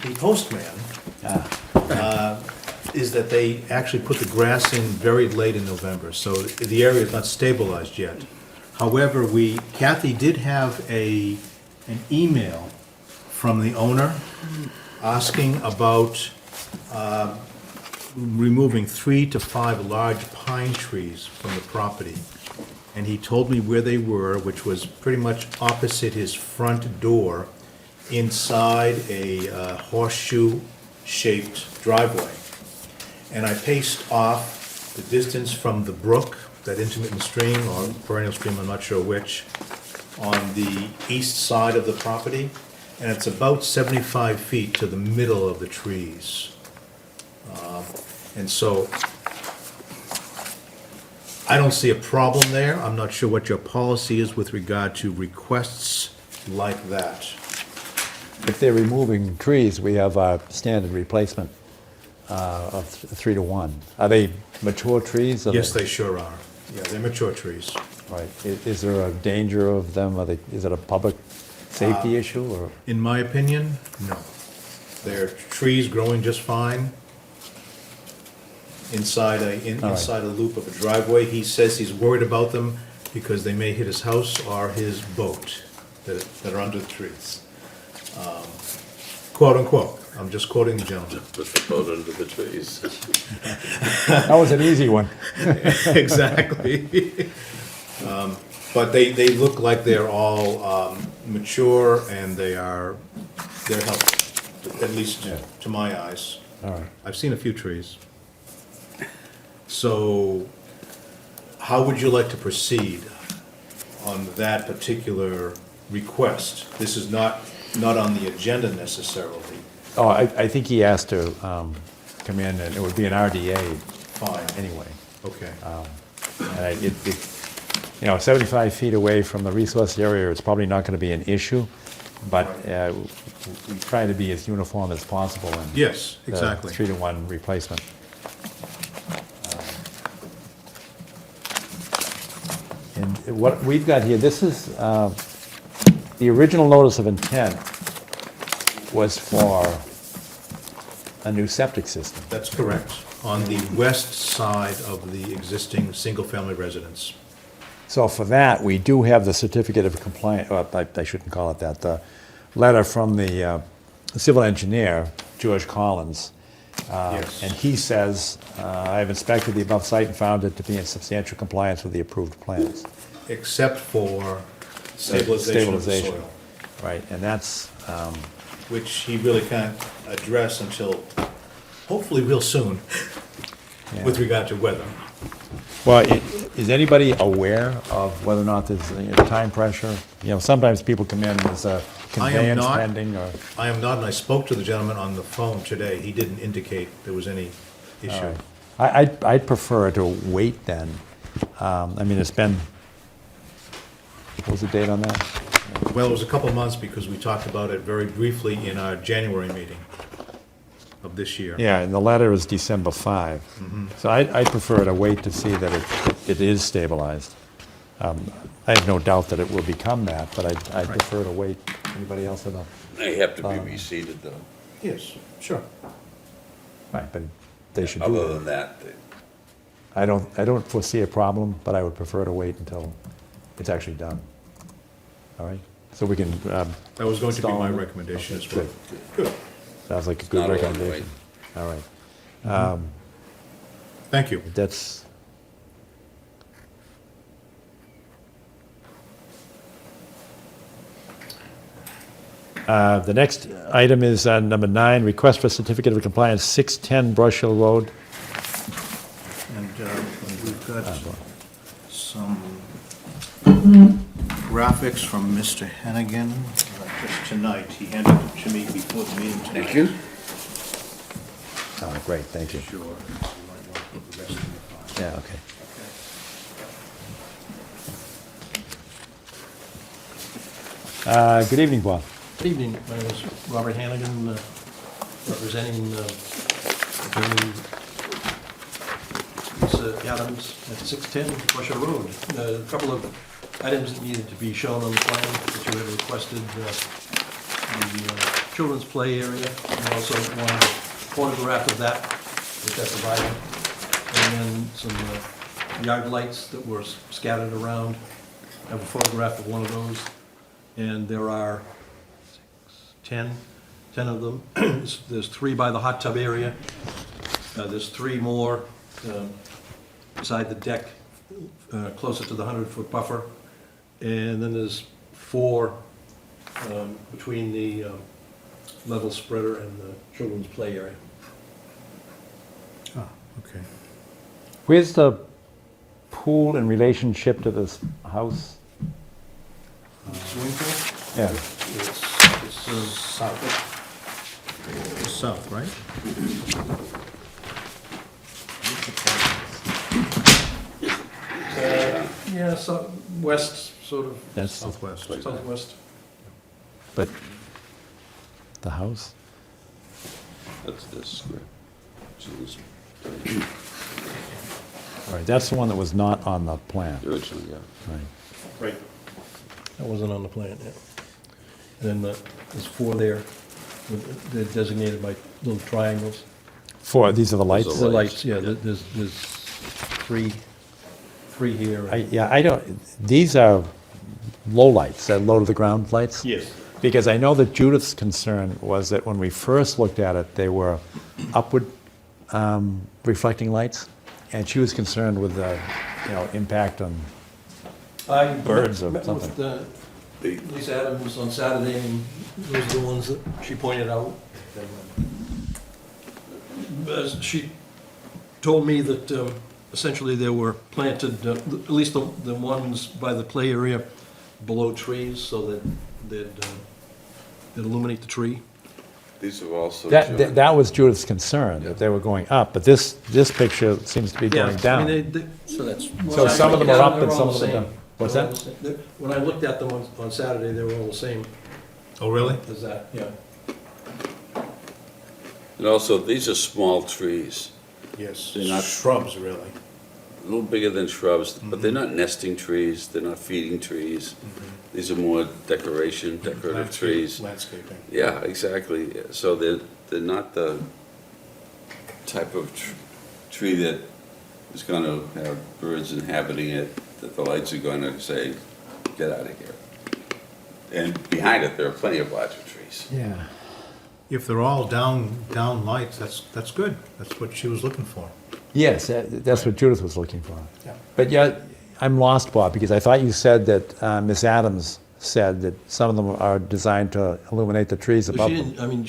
the postman, is that they actually put the grass in very late in November, so the area is not stabilized yet. However, Kathy did have an email from the owner asking about removing 3 to 5 large pine trees from the property. And he told me where they were, which was pretty much opposite his front door, inside a horseshoe-shaped driveway. And I paced off the distance from the brook, that intermittent stream or perennial stream, I'm not sure which, on the east side of the property, and it's about 75 feet to the middle of the trees. And so I don't see a problem there. I'm not sure what your policy is with regard to requests like that. If they're removing trees, we have a standard replacement of 3 to 1. Are they mature trees? Yes, they sure are. Yeah, they're mature trees. Right. Is there a danger of them? Is it a public safety issue, or? In my opinion, no. They're trees growing just fine inside a loop of a driveway. He says he's worried about them because they may hit his house or his boat that are under the trees. Quote unquote. I'm just quoting the gentleman. Put the boat under the trees. That was an easy one. Exactly. But they look like they're all mature and they're healthy, at least to my eyes. All right. I've seen a few trees. So how would you like to proceed on that particular request? This is not on the agenda necessarily. Oh, I think he asked to come in, and it would be an RDA. Fine. Anyway. Okay. And 75 feet away from the resource area, it's probably not going to be an issue, but we try to be as uniform as possible in Yes, exactly. 3 to 1 replacement. And what we've got here, this is, the original notice of intent was for a new septic system. That's correct. On the west side of the existing single-family residence. So for that, we do have the certificate of compliance, I shouldn't call it that, the letter from the civil engineer, George Collins. Yes. And he says, I have inspected the above site and found it to be in substantial compliance with the approved plans. Except for stabilization of the soil. Right, and that's, Which he really can't address until, hopefully real soon, with regard to weather. well, is anybody aware of whether or not there's time pressure? Sometimes people come in, there's a conveyance pending, or... I am not, and I spoke to the gentleman on the phone today. He didn't indicate there was any issue. I'd prefer to wait then. It's been, what was the date on that? Well, it was a couple months because we talked about it very briefly in our January meeting of this year. Yeah, and the letter is December 5. So I'd prefer to wait to see that it is stabilized. I have no doubt that it will become that, but I'd prefer to wait. Anybody else have a... They have to be reseeded, though. Yes, sure. Right, but they should do that. Other than that, I don't foresee a problem, but I would prefer to wait until it's actually done. All right? So we can... That was going to be my install- recommendation Okay, as well. Good. Sounds like a not good a long recommendation. All right. Thank you. That's... The next item is number 9, request for certificate of compliance, 610 Brush Hill Road. And we've got some graphics from Mr. Hennigan just tonight. He handed it to me before the meeting tonight. Thank you. Oh, great, thank you. Sure. You might want to put the rest in the file. Yeah, okay. Good evening, Bob. Good evening, my name is Robert Hannigan, representing attorney Lisa Adams at 610 Russia Road. A couple of items that needed to be shown on the plan that you had requested, the children's play area, and also one photograph of that, which I provided, and then some yard lights that were scattered around. I have a photograph of one of those, and there are 10 of them. There's 3 by the hot tub area. There's 3 more beside the deck, closer to the 100-foot buffer. And then there's 4 between the level spreader and the children's play area. Oh, okay. Where's the pool in relationship to this house? Swimming pool? Yeah. It's south. South, right? Yeah, so west, sort of. That's- Southwest. Southwest. But the house? That's this square. Children's All right, that's the one that was not on the plan. the original, yeah. Right. Right. That wasn't on the plan, yeah. And then there's 4 there. They're designated by little triangles. 4, these are the lights? Those The are lights, yeah, there's 3 here. I don't, these are low lights, they're low to the ground lights? Yes. Because I know that Judith's concern was that when we first looked at it, they were upward reflecting lights, and she was concerned with the, impact on I birds or met something. with Lisa Adams on Saturday, and those are the ones that she pointed out. She told me that essentially they were planted, at least the ones by the play area, below trees, so that they'd illuminate the tree. These are also. That was Judith's concern, that they were going up, but this picture seems to be going Yeah, I down. mean, so that's. So some of them are up and some of them are down. What's that? When I looked at them on Saturday, they were all the same Oh, really? as that, yeah. And also, these are small trees, Yes. They're not- Shrubs, really. a little bigger than shrubs, but they're not nesting trees, they're not feeding trees. These are more decorative trees. Landscaping. Yeah, exactly. So they're not the type of tree that is going to have birds inhabiting it, that the lights are going to say, get out of here. And behind it, there are plenty of larger trees. Yeah. If they're all down lights, that's good. That's what she was looking for. Yes, that's what Judith was looking for. Yeah. But yeah, I'm lost, Bob, because I thought you said that Miss Adams said that some of them are designed to illuminate the trees But above she them. didn't, I mean,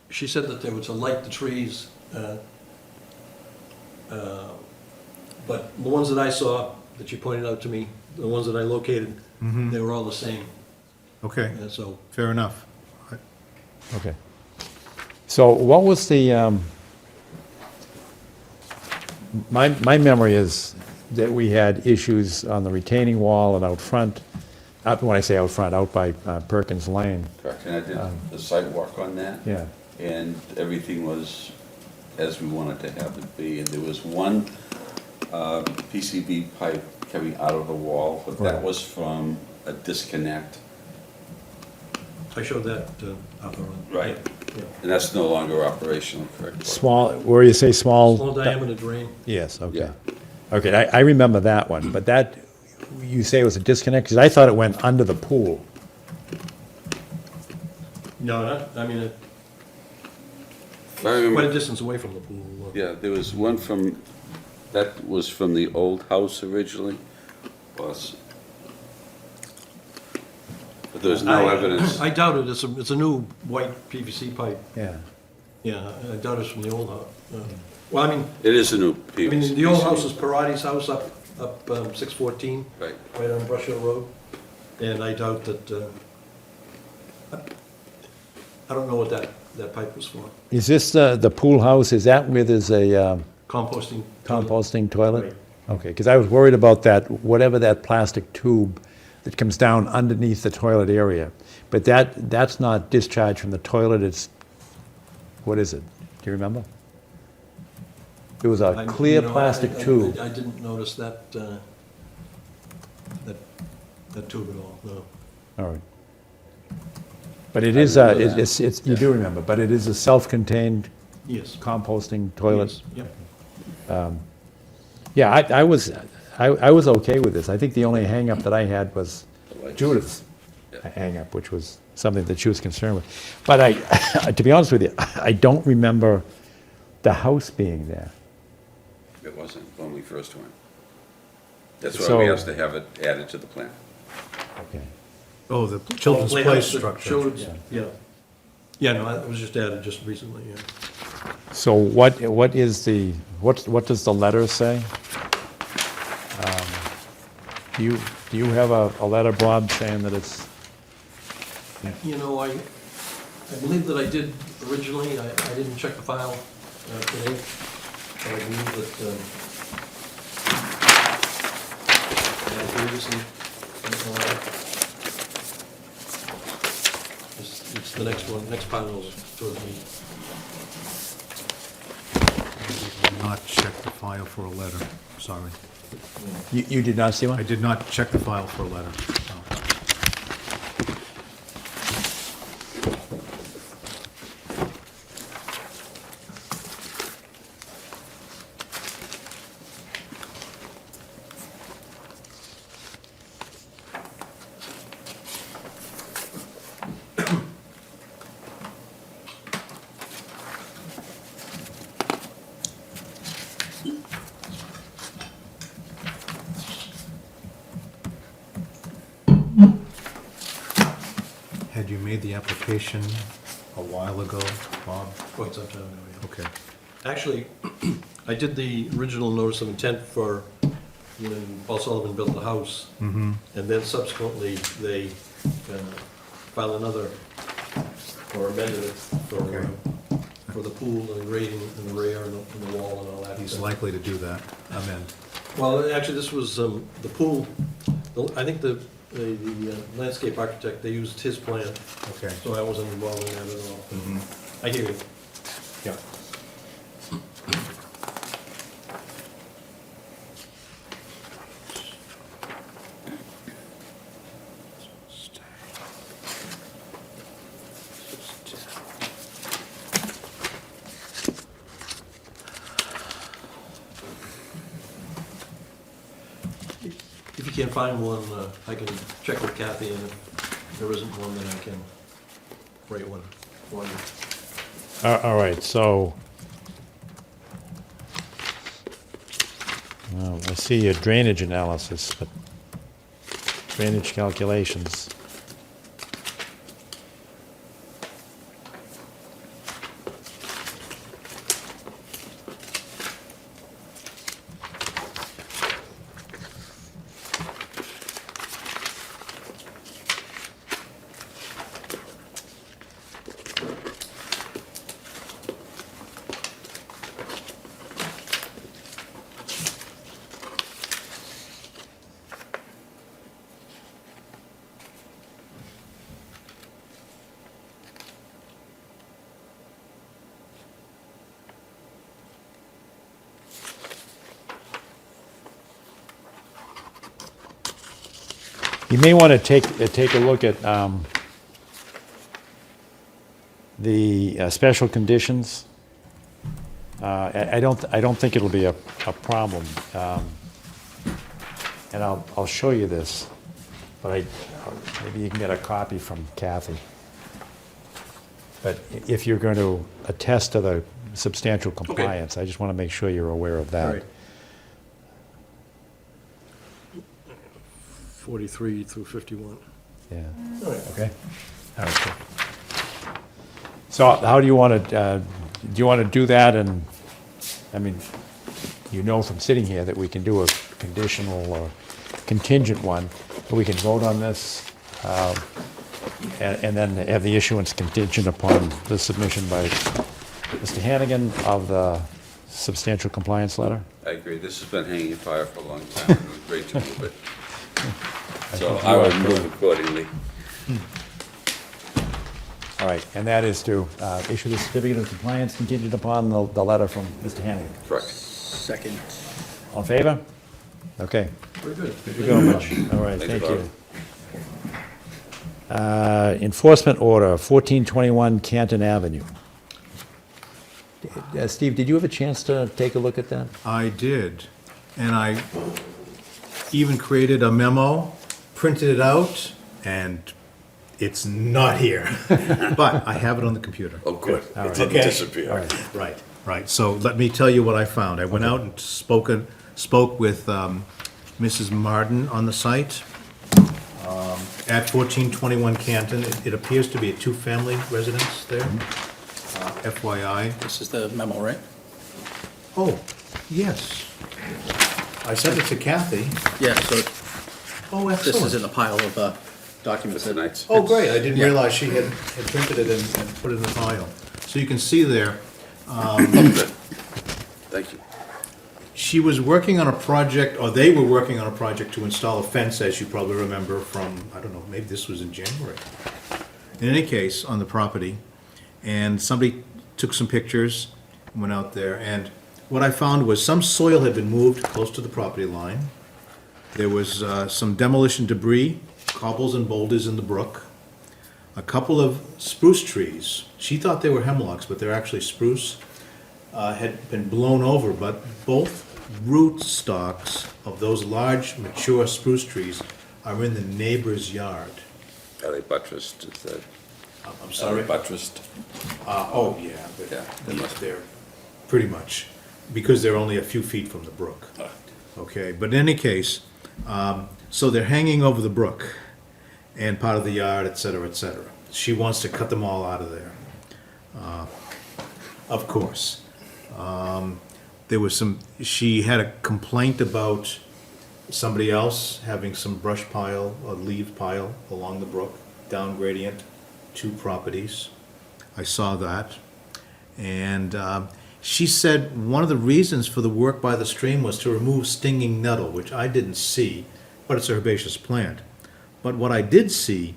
she said that they were to light the trees, but the ones that I saw, that you pointed out to me, the ones that I located, they were all the same. Okay, And so, fair enough. Okay. So what was the, my memory is that we had issues on the retaining wall and out front, when I say out front, out by Perkins Lane. Correct, and I did the site walk on that. Yeah. And everything was as we wanted to have it be. And there was one PCB pipe coming out of the wall, but that Right. was from a disconnect. I showed that out there. Right. Yeah. And that's no longer operational, correct? Small, where you say small? Small diameter drain. Yes, okay. Yeah. Okay, I remember that one, but that, you say it was a disconnect, because I thought it went under the pool. No, not, I mean, If I remember- quite a distance away from the pool. Yeah, there was one that was from the old house originally, was, but there's no evidence. I doubt it, it's a new white PVC pipe. Yeah. Yeah, I doubt it's from the old house. Well, I mean, It is a new I mean, PVC. the old house is Parati's house up 614, Right. right on Brush Hill Road. And I doubt that, I don't know what that pipe was for. Is this the pool house, is that where there's a Composting. composting toilet? Right. Okay, because I was worried about that, whatever that plastic tube that comes down underneath the toilet area. But that's not discharge from the toilet, it's, what is it? Do you remember? It was a I- clear you know, plastic tube. I didn't notice that, that tube at all, no. All right. But it is, it's, you do remember, but it is a self-contained Yes. composting toilet. Yes, Yep. Yeah, I was okay with this. I think the only hang-up that I had was Judith's hang-up, which was something that she was concerned with. But I, to be honest with you, I don't remember the house being there. It wasn't when we first went. That's why we So- asked to have it added to the plan. Okay. Oh, the children's play Playhouse that structure. showed- Yeah. Yeah, no, it was just added just recently, yeah. So what is the, what does the letter say? Do you have a letter, Bob, saying that it's, You know, I believe that I did originally, I didn't check the file today, but I believe that I had previously. It's the next one, next pile is towards me. I did not check the file for a letter, sorry. you did not see one? I did not check the file for a letter, no. Had you made the application a while ago, Bob? Quite some time ago, yeah. Okay. Actually, I did the original notice of intent for when Paul Sullivan built the house. Mm-hmm. And then subsequently, they filed another, or amended it Okay. for the pool and grading and the rear and the wall and all that. He's likely to do that, amend. Well, actually, this was the pool, I think the landscape architect, they used his plan, Okay. so I wasn't involved in that at all. Mm-hmm. I hear you. Yeah. If you can't find one, I can check with Kathy, and if there isn't one, then I can write one for you. All right, so, well, I see your drainage analysis, but drainage calculations. You may want to take a look at the special conditions. I don't think it'll be a problem. And I'll show you this, but maybe you can get a copy from Kathy. But if you're going to attest to the substantial compliance, I just want to make sure you're aware of that. Right. 43 through 51. Yeah. All right. Okay. All right. Good. So how do you want to do that? And I mean, you know from sitting here that we can do a conditional or contingent one, but we can vote on this and then have the issuance contingent upon the submission by Mr. Hannigan of the substantial compliance letter. I agree, this has been hanging fire for a long time, it was great to move it. So I would move accordingly. All right, and that is to issue the certificate of compliance contingent upon the letter from Mr. Hannigan. Correct. Second. All in favor? Okay. Very good. Good to go, Mitch. All right, Thank thank you, you. Enforcement order, 1421 Canton Avenue. Steve, did you have a chance to take a look at that? I did, and I even created a memo, printed it out, and it's not here. But I have it on the computer. Oh, good. All It right. didn't Okay. disappear. All right. Right. So let me tell you what I found. I went out and spoke with Mrs. Martin on the site at 1421 Canton. It appears to be a two-family residence there, FYI. This is the memo, right? Oh, yes. I sent it to Kathy. Yeah, so Oh, this is in excellent. the pile of documents. That's tonight's. Oh, great. I didn't Yeah. realize she had printed it and put it in the file. So you can see there, Good. Thank you. she was working on a project, or they were working on a project to install a fence, as you probably remember from, I don't know, maybe this was in January. In any case, on the property, and somebody took some pictures, went out there, and what I found was some soil had been moved close to the property line. There was some demolition debris, cobbles and boulders in the brook. A couple of spruce trees, she thought they were hemlocks, but they're actually spruce, had been blown over, but both root stalks of those large mature spruce trees are in the neighbor's yard. Are they buttressed? Is that? I'm Are sorry? they buttressed? Oh, yeah, but Yeah, they must be. they're, pretty much, because they're only a few feet from the brook. Okay, but in any case, so they're hanging over the brook and part of the yard, et cetera, et cetera. She wants to cut them all out of there. Of course. There was she had a complaint about somebody else having some brush pile, a leaf pile along the brook, down gradient, 2 properties. I saw that. And she said one of the reasons for the work by the stream was to remove stinging nettle, which I didn't see, but it's a herbaceous plant. But what I did see,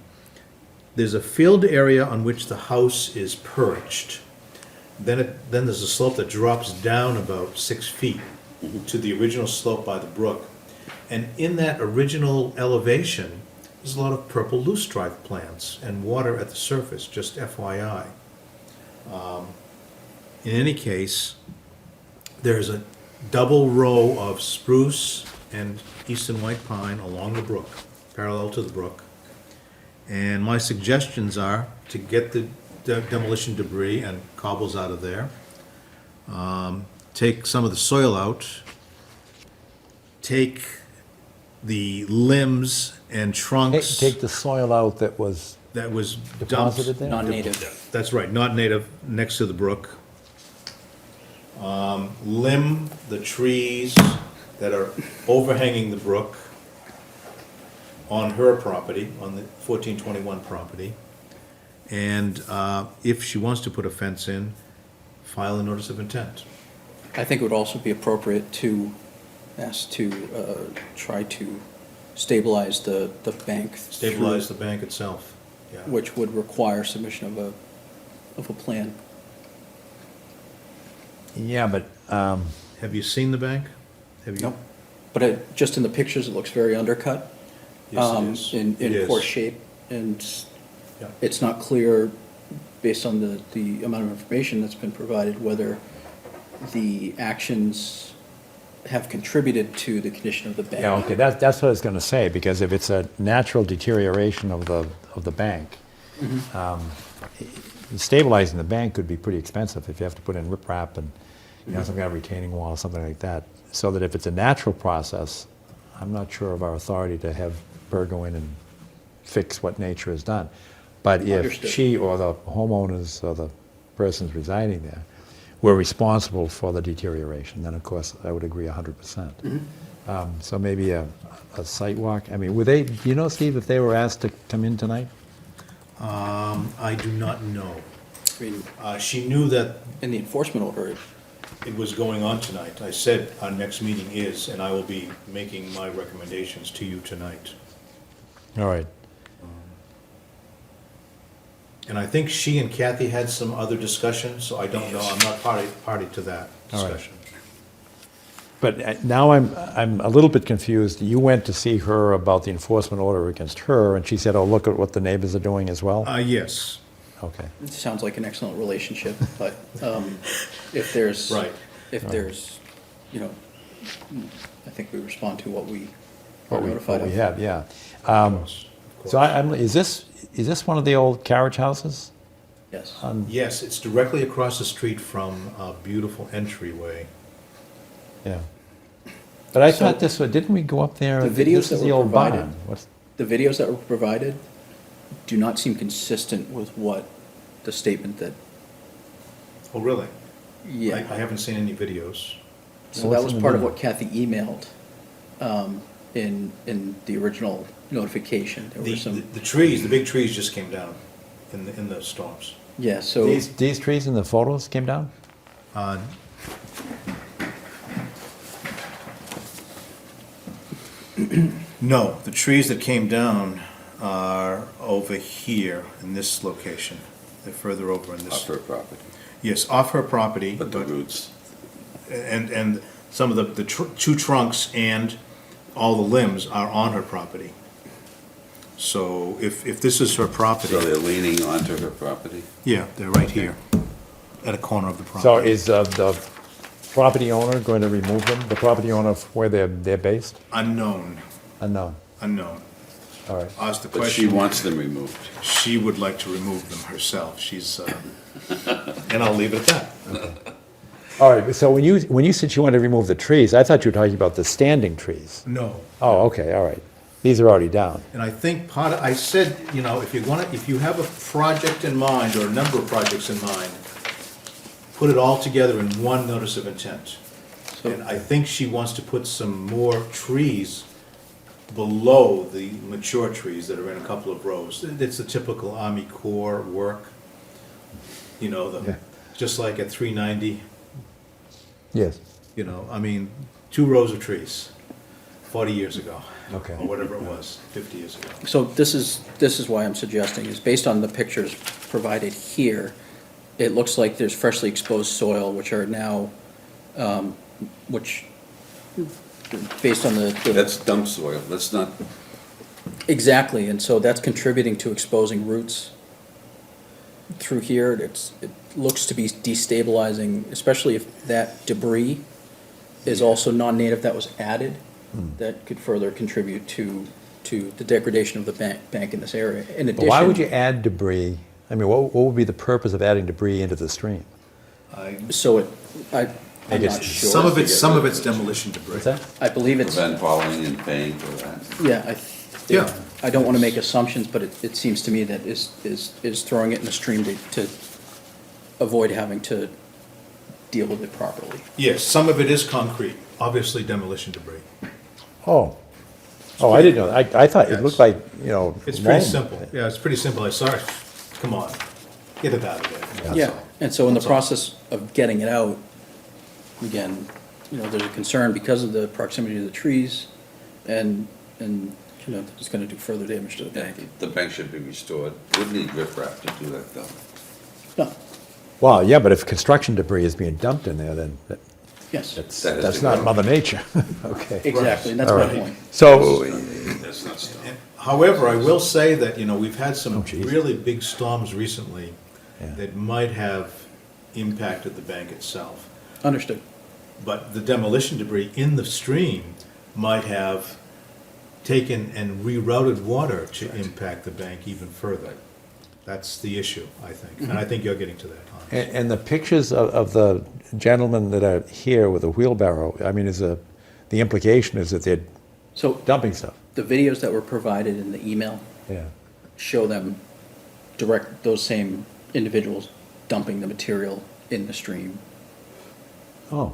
there's a field area on which the house is perched. Then there's a slope that drops down about 6 feet to the original slope by the brook. And in that original elevation, there's a lot of purple loosestrife plants and water at the surface, just FYI. In any case, there's a double row of spruce and eastern white pine along the brook, parallel to the brook. And my suggestions are to get the demolition debris and cobbles out of there. Take some of the soil out. Take the limbs and trunks. Take the soil out that was That was dumped. deposited there? Non-native. That's right, not native, next to the brook. Limb the trees that are overhanging the brook on her property, on the 1421 property. And if she wants to put a fence in, file a notice of intent. I think it would also be appropriate to ask to try to stabilize the bank. Stabilize the bank itself, yeah. Which would require submission of a plan. Yeah, but, Have you seen the bank? Have you? Nope. But just in the pictures, it looks very undercut. Yes, it is. In It poor is. shape, and Yeah. it's not clear, based on the amount of information that's been provided, whether the actions have contributed to the condition of the bank. yeah, okay, that's what I was gonna say, because if it's a natural deterioration of the bank, stabilizing the bank could be pretty expensive if you have to put in riprap and, some kind of retaining wall or something like that. So that if it's a natural process, I'm not sure of our authority to have her go in and fix what nature has done. But if Understood. she or the homeowners or the persons residing there were responsible for the deterioration, then of course I would agree 100%. So maybe a site walk, I mean, were they, do you know, Steve, if they were asked to come in tonight? I do not know. I mean, She knew that in the enforcement order, it was going on tonight. I said our next meeting is, and I will be making my recommendations to you tonight. All right. And I think she and Kathy had some other discussion, so I don't know, I'm not party to that All right. discussion. But now I'm a little bit confused. You went to see her about the enforcement order against her, and she said, oh, look at what the neighbors are doing as well? Yes. Okay. It sounds like an excellent relationship, but if there's. Right. If there's, you know, I think we respond to what we are What we notified of. have, yeah. Of course. So is this one of the old carriage houses? Yes. Yes, it's directly across the street from a beautiful entryway. Yeah. But I So- thought didn't we go up there? The videos This is that the were old barn. provided, What's- the videos that were provided do not seem consistent with what the statement that, Oh, really? yeah. I haven't seen any videos. So What's that was in the part of video? what Kathy emailed in the original notification. There were some, The trees, the big trees just came down in the storms. yeah, so, These trees in the photos came down? No, the trees that came down are over here in this location. They're further over in this. Off her property, Yes, off her property. but the roots, And some of the two trunks and all the limbs are on her property. So if this is her property, so they're leaning onto her property? yeah, they're right here, at a corner of the property. So is the property owner going to remove them? The property owner of where they're based? Unknown, Unknown. unknown. All right. Ask the But question. she wants them removed. She would like to remove them herself. She's, and I'll leave it at that. All right, so when you said you wanted to remove the trees, I thought you were talking about the standing trees. No. Oh, okay, all right. These are already down. And I think I said, you know, if you have a project in mind, or a number of projects in mind, put it all together in one notice of intent. And I think she wants to put some more trees below the mature trees that are in a couple of rows. It's the typical Army Corps work, you know, Yeah. just like at 390, Yes. you know, I mean, 2 rows of trees, 40 years ago. Okay. Or whatever it was, 50 years ago. so this is why I'm suggesting, is based on the pictures provided here, it looks like there's freshly exposed soil, which are now, which, based on the. That's dump soil, that's not, Exactly, and so that's contributing to exposing roots through here. It looks to be destabilizing, especially if that debris is also non-native that was added. That could further contribute to the degradation of the bank in this area. In But addition. why would you add debris? I mean, what would be the purpose of adding debris into the stream? So I'm guess not sure. Some of it's demolition debris. What's that? I believe it's, prevent falling and paying for that. yeah, Yeah. I don't want to make assumptions, but it seems to me that is throwing it in the stream to avoid having to deal with it properly. Yes, some of it is concrete, obviously demolition debris. Oh. Oh, I didn't know. I thought it Yes. looked like, you know. It's pretty loam. simple. Yeah, it's pretty simple. I saw it. Come on, get it out of there. That's Yeah, all. and so in the That's all. process of getting it out, again, you know, there's a concern because of the proximity to the trees and, you know, it's gonna do further damage to the bank. The bank should be restored, wouldn't need riprap to do that though. No, Well, yeah, but if construction debris is being dumped in there, then yes, That is that's the not ground. Mother Nature. Okay. exactly, and that's All my right. point. So, That's not stone. However, I will say that, you know, we've had some Oh, geez. really big storms recently Yeah. that might have impacted the bank itself. Understood. But the demolition debris in the stream might have taken and rerouted water to impact the bank even further. That's the issue, I think, and I think you're getting to that, Hans. and the pictures of the gentlemen that are here with a wheelbarrow, I mean, the implication is that they're So dumping stuff. the videos that were provided in the email Yeah. show them those same individuals dumping the material in the stream. Oh.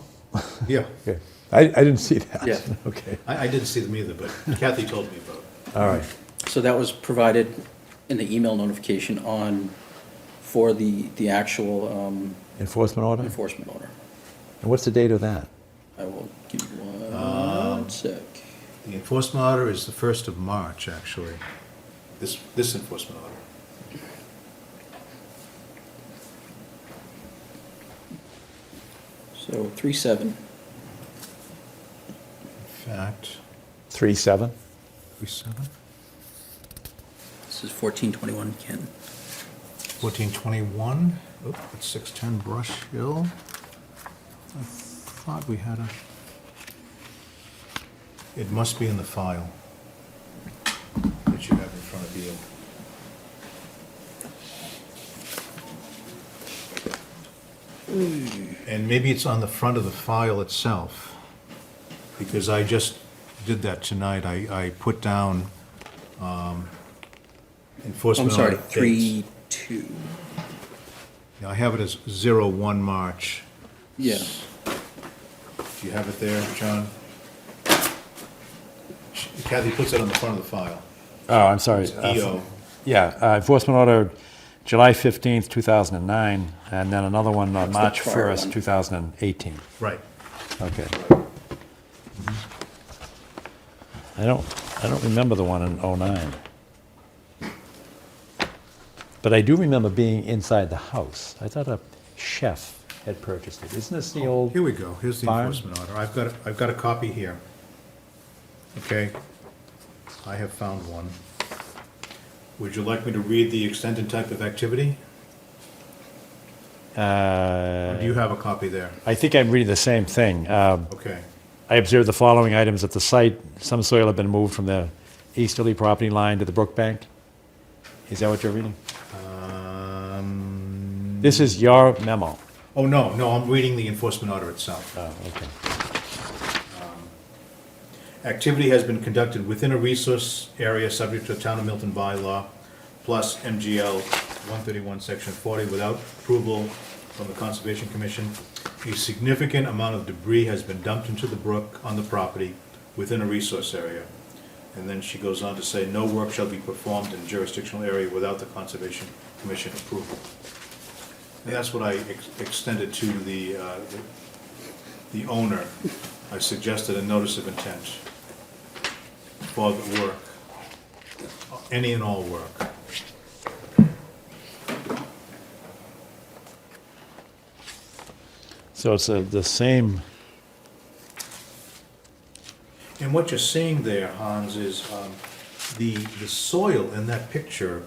Yeah, Okay. I didn't see that. Yeah. Okay. I didn't see them either, but Kathy told me about it. All right. So that was provided in the email notification for the actual Enforcement order? enforcement order. And what's the date of that? I will give you one sec. The enforcement order is the 1st of March, actually, this enforcement order. So 3-7. In fact, 3-7? 3-7, This is 1421 Canton. 1421, oop, it's 610 Brush Hill. I thought we had a, it must be in the file that you have in front of you. And maybe it's on the front of the file itself, because I just did that tonight. I put down I'm enforcement sorry, order dates. 3-2. Yeah, I have it as 01 March. Yeah. Do you have it there, John? Kathy puts it on the front of the file. Oh, I'm sorry. It's EO. Yeah, enforcement order, July 15th, 2009, and then another one, the March prior 1st, one. 2018. Right. Okay. I don't remember the one in '09. But I do remember being inside the house. I thought a chef had purchased it. Isn't this the old? Here we go, here's the barn? enforcement order. I've got a copy here. Okay, I have found one. Would you like me to read the extent and type of activity? Or do you have a copy there? I think I'm reading the same thing. Okay. I observed the following items at the site. Some soil had been moved from the easterly property line to the brook bank. Is that what you're reading? This is your memo. Oh, no, I'm reading the enforcement order itself. Oh, okay. Activity has been conducted within a resource area subject to a Town of Milton bylaw, plus MGL 131, Section 40, without approval from the Conservation Commission. A significant amount of debris has been dumped into the brook on the property within a resource area. And then she goes on to say, no work shall be performed in jurisdictional area without the Conservation Commission approval. And that's what I extended to the owner. I suggested a notice of intent for the work, any and all work. So it's the same. And what you're seeing there, Hans, is the soil in that picture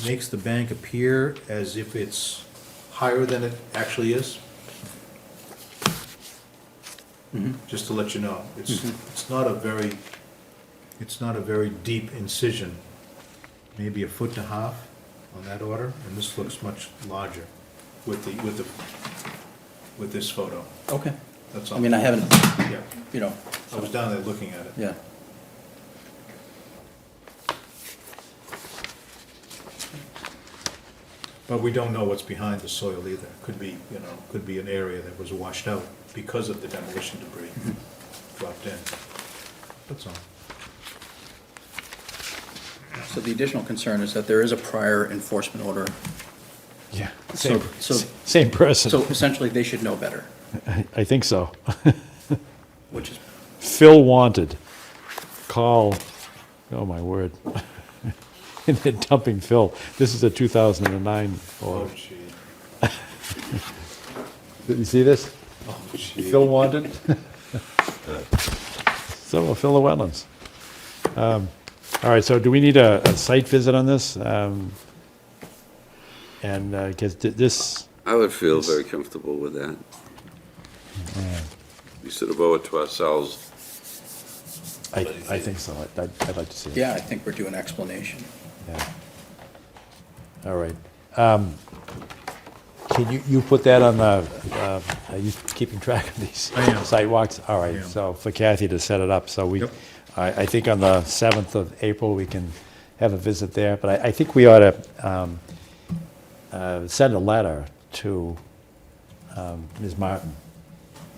makes the bank appear as if it's higher than it actually is. Just to let you know, it's not a very deep incision, maybe 1.5 feet on that order, and this looks much larger with this photo. Okay. That's all. I mean, I haven't, Yeah, you know, I was down there looking at it. yeah. But we don't know what's behind the soil either. Could be, could be an area that was washed out because of the demolition debris dropped in. That's all. So the additional concern is that there is a prior enforcement order. Yeah. So, Same person. so essentially, they should know better, I think so. which is, Phil wanted. Call, oh my word. And they're dumping Phil. This is a 2009 order. Oh, gee. Did you see this? Oh, gee. Phil wanted. So will fill the wetlands. All right, so do we need a site visit on this? And, because this, I would feel very comfortable with that. We sort of owe it to ourselves. I think so. I'd like to see it. yeah, I think we're due an explanation. Yeah. All right. Can you put that on the, are you keeping track of these? I am. Sidewalks? All I right, am. so for Kathy to set it up, so we, Yep. I think on the 7th of April, we can have a visit there, but I think we ought to send a letter to Ms. Martin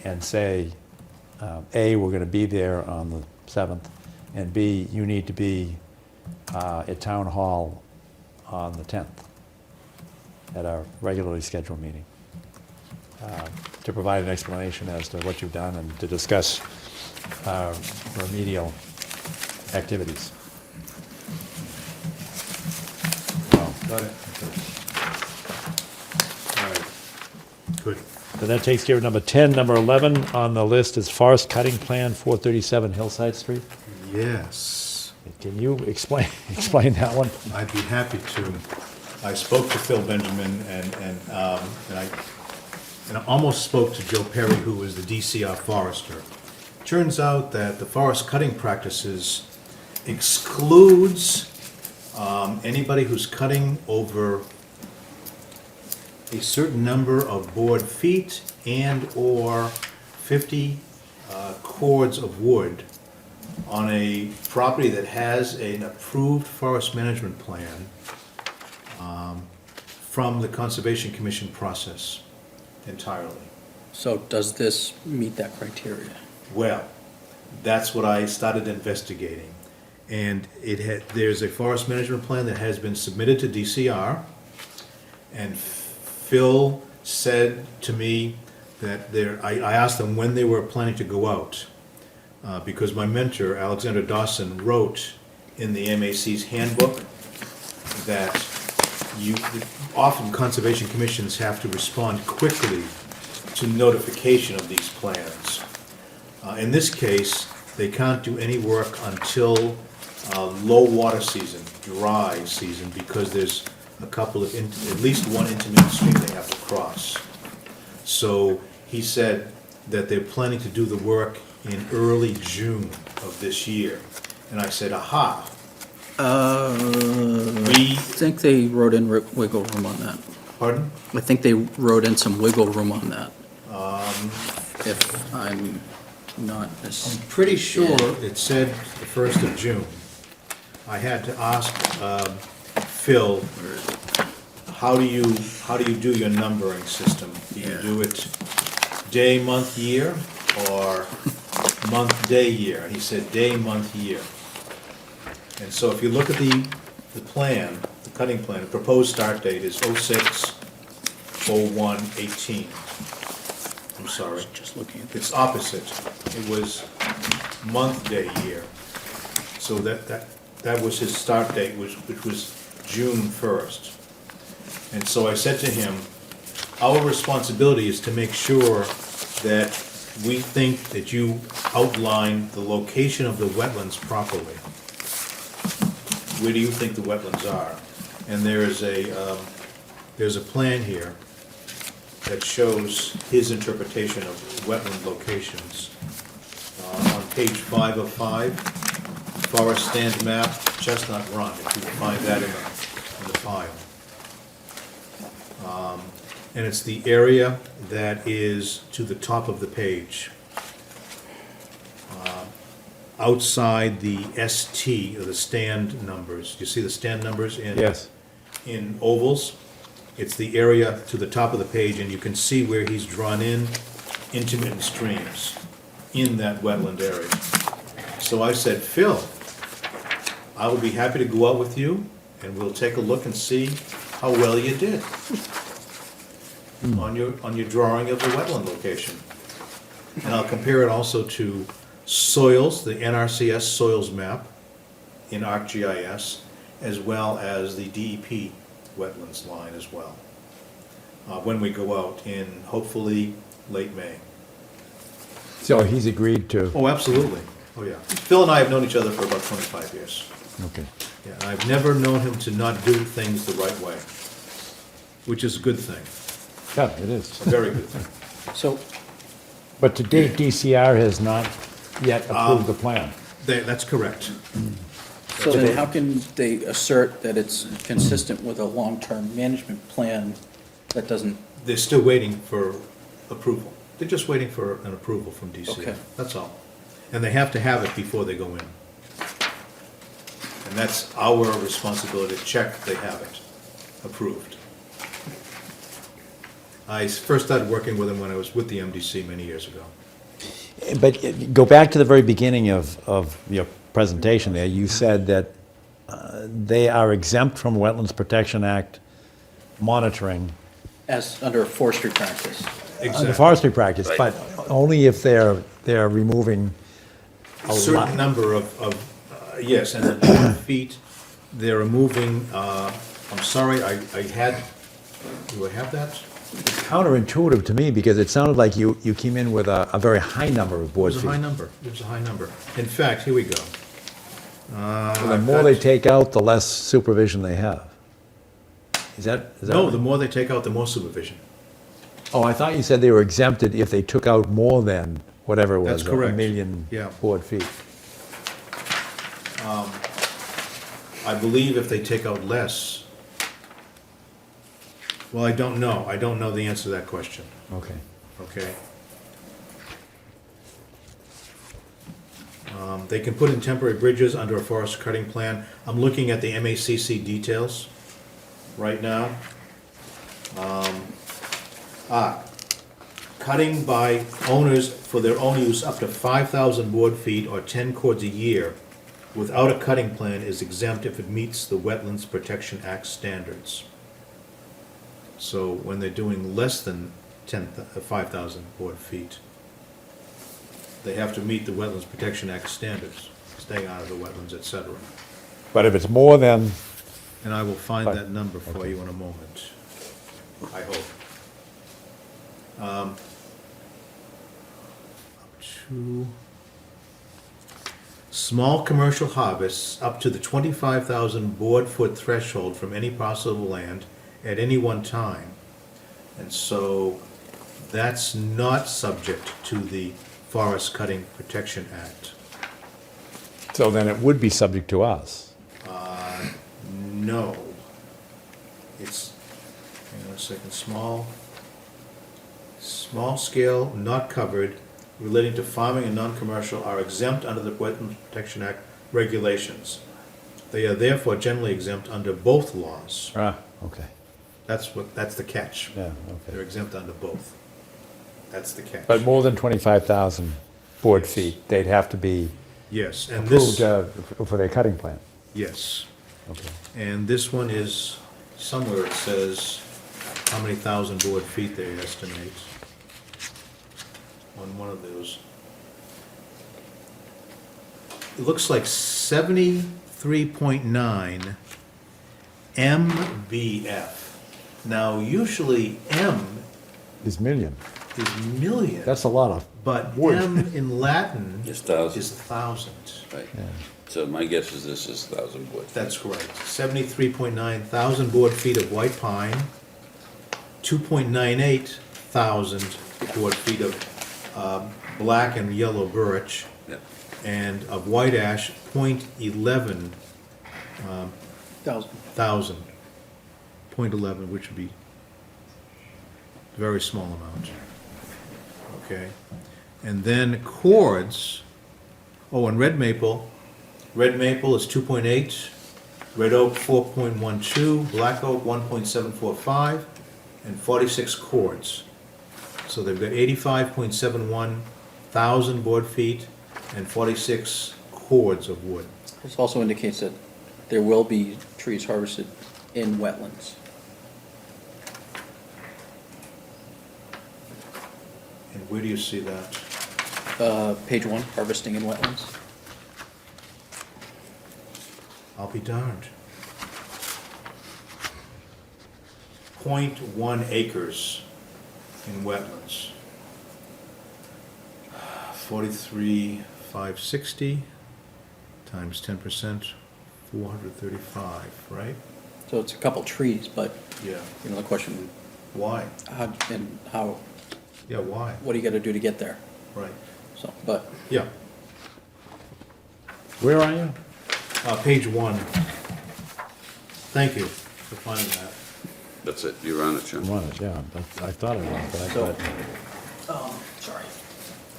and say, A, we're going to be there on the 7th, and B, you need to be at Town Hall on the 10th, at our regularly scheduled meeting, to provide an explanation as to what you've done and to discuss remedial activities. Got it. All right, good. So that takes care of number 10. Number 11 on the list is forest cutting plan, 437 Hillside Street. Yes, Can you explain that one? I'd be happy to. I spoke to Phil Benjamin and I almost spoke to Joe Perry, who is the DCR forester. Turns out that the forest cutting practices excludes anybody who's cutting over a certain number of board feet and/or 50 cords of wood on a property that has an approved forest management plan from the Conservation Commission process entirely. So does this meet that criteria? Well, that's what I started investigating. And there's a forest management plan that has been submitted to DCR. And Phil said to me that I asked them when they were planning to go out. Because my mentor, Alexander Dawson, wrote in the MAC's handbook that often conservation commissions have to respond quickly to notification of these plans. In this case, they can't do any work until low water season, dry season, because there's a couple of, at least one intermittent stream they have to cross. So he said that they're planning to do the work in early June of this year. And I said, aha. I think they wrote in wiggle room on that. Pardon? I think they wrote in some wiggle room on that. If I'm not I'm pretty sure it said the 1st of June. I had to ask Phil, how do you do your numbering system? Do you do it day, month, year, or month, day, year? And he said day, month, year. And so if you look at the plan, the cutting plan, the proposed start date is 06/01/18. I'm sorry. Just looking at It's opposite. It was month, day, year. So that was his start date, which was June 1st. And so I said to him, our responsibility is to make sure that we think that you outline the location of the wetlands properly. Where do you think the wetlands are? And there's a plan here that shows his interpretation of wetland locations. On page 5 of 5, forest stand map, Chestnut Run, if you can find that in the file. And it's the area that is to the top of the page. Outside the ST, or the stand numbers. You see the stand numbers in? Yes. In ovals? It's the area to the top of the page, and you can see where he's drawn in intermittent streams in that wetland area. So I said, Phil, I will be happy to go out with you, and we'll take a look and see how well you did on your drawing of the wetland location. And I'll compare it also to soils, the NRCS soils map in ArcGIS, as well as the DEP wetlands line as well, when we go out in hopefully late May. So he's agreed to, Oh, absolutely. Oh, yeah. Phil and I have known each other for about 25 years. okay. Yeah, and I've never known him to not do things the right way, which is a good thing, Yeah, it is. a very good thing. So, But to date, DCR has not yet approved the plan. That's correct. so then how can they assert that it's consistent with a long-term management plan that doesn't? They're still waiting for approval. They're just waiting for an approval from DCR. Okay. That's all. And they have to have it before they go in. And that's our responsibility to check they have it approved. I first started working with them when I was with the MDC many years ago. But go back to the very beginning of your presentation there. You said that they are exempt from Wetlands Protection Act monitoring As under forestry practice. under forestry practice, but only if they're removing A certain number of yes, and the 200 feet, they're removing, I'm sorry, I had, do I have that? counterintuitive to me, because it sounded like you came in with a very high number of It board was feet. a high number, it was a high number. In fact, here we go. The more they take out, the less supervision they have. Is that? No, right? the more they take out, the more supervision. Oh, I thought you said they were exempted if they took out more than whatever it was. That's correct. A million Yeah. board feet. I believe if they take out less, well, I don't know. I don't know the answer to that question, Okay. okay? They can put in temporary bridges under a forest cutting plan. I'm looking at the MACC details right now. Cutting by owners for their own use up to 5,000 board feet or 10 cords a year without a cutting plan is exempt if it meets the Wetlands Protection Act standards. So when they're doing less than 5,000 board feet, they have to meet the Wetlands Protection Act standards, staying out of the wetlands, et cetera. But if it's more than, And I will find that number for you in a moment, I hope. Up to small commercial harvests up to the 25,000 board foot threshold from any parcel of land at any one time. And so that's not subject to the Forest Cutting Protection Act. so then it would be subject to us. No. It's, hang on a second, small scale, not covered, relating to farming and non-commercial are exempt under the Wetlands Protection Act regulations. They are therefore generally exempt under both laws. Okay. That's the catch. Yeah, They're okay. exempt under both. That's the catch. But more than 25,000 board feet, they'd have to be Yes, and approved this, for their cutting plan. yes. Okay. And this one is, somewhere it says how many thousand board feet they estimate on one of those. It looks like 73.9 MBF. Now, usually M Is million. is million. That's a lot of But wood. M in Latin It's thousand. is 1,000. Right. So my guess is this is 1,000 board. That's correct. 73.9 thousand board feet of white pine, 2.98 thousand board feet of black and yellow birch, Yep. and of white ash, 0.11 thousand. 0.11, which would be a very small amount. Okay? And then cords, and red maple is 2.8, red oak 4.12, black oak 1.745, and 46 cords. So they've got 85.71 thousand board feet and 46 cords of wood. This also indicates that there will be trees harvested in wetlands. And where do you see that? Page 1, harvesting in wetlands. I'll be darned. 0.1 acres in wetlands. 43,560 times 10%, 435, right? So it's a couple trees, but, Yeah. the question, Why? how, Yeah, why? what do you gotta do to get there? Right. So, but, Yeah. Where are you? Page 1. Thank you for finding that. That's it, you're on it, John. I'm on it, yeah. I thought it was, but I So- thought, sorry,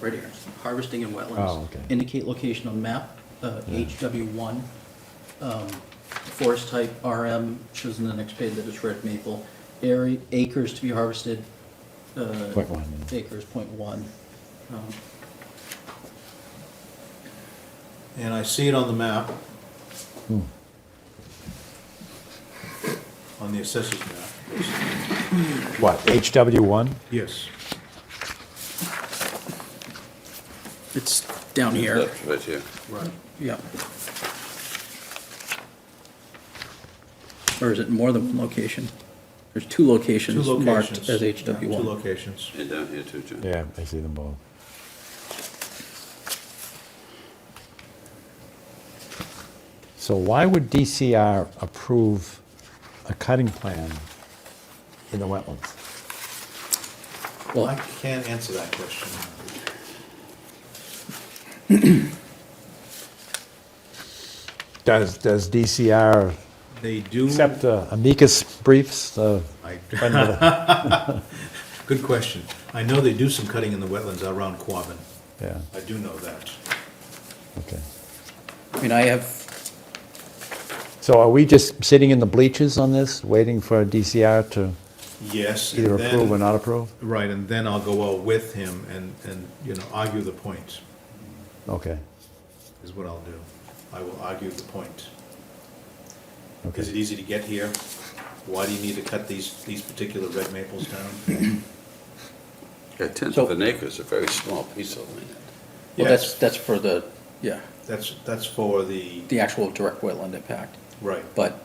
right here, harvesting in wetlands. Oh, okay. Indicate location on map, HW1, forest type RM, shows in the next page that it's red maple. Area, acres to be harvested. 0.1, yeah. Acres, 0.1. And I see it on the map, on the assessor's map. What, HW1? Yes. It's down here. That's right here. Right. Yeah. Or is it more than one location? There's two locations Two marked locations. as Yeah, HW1. Two locations. And down here too, John. Yeah, I see them both. So why would DCR approve a cutting plan in the wetlands? Well, I can't answer that question. Does DCR They do. accept amicus briefs? I- Good question. I know they do some cutting in the wetlands around Quabbin. Yeah, I do know that. okay. I mean, I have, So are we just sitting in the bleachers on this, waiting for DCR to Yes. either and then- approve or not approve? Right, and then I'll go out with him and, argue the point, Okay, is what I'll do. I will argue the point. okay. Is it easy to get here? Why do you need to cut these particular red maples down? A tenth So- of an acre is a very small piece of land. well, Yes. that's for the, yeah, That's for the, the actual direct wetland impact. right, But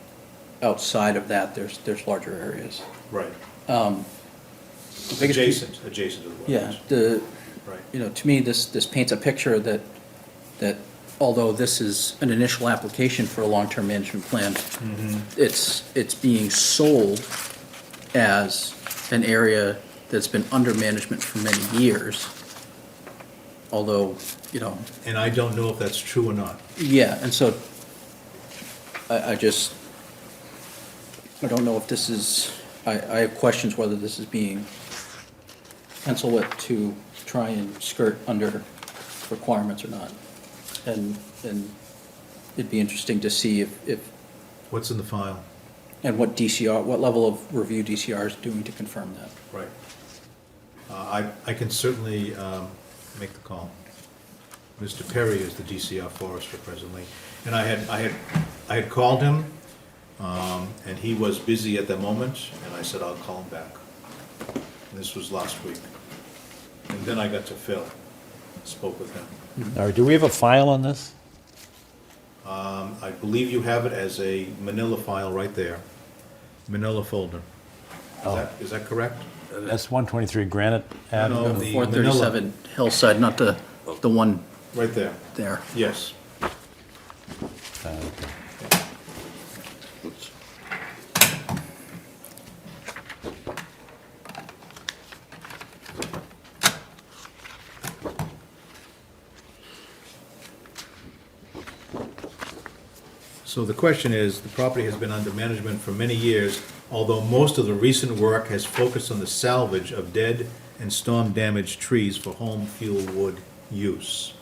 outside of that, there's larger areas. right. The biggest piece- Adjacent to the wetlands. Yeah, the, Right. to me, this paints a picture that although this is an initial application for a long-term management plan, it's being sold as an area that's been under management for many years. Although, And I don't know if that's true or not. yeah, and so I don't know if this is, I have questions whether this is being pencil whipped to try and skirt under requirements or not. And it'd be interesting to see if, What's in the file? and what level of review DCR is doing to confirm that. Right. I can certainly make the call. Mr. Perry is the DCR forester presently, and I had called him, and he was busy at the moment, and I said, I'll call him back. And this was last week. And then I got to Phil, spoke with him. All right, do we have a file on this? I believe you have it as a manila file right there, manila folder. Is that correct? That's 123 Granite No, Avenue. the 437 Hillside, not the one Right there, there. yes. Okay. Oops. So the question is, the property has been under management for many years, although most of the recent work has focused on the salvage of dead and storm-damaged trees for home fuel wood use.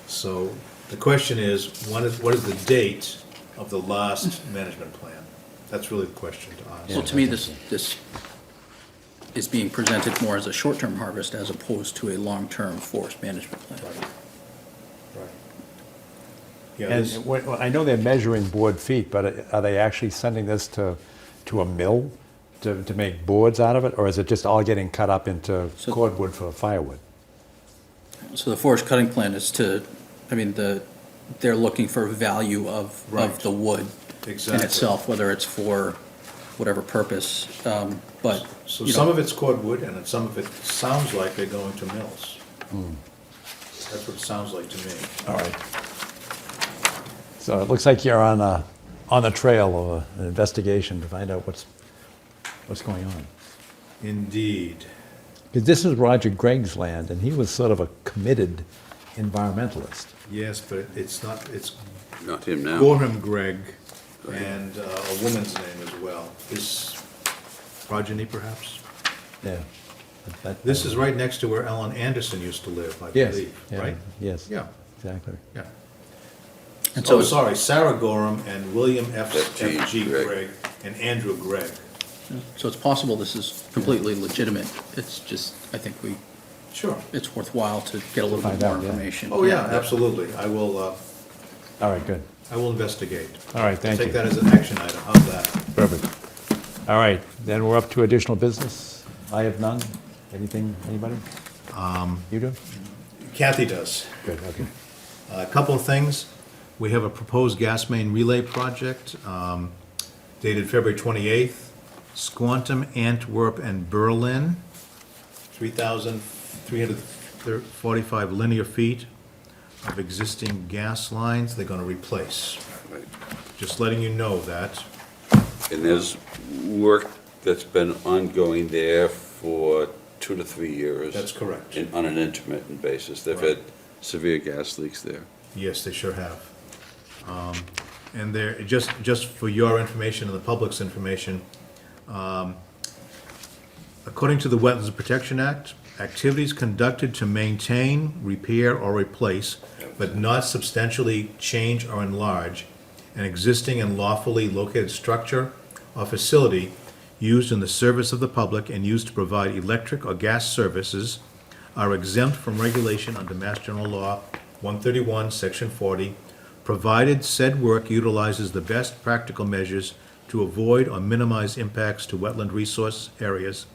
So the question is, what is the date of the last management plan? That's really the question to ask. So to me, this is being presented more as a short-term harvest as opposed to a long-term forest management plan. Right. Yeah, And this- I know they're measuring board feet, but are they actually sending this to a mill to make boards out of it? Or is it just all getting cut up into So- cordwood for firewood? So the forest cutting plan is they're looking for value of Right. the wood in Exactly. itself, whether it's for whatever purpose, but. So you know, some of it's cordwood, and some of it sounds like they're going to mills. That's what it sounds like to me. All right. So it looks like you're on the trail of an investigation to find out what's going on. Indeed. Because this is Roger Gregg's land, and he was sort of a committed environmentalist. Yes, but it's not, it's Not him now. Gorham Gregg, and a woman's name as well. His progeny, perhaps? Yeah. This is right next to where Ellen Anderson used to live, I Yes, believe, yeah, right? yes. Yeah, Exactly. yeah. And so Oh, it's- sorry, Sarah Gorham and William F.G. F.G. Gregg. Gregg and Andrew Gregg. So it's possible this is completely legitimate. It's just, I think Sure. it's worthwhile to get a little bit Find more out, yeah. information. Oh, yeah, absolutely. I will All right, good. investigate. All right, thank Take you. that as an action item, how's that? Perfect. All right, then we're up to additional business. I have none. Anything, anybody? You do? Kathy does. Good, okay. A couple of things. We have a proposed gas main relay project. dated February 28th, Squantum, Antwerp, and Berlin, 3,345 linear feet of existing gas lines they're gonna replace. Right. Just letting you know that. And there's work that's been ongoing there for 2 to 3 years. That's correct. On an intermittent basis. They've Right. had severe gas leaks there. Yes, they sure have. And they're, just for your information and the public's information, according to the Wetlands Protection Act, activities conducted to maintain, repair, or replace, but not substantially change or enlarge, an existing and lawfully located structure or facility used in the service of the public and used to provide electric or gas services are exempt from regulation under Mass General Law 131, Section 40, provided said work utilizes the best practical measures to avoid or minimize impacts to wetland resource areas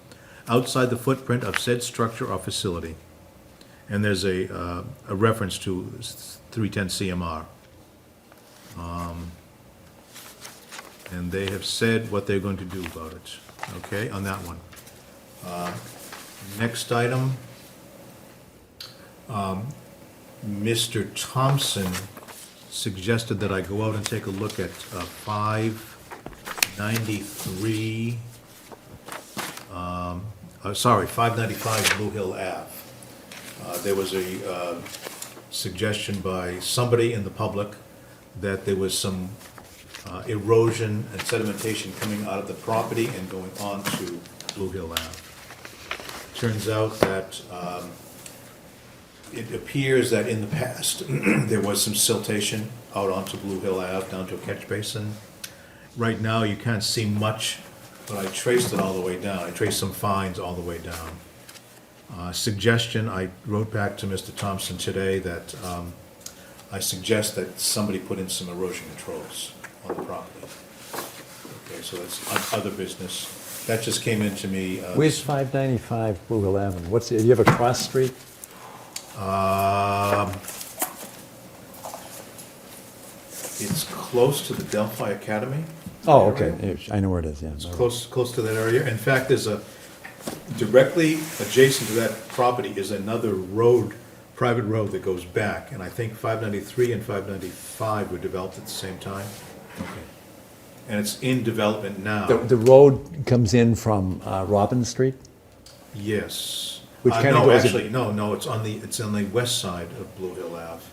outside the footprint of said structure or facility. And there's a reference to 310 CMR. And they have said what they're going to do about it, okay, on that one. Next item, Mr. Thompson suggested that I go out and take a look at 593, 595 Blue Hill Ave. There was a suggestion by somebody in the public that there was some erosion and sedimentation coming out of the property and going on to Blue Hill Ave. Turns out that it appears that in the past, there was some siltation out onto Blue Hill Ave, down to a catch basin. Right now, you can't see much, but I traced it all the way down. I traced some fines all the way down. Suggestion, I wrote back to Mr. Thompson today that I suggest that somebody put in some erosion controls on the property. Okay, so that's other business. That just came into me. Where's 595 Blue Hill Avenue? What's, do you have a cross street? It's close to the Delphi Academy. Oh, okay, I know where it is, yeah. It's close to that area. In fact, there's a, directly adjacent to that property is another road, private road that goes back, and I think 593 and 595 were developed at the same time. And it's in development now. The road comes in from Robbins Street? Yes. Which kind of No, goes in- actually, no, it's on the west side of Blue Hill Ave.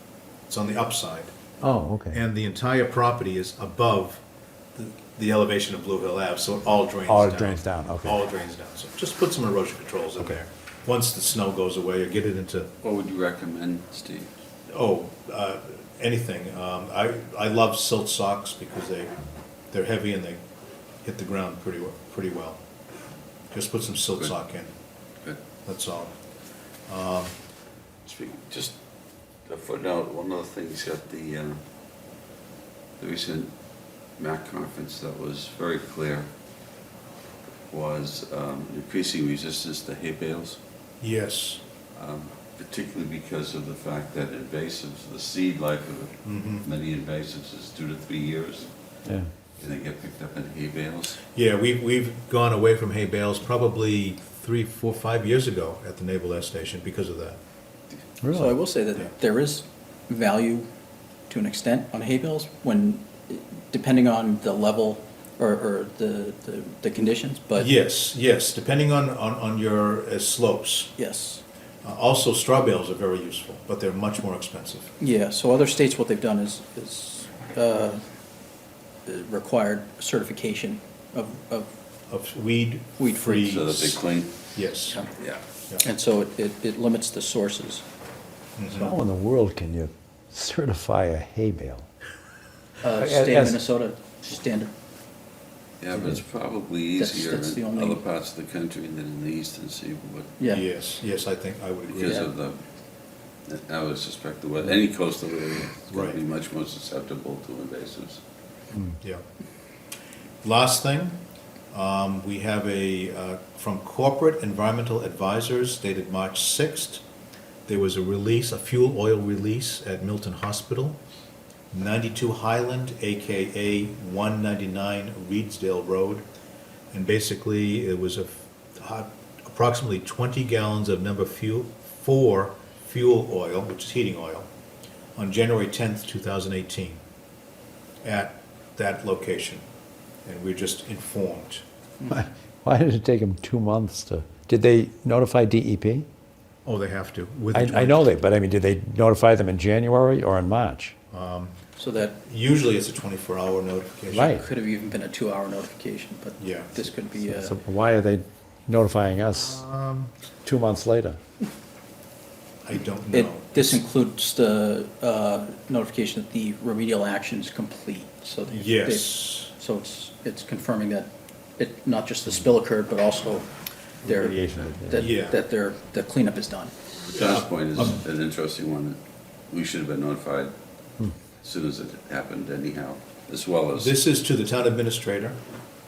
It's on the upside. Oh, okay. And the entire property is above the elevation of Blue Hill Ave, so it all drains down. All drains down, okay. All drains down, so just put some erosion controls in there. Once the snow goes away, or get it into, What would you recommend, Steve? anything. I love silt socks because they're heavy and they hit the ground pretty well. Just put some silt Good. sock in, Good. that's all. Just a footnote, one of the things at the recent MAC conference that was very clear was increasing resistance to hay bales. Yes. Particularly because of the fact that invasives, the seed life of many invasives is 2 to 3 years. Yeah. And they get picked up in hay bales. Yeah, we've gone away from hay bales probably 3, 4, 5 years ago at the Naval Air Station because of that. So I will say Yeah. that there is value to an extent on hay bales when, depending on the level or the conditions, but. Yes, depending on your slopes. Yes. Also, straw bales are very useful, but they're much more expensive. Yeah, so other states, what they've done is required certification of Of weed-free. So that they clean. Yes. Yeah. And so it limits the sources. How in the world can you certify a hay bale? State of As- Minnesota standard. Yeah, but it's probably That's- easier that's the in only- other parts of the country than in the eastern seaboard. Yeah. Yes, I think I would agree. Because of the, I would suspect the weather, any coastal area is going to Right. be much more susceptible to invasives. Yeah. Last thing, we have from Corporate Environmental Advisors dated March 6th, there was a release, a fuel oil release at Milton Hospital. 92 Highland, AKA 199 Reedsdale Road. And basically, it was approximately 20 gallons of number 4 fuel oil, which is heating oil, on January 10th, 2018, at that location. And we're just informed. Why did it take them 2 months to, did they notify DEP? Oh, they have to. I know they, but I mean, did they notify them in January or in March? So that Usually it's a 24-hour notification. Right. could have even been a 2-hour notification, but Yeah. this could be a. So why are they notifying us 2 months later? I don't know. This includes the notification that the remedial action is complete, so. Yes. So it's confirming that not just the spill occurred, but also Remediation, yeah. that the cleanup is done. John's point is an interesting one, that we should have been notified as soon as it happened anyhow, as well as. This is to the town administrator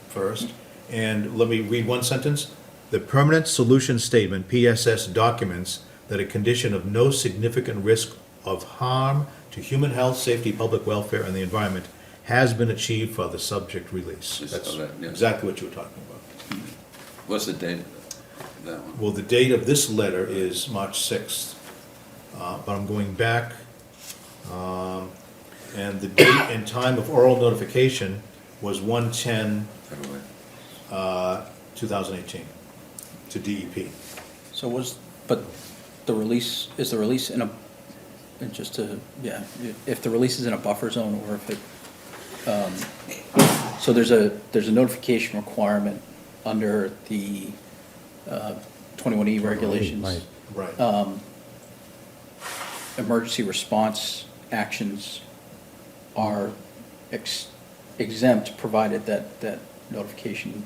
first, and let me read one sentence. The permanent solution statement, PSS, documents that a condition of no significant risk of harm to human health, safety, public welfare, and the environment has been achieved for the subject release. I saw That's that, yes. exactly what you were talking about. What's the date of that one? Well, the date of this letter is March 6th, but I'm going back, and the date and time of oral notification was 1/10, February. 2018, to DEP. So but the release, is the release in a, and just to, yeah, if the release is in a buffer zone or if it, so there's a notification requirement under the 21E regulations. Right. Emergency response actions are exempt, provided that notification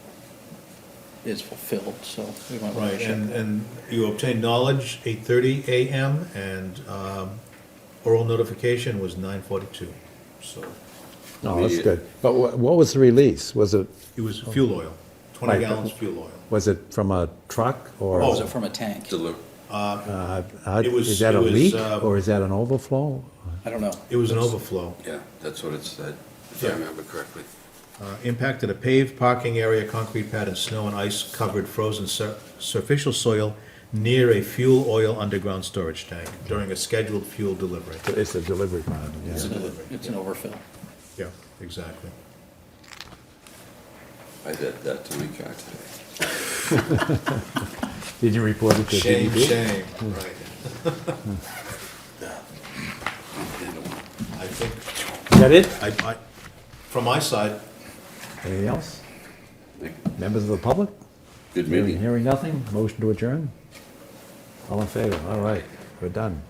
is fulfilled, so we want to Right, check that. and you obtained knowledge 8:30 a.m. and oral notification was 9:42, so No, that's good. But what was the release? Was it, it was fuel oil, 20 Right, gallons but- fuel oil. was it from a truck or? Or was it from a tank? It was- Is that a it was, leak or is that an overflow? I don't know. It was an overflow. Yeah, that's what it said, if I Yeah. remember correctly. Impacted a paved parking area, concrete pad, and snow and ice covered frozen surficial soil near a fuel oil underground storage tank during a scheduled fuel delivery. It's a delivery part, yeah. It's a delivery. It's an overfill. Yeah, exactly. I did that to my car today. Did you report it to Shame, DEP? shame, right. I think, Is that it? from my side, Anything else? Members of the public? Good meeting. Hearing nothing, motion to adjourn? All in favor? All right, we're done.